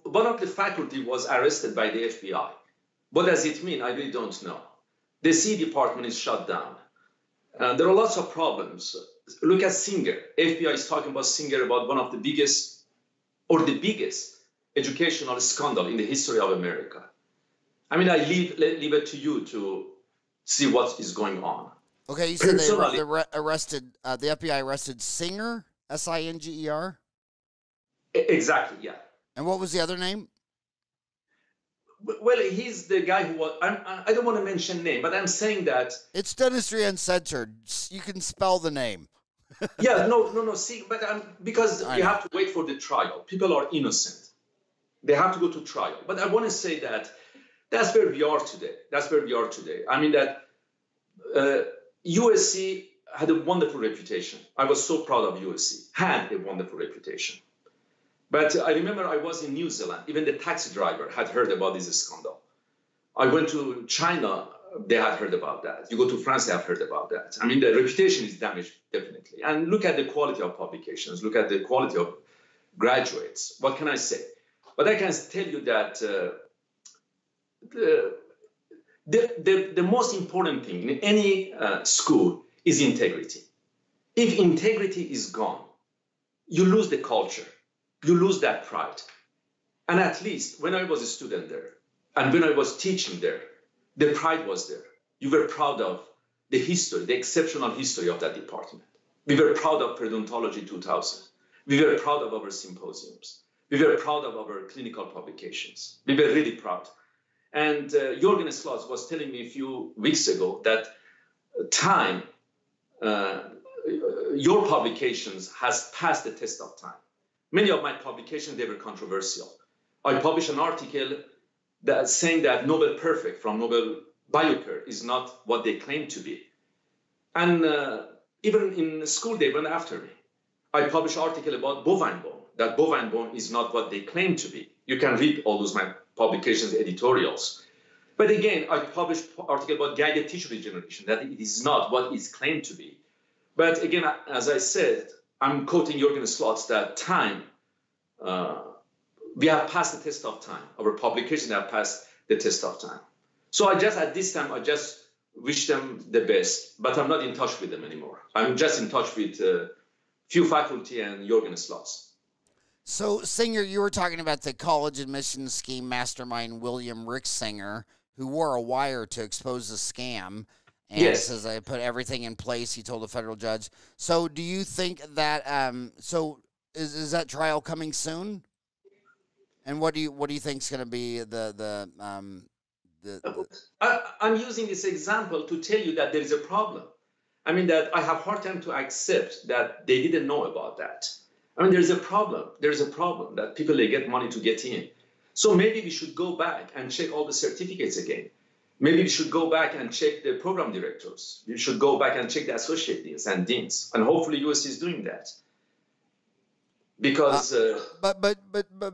one of the faculty was arrested by the FBI. What does it mean? I really don't know. The C department is shut down. There are lots of problems. Look at Singer. FBI is talking about Singer, about one of the biggest or the biggest educational scandal in the history of America. I mean, I leave it to you to see what is going on. Okay, you said they arrested, the FBI arrested Singer, S-I-N-G-E-R? Exactly, yeah. And what was the other name? Well, he's the guy who was, I don't want to mention name, but I'm saying that. It's Dentistry Uncensored. You can spell the name. Yeah, no, see, but because you have to wait for the trial. People are innocent. They have to go to trial. But I want to say that that's where we are today. That's where we are today. I mean that USC had a wonderful reputation. I was so proud of USC, had a wonderful reputation. But I remember I was in New Zealand. Even the taxi driver had heard about this scandal. I went to China. They had heard about that. You go to France, they have heard about that. I mean, the reputation is damaged, definitely. And look at the quality of publications. Look at the quality of graduates. What can I say? But I can tell you that the most important thing in any school is integrity. If integrity is gone, you lose the culture. You lose that pride. And at least when I was a student there and when I was teaching there, the pride was there. You were proud of the history, the exceptional history of that department. We were proud of Periodontology 2000. We were proud of our symposiums. We were proud of our clinical publications. We were really proud. And Jürgen Slotz was telling me a few weeks ago that time, your publications has passed the test of time. Many of my publications, they were controversial. I published an article that saying that Nobel Perfect from Nobel Biocare is not what they claim to be. And even in school, they went after me. I published an article about bovine bone, that bovine bone is not what they claim to be. You can read all those my publications, editorials. But again, I published an article about guided tissue regeneration, that it is not what is claimed to be. But again, as I said, I'm quoting Jürgen Slotz that time, we have passed the test of time. Our publications have passed the test of time. So at this time, I just wish them the best, but I'm not in touch with them anymore. I'm just in touch with few faculty and Jürgen Slotz. So, Singer, you were talking about the college admissions scheme mastermind, William Rixinger, who wore a wire to expose the scam. And yes. Says I put everything in place, he told a federal judge. So do you think that, is that trial coming soon? And what do you think is going to be I'm using this example to tell you that there is a problem. I mean, that I have a hard time to accept that they didn't know about that. I mean, there's a problem. There's a problem that people, they get money to get in. So maybe we should go back and check all the certificates again. Maybe we should go back and check the program directors. We should go back and check the associate deans and deans. And hopefully USC is doing that. Because but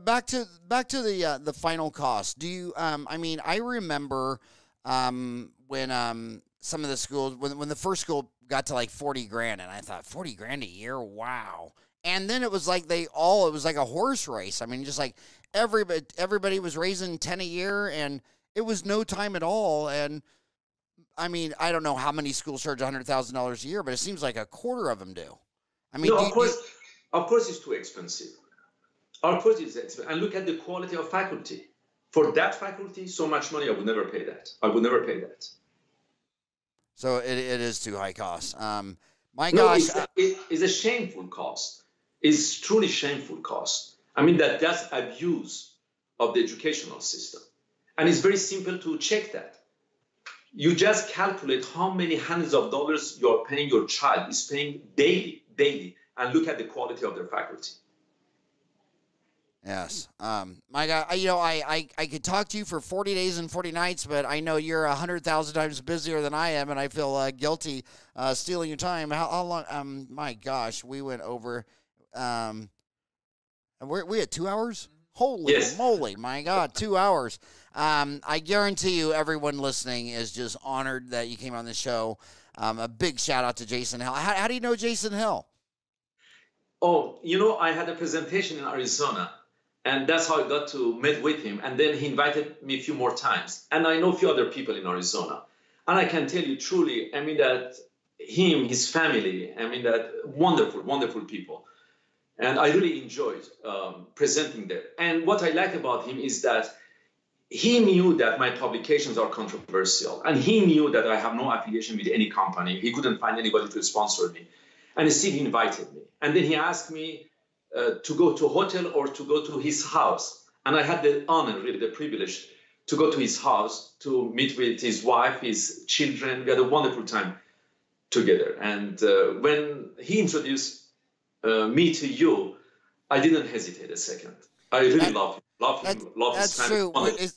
back to the final cost. Do you I mean, I remember when some of the schools, when the first school got to like 40 grand, and I thought 40 grand a year, wow. And then it was like it was like a horse race. I mean, just like everybody was raising 10 a year, and it was no time at all. And I mean, I don't know how many schools charge $100,000 a year, but it seems like a quarter of them do. I mean, no, of course it's too expensive. Of course it's expensive. And look at the quality of faculty. For that faculty, so much money, I would never pay that. I would never pay that. So it is too high cost. My no, gosh. It is a shameful cost. It's truly shameful cost. I mean, that's abuse of the educational system. And it's very simple to check that. You just calculate how many hundreds of dollars you're paying your child is paying daily, and look at the quality of their faculty. Yes. My God, I could talk to you for 40 days and 40 nights, but I know you're 100,000 times busier than I am, and I feel guilty stealing your time. How long? My gosh, we went over. We had 2 hours? Holy Yes. moly, my God, 2 hours. I guarantee you everyone listening is just honored that you came on the show. A big shout out to Jason Hill. How do you know Jason Hill? Oh, I had a presentation in Arizona, and that's how I got to meet with him. And then he invited me a few more times. And I know a few other people in Arizona. And I can tell you truly, I mean, that him, his family, I mean, that wonderful, wonderful people. And I really enjoyed presenting there. And what I like about him is that he knew that my publications are controversial. And he knew that I have no affiliation with any company. He couldn't find anybody to sponsor me. And still he invited me. And then he asked me to go to a hotel or to go to his house. And I had the honor, really the privilege, to go to his house, to meet with his wife, his children. We had a wonderful time together. And when he introduced me to you, I didn't hesitate a second. I really love him. Love him. Love his family. That's true.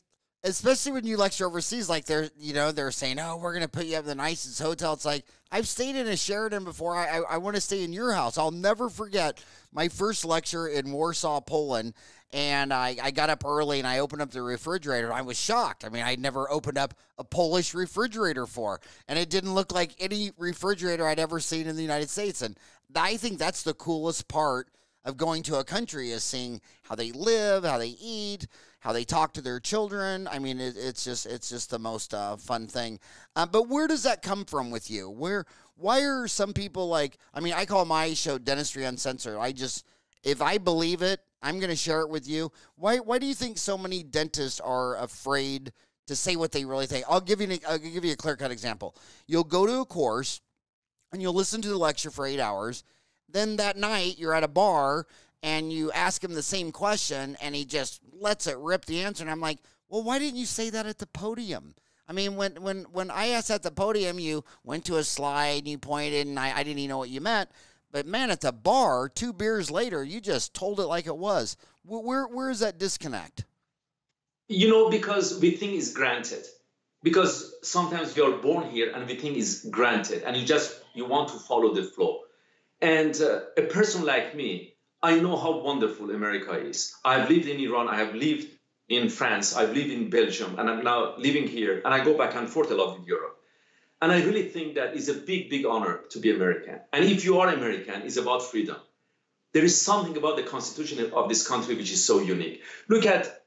Especially when you lecture overseas, like they're saying, "Oh, we're gonna put you up in the nicest hotel." It's like I've stayed in a Sheraton before. I want to stay in your house. I'll never forget my first lecture in Warsaw, Poland, and I got up early and I opened up the refrigerator. I was shocked. I mean, I'd never opened up a Polish refrigerator before, and it didn't look like any refrigerator I'd ever seen in the United States. And I think that's the coolest part of going to a country, is seeing how they live, how they eat, how they talk to their children. I mean, it's just the most fun thing. But where does that come from with you? Why are some people like? I mean, I call my show Dentistry Uncensored. If I believe it, I'm going to share it with you. Why do you think so many dentists are afraid to say what they really think? I'll give you a clear-cut example. You'll go to a course and you'll listen to the lecture for 8 hours. Then that night you're at a bar and you ask him the same question and he just lets it rip the answer. And I'm like, well, why didn't you say that at the podium? I mean, when I asked at the podium, you went to a slide and you pointed and I didn't even know what you meant. But man, at the bar, 2 beers later, you just told it like it was. Where is that disconnect? Because we think it's granted. Because sometimes we are born here and we think it's granted, and you want to follow the flow. And a person like me, I know how wonderful America is. I've lived in Iran, I have lived in France, I've lived in Belgium, and I'm now living here, and I go back and forth a lot in Europe. And I really think that it's a big, big honor to be American. And if you are American, it's about freedom. There is something about the constitution of this country which is so unique.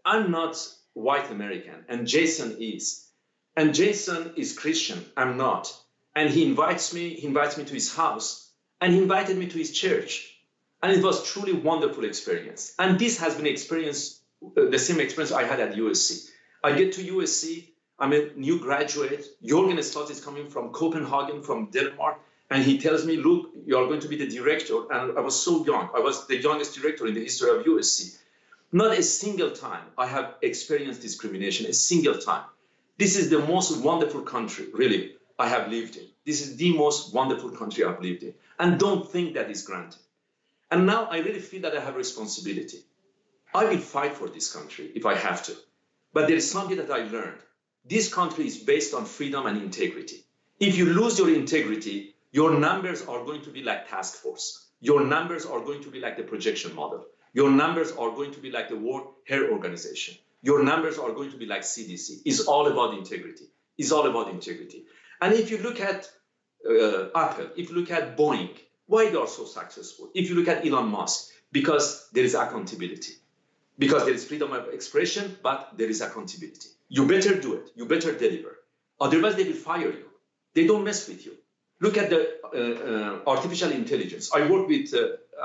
I'm not white American, and Jason is. And Jason is Christian, I'm not. And he invites me to his house, and he invited me to his church. And it was truly a wonderful experience. And this has been the same experience I had at USC. I get to USC, I'm a new graduate. Jorgen Slot is coming from Copenhagen, from Denmark. And he tells me, look, you are going to be the director. And I was so young. I was the youngest director in the history of USC. Not a single time I have experienced discrimination, a single time. This is the most wonderful country, really, I have lived in. This is the most wonderful country I've lived in. And don't think that is granted. And now I really feel that I have a responsibility. I will fight for this country if I have to. But there is something that I learned. This country is based on freedom and integrity. If you lose your integrity, your numbers are going to be like task force. Your numbers are going to be like the projection model. Your numbers are going to be like the World Health Organization. Your numbers are going to be like CDC. It's all about integrity. It's all about integrity. And if you look at Apple, if you look at Boeing, why they are so successful? If you look at Elon Musk, because there is accountability. Because there is freedom of expression, but there is accountability. You better do it. You better deliver. Otherwise, they will fire you. They don't mess with you. Look at the artificial intelligence. I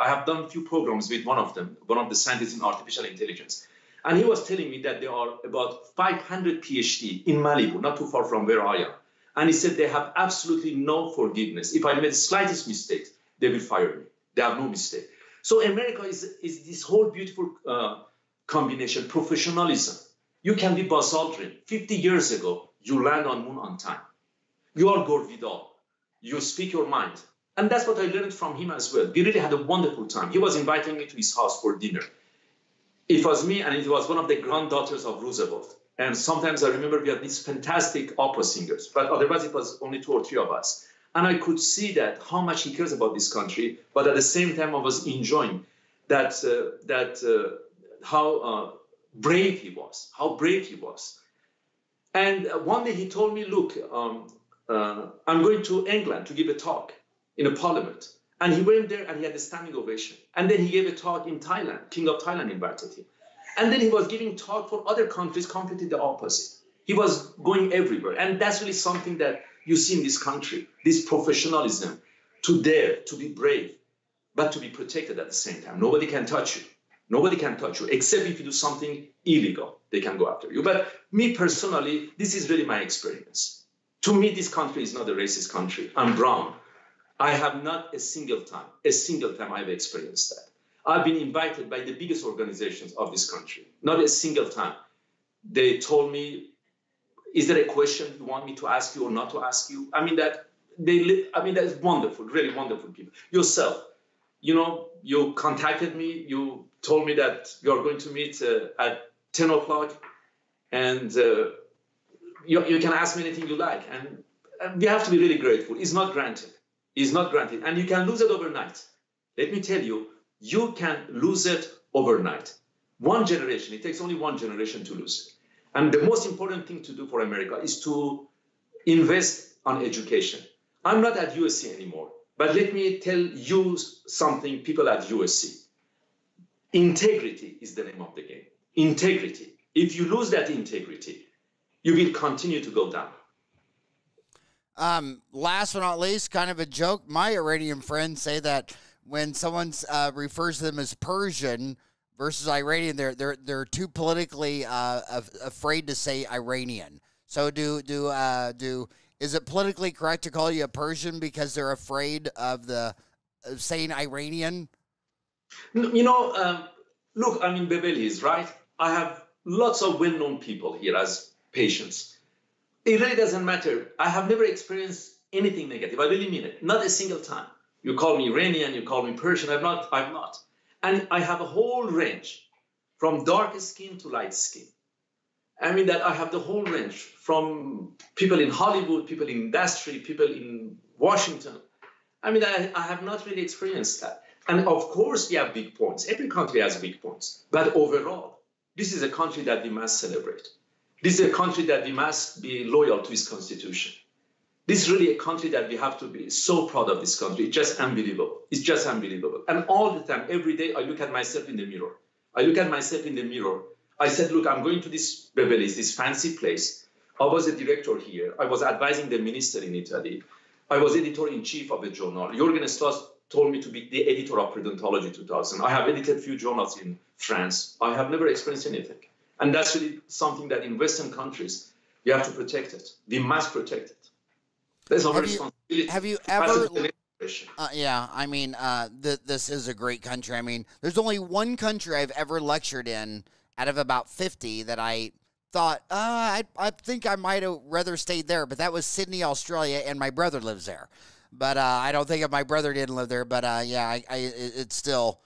have done a few programs with one of the scientists in artificial intelligence. And he was telling me that there are about 500 PhD in Malibu, not too far from where I am. And he said they have absolutely no forgiveness. If I made the slightest mistake, they will fire me. They have no mistake. So America is this whole beautiful combination, professionalism. You can be Buzz Aldrin. 50 years ago, you land on moon on time. You are Gore Vidal. You speak your mind. And that's what I learned from him as well. We really had a wonderful time. He was inviting me to his house for dinner. It was me, and it was one of the granddaughters of Roosevelt. And sometimes I remember we had these fantastic opera singers, but otherwise it was only 2 or 3 of us. And I could see that how much he cares about this country, but at the same time I was enjoying that how brave he was, how brave he was. And one day he told me, look, I'm going to England to give a talk in a parliament. And he went there and he had a standing ovation. And then he gave a talk in Thailand. King of Thailand invited him. And then he was giving talk for other countries, completely the opposite. He was going everywhere. And that's really something that you see in this country, this professionalism, to dare, to be brave, but to be protected at the same time. Nobody can touch you. Nobody can touch you, except if you do something illegal, they can go after you. But me personally, this is really my experience. To me, this country is not a racist country. I'm brown. I have not a single time I've experienced that. I've been invited by the biggest organizations of this country. Not a single time. They told me, is there a question you want me to ask you or not to ask you? That's wonderful, really wonderful people. Yourself, you contacted me, you told me that you're going to meet at 10 o'clock and you can ask me anything you like. And we have to be really grateful. It's not granted. It's not granted. And you can lose it overnight. Let me tell you, you can lose it overnight. One generation, it takes only one generation to lose it. And the most important thing to do for America is to invest on education. I'm not at USC anymore, but let me tell you something, people at USC. Integrity is the name of the game. Integrity. If you lose that integrity, you will continue to go down. Last but not least, kind of a joke. My Iranian friends say that when someone refers to them as Persian versus Iranian, they're too politically afraid to say Iranian. So is it politically correct to call you a Persian because they're afraid of saying Iranian? Look, I'm in Beverly Hills, right? I have lots of well-known people here as patients. It really doesn't matter. I have never experienced anything negative. I really mean it. Not a single time. You call me Iranian, you call me Persian. I'm not. And I have a whole range from dark skin to light skin. I mean that I have the whole range from people in Hollywood, people in industry, people in Washington. I mean, I have not really experienced that. And of course, we have big points. Every country has big points. But overall, this is a country that we must celebrate. This is a country that we must be loyal to its constitution. This is really a country that we have to be so proud of this country. It's just unbelievable. It's just unbelievable. And all the time, every day, I look at myself in the mirror. I said, look, I'm going to this Beverly, this fancy place. I was a director here. I was advising the minister in Italy. I was editor-in-chief of a journal. Jürgen Stoss told me to be the editor of Predontology 2000. I have edited a few journals in France. I have never experienced anything. And that's really something that in Western countries, we have to protect it. We must protect it. That's our responsibility. Have you ever... yeah, I mean, this is a great country. I mean, there's only one country I've ever lectured in out of about 50 that I thought, I think I might have rather stayed there, but that was Sydney, Australia, and my brother lives there. But I don't think if my brother didn't live there, but yeah, it's still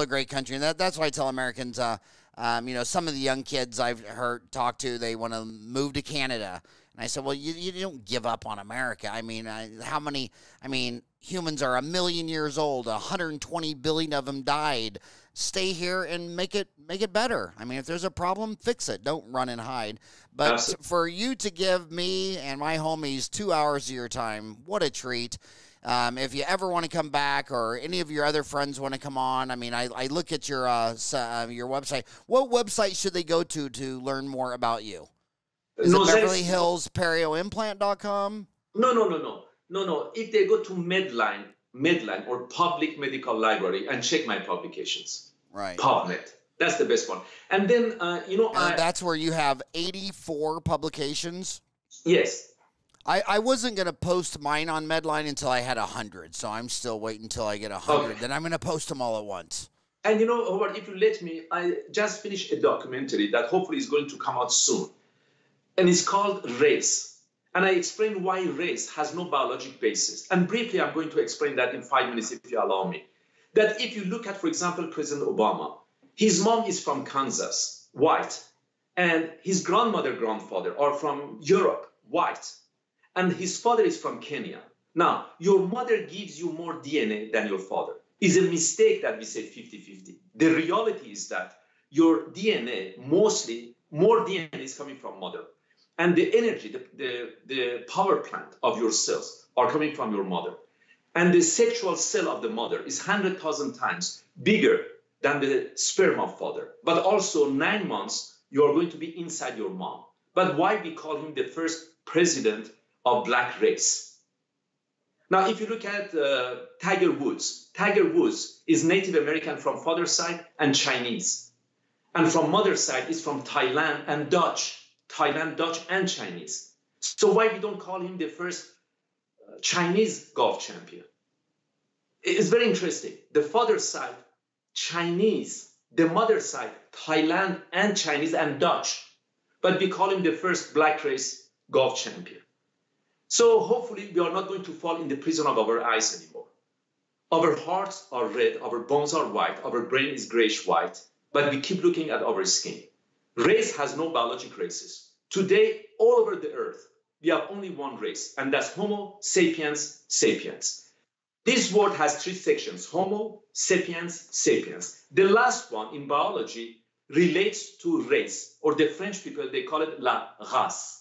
a great country. And that's why I tell Americans, some of the young kids I've talked to, they want to move to Canada. And I said, well, you don't give up on America. I mean, humans are 1 million years old. 120 billion of them died. Stay here and make it better. I mean, if there's a problem, fix it. Don't run and hide. But absolutely. For you to give me and my homies 2 hours of your time, what a treat. If you ever want to come back or any of your other friends want to come on, I mean, I look at your website. What website should they go to learn more about you? Is it Beverly Hills PerioImplant.com? No. If they go to Medline or Public Medical Library and check my publications. Right. PubMed. That's the best one. And then, that's where you have 84 publications? Yes. I wasn't going to post mine on Medline until I had 100, so I'm still waiting until I get 100. Okay. Then I'm going to post them all at once. And Howard, if you let me, I just finished a documentary that hopefully is going to come out soon. And it's called Race. And I explain why race has no biologic basis. And briefly, I'm going to explain that in 5 minutes, if you allow me. That if you look at, for example, President Obama, his mom is from Kansas, white. And his grandfather are from Europe, white. And his father is from Kenya. Now, your mother gives you more DNA than your father. It's a mistake that we say 50-50. The reality is that your DNA, mostly, more DNA is coming from mother. And the energy, the power plant of your cells are coming from your mother. And the sexual cell of the mother is 100,000 times bigger than the sperm of father. But also 9 months, you are going to be inside your mom. But why we call him the first president of black race? Now, if you look at Tiger Woods is Native American from father's side and Chinese. And from mother's side is from Thailand and Dutch. Thailand, Dutch, and Chinese. So why we don't call him the first Chinese golf champion? It's very interesting. The father's side, Chinese. The mother's side, Thailand and Chinese and Dutch. But we call him the first black race golf champion. So hopefully we are not going to fall in the prison of our eyes anymore. Our hearts are red, our bones are white, our brain is grayish white, but we keep looking at our skin. Race has no biological races. Today, all over the earth, we have only one race, and that's Homo sapiens sapiens. This word has 3 sections, Homo sapiens sapiens. The last one in biology relates to race, or the French people, they call it la race.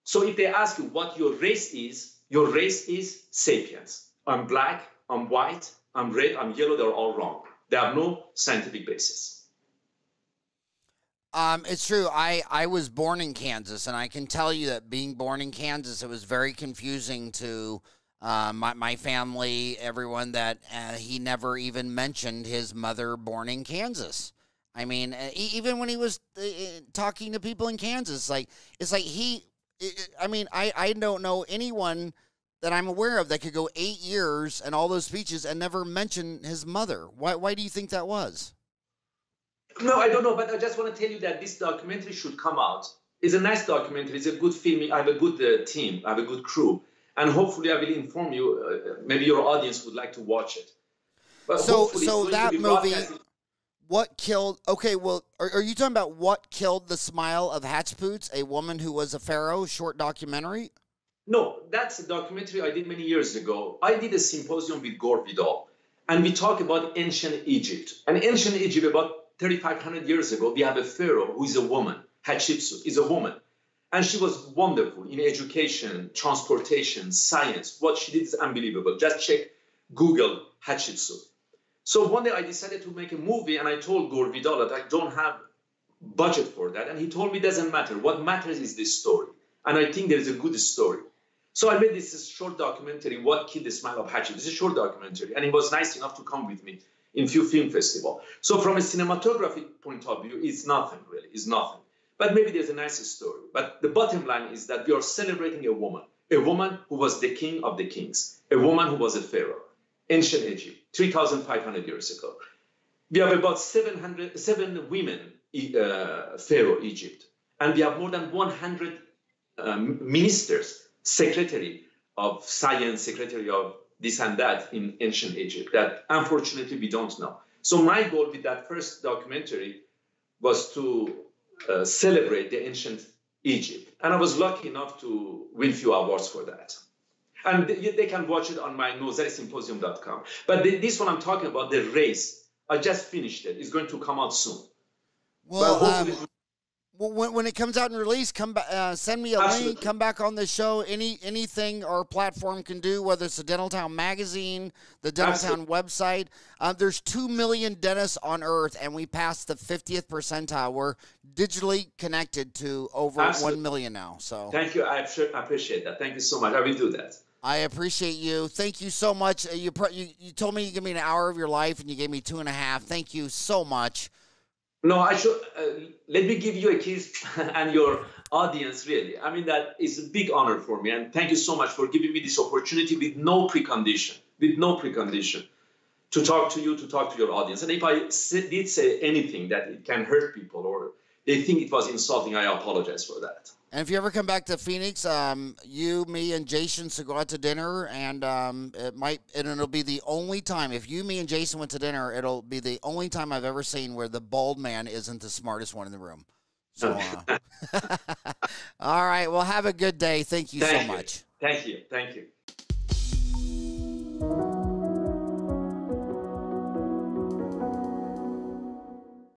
So if they ask you what your race is sapiens. I'm black, I'm white, I'm red, I'm yellow, they're all wrong. They have no scientific basis. It's true. I was born in Kansas, and I can tell you that being born in Kansas, it was very confusing to my family, everyone, that he never even mentioned his mother born in Kansas. I mean, even when he was talking to people in Kansas, I don't know anyone that I'm aware of that could go 8 years and all those speeches and never mention his mother. Why do you think that was? No, I don't know, but I just want to tell you that this documentary should come out. It's a nice documentary. It's a good film. I have a good team. I have a good crew. And hopefully I will inform you. Maybe your audience would like to watch it. But so that movie, what killed... Okay, well, are you talking about What Killed the Smile of Hatshepsut, a woman who was a pharaoh, short documentary? No, that's a documentary I did many years ago. I did a symposium with Gore Vidal, and we talk about ancient Egypt. And ancient Egypt, about 3,500 years ago, we have a pharaoh who is a woman. Hatshepsut is a woman. And she was wonderful in education, transportation, science. What she did is unbelievable. Just check Google Hatshepsut. So one day I decided to make a movie, and I told Gore Vidal that I don't have budget for that. And he told me it doesn't matter. What matters is this story. And I think there is a good story. So I made this short documentary, What Killed the Smile of Hatshepsut. It's a short documentary. And he was nice enough to come with me in few film festivals. So from a cinematography point of view, it's nothing really, it's nothing. But maybe there's a nice story. But the bottom line is that we are celebrating a woman who was the king of the kings, a woman who was a pharaoh, ancient Egypt, 3,500 years ago. We have about 7 women, pharaoh Egypt. And we have more than 100 ministers, secretary of science, secretary of this and that in ancient Egypt that unfortunately we don't know. So my goal with that first documentary was to celebrate the ancient Egypt. And I was lucky enough to win a few awards for that. And they can watch it on my NowzariSymposium.com. But this one I'm talking about, the race, I just finished it. It's going to come out soon. Well, when it comes out in release, come back, send me a link, come back on the show. Anything our platform can do, whether it's the Dental Town magazine, the Dental Town website. There's 2 million dentists on Earth, and we passed the 50th percentile. We're digitally connected to over 1 million now. So thank you. I appreciate that. Thank you so much. I will do that. I appreciate you. Thank you so much. You told me you give me an hour of your life, and you gave me 2.5. Thank you so much. No, I should let me give you a kiss and your audience, really. I mean, that is a big honor for me. And thank you so much for giving me this opportunity with no precondition, to talk to you, to talk to your audience. And if I did say anything that it can hurt people or they think it was insulting, I apologize for that. And if you ever come back to Phoenix, you, me, and Jason should go out to dinner, and it'll be the only time. If you, me, and Jason went to dinner, it'll be the only time I've ever seen where the bald man isn't the smartest one in the room. So, all right. Well, have a good day. Thank you so much. Thank you. Thank you.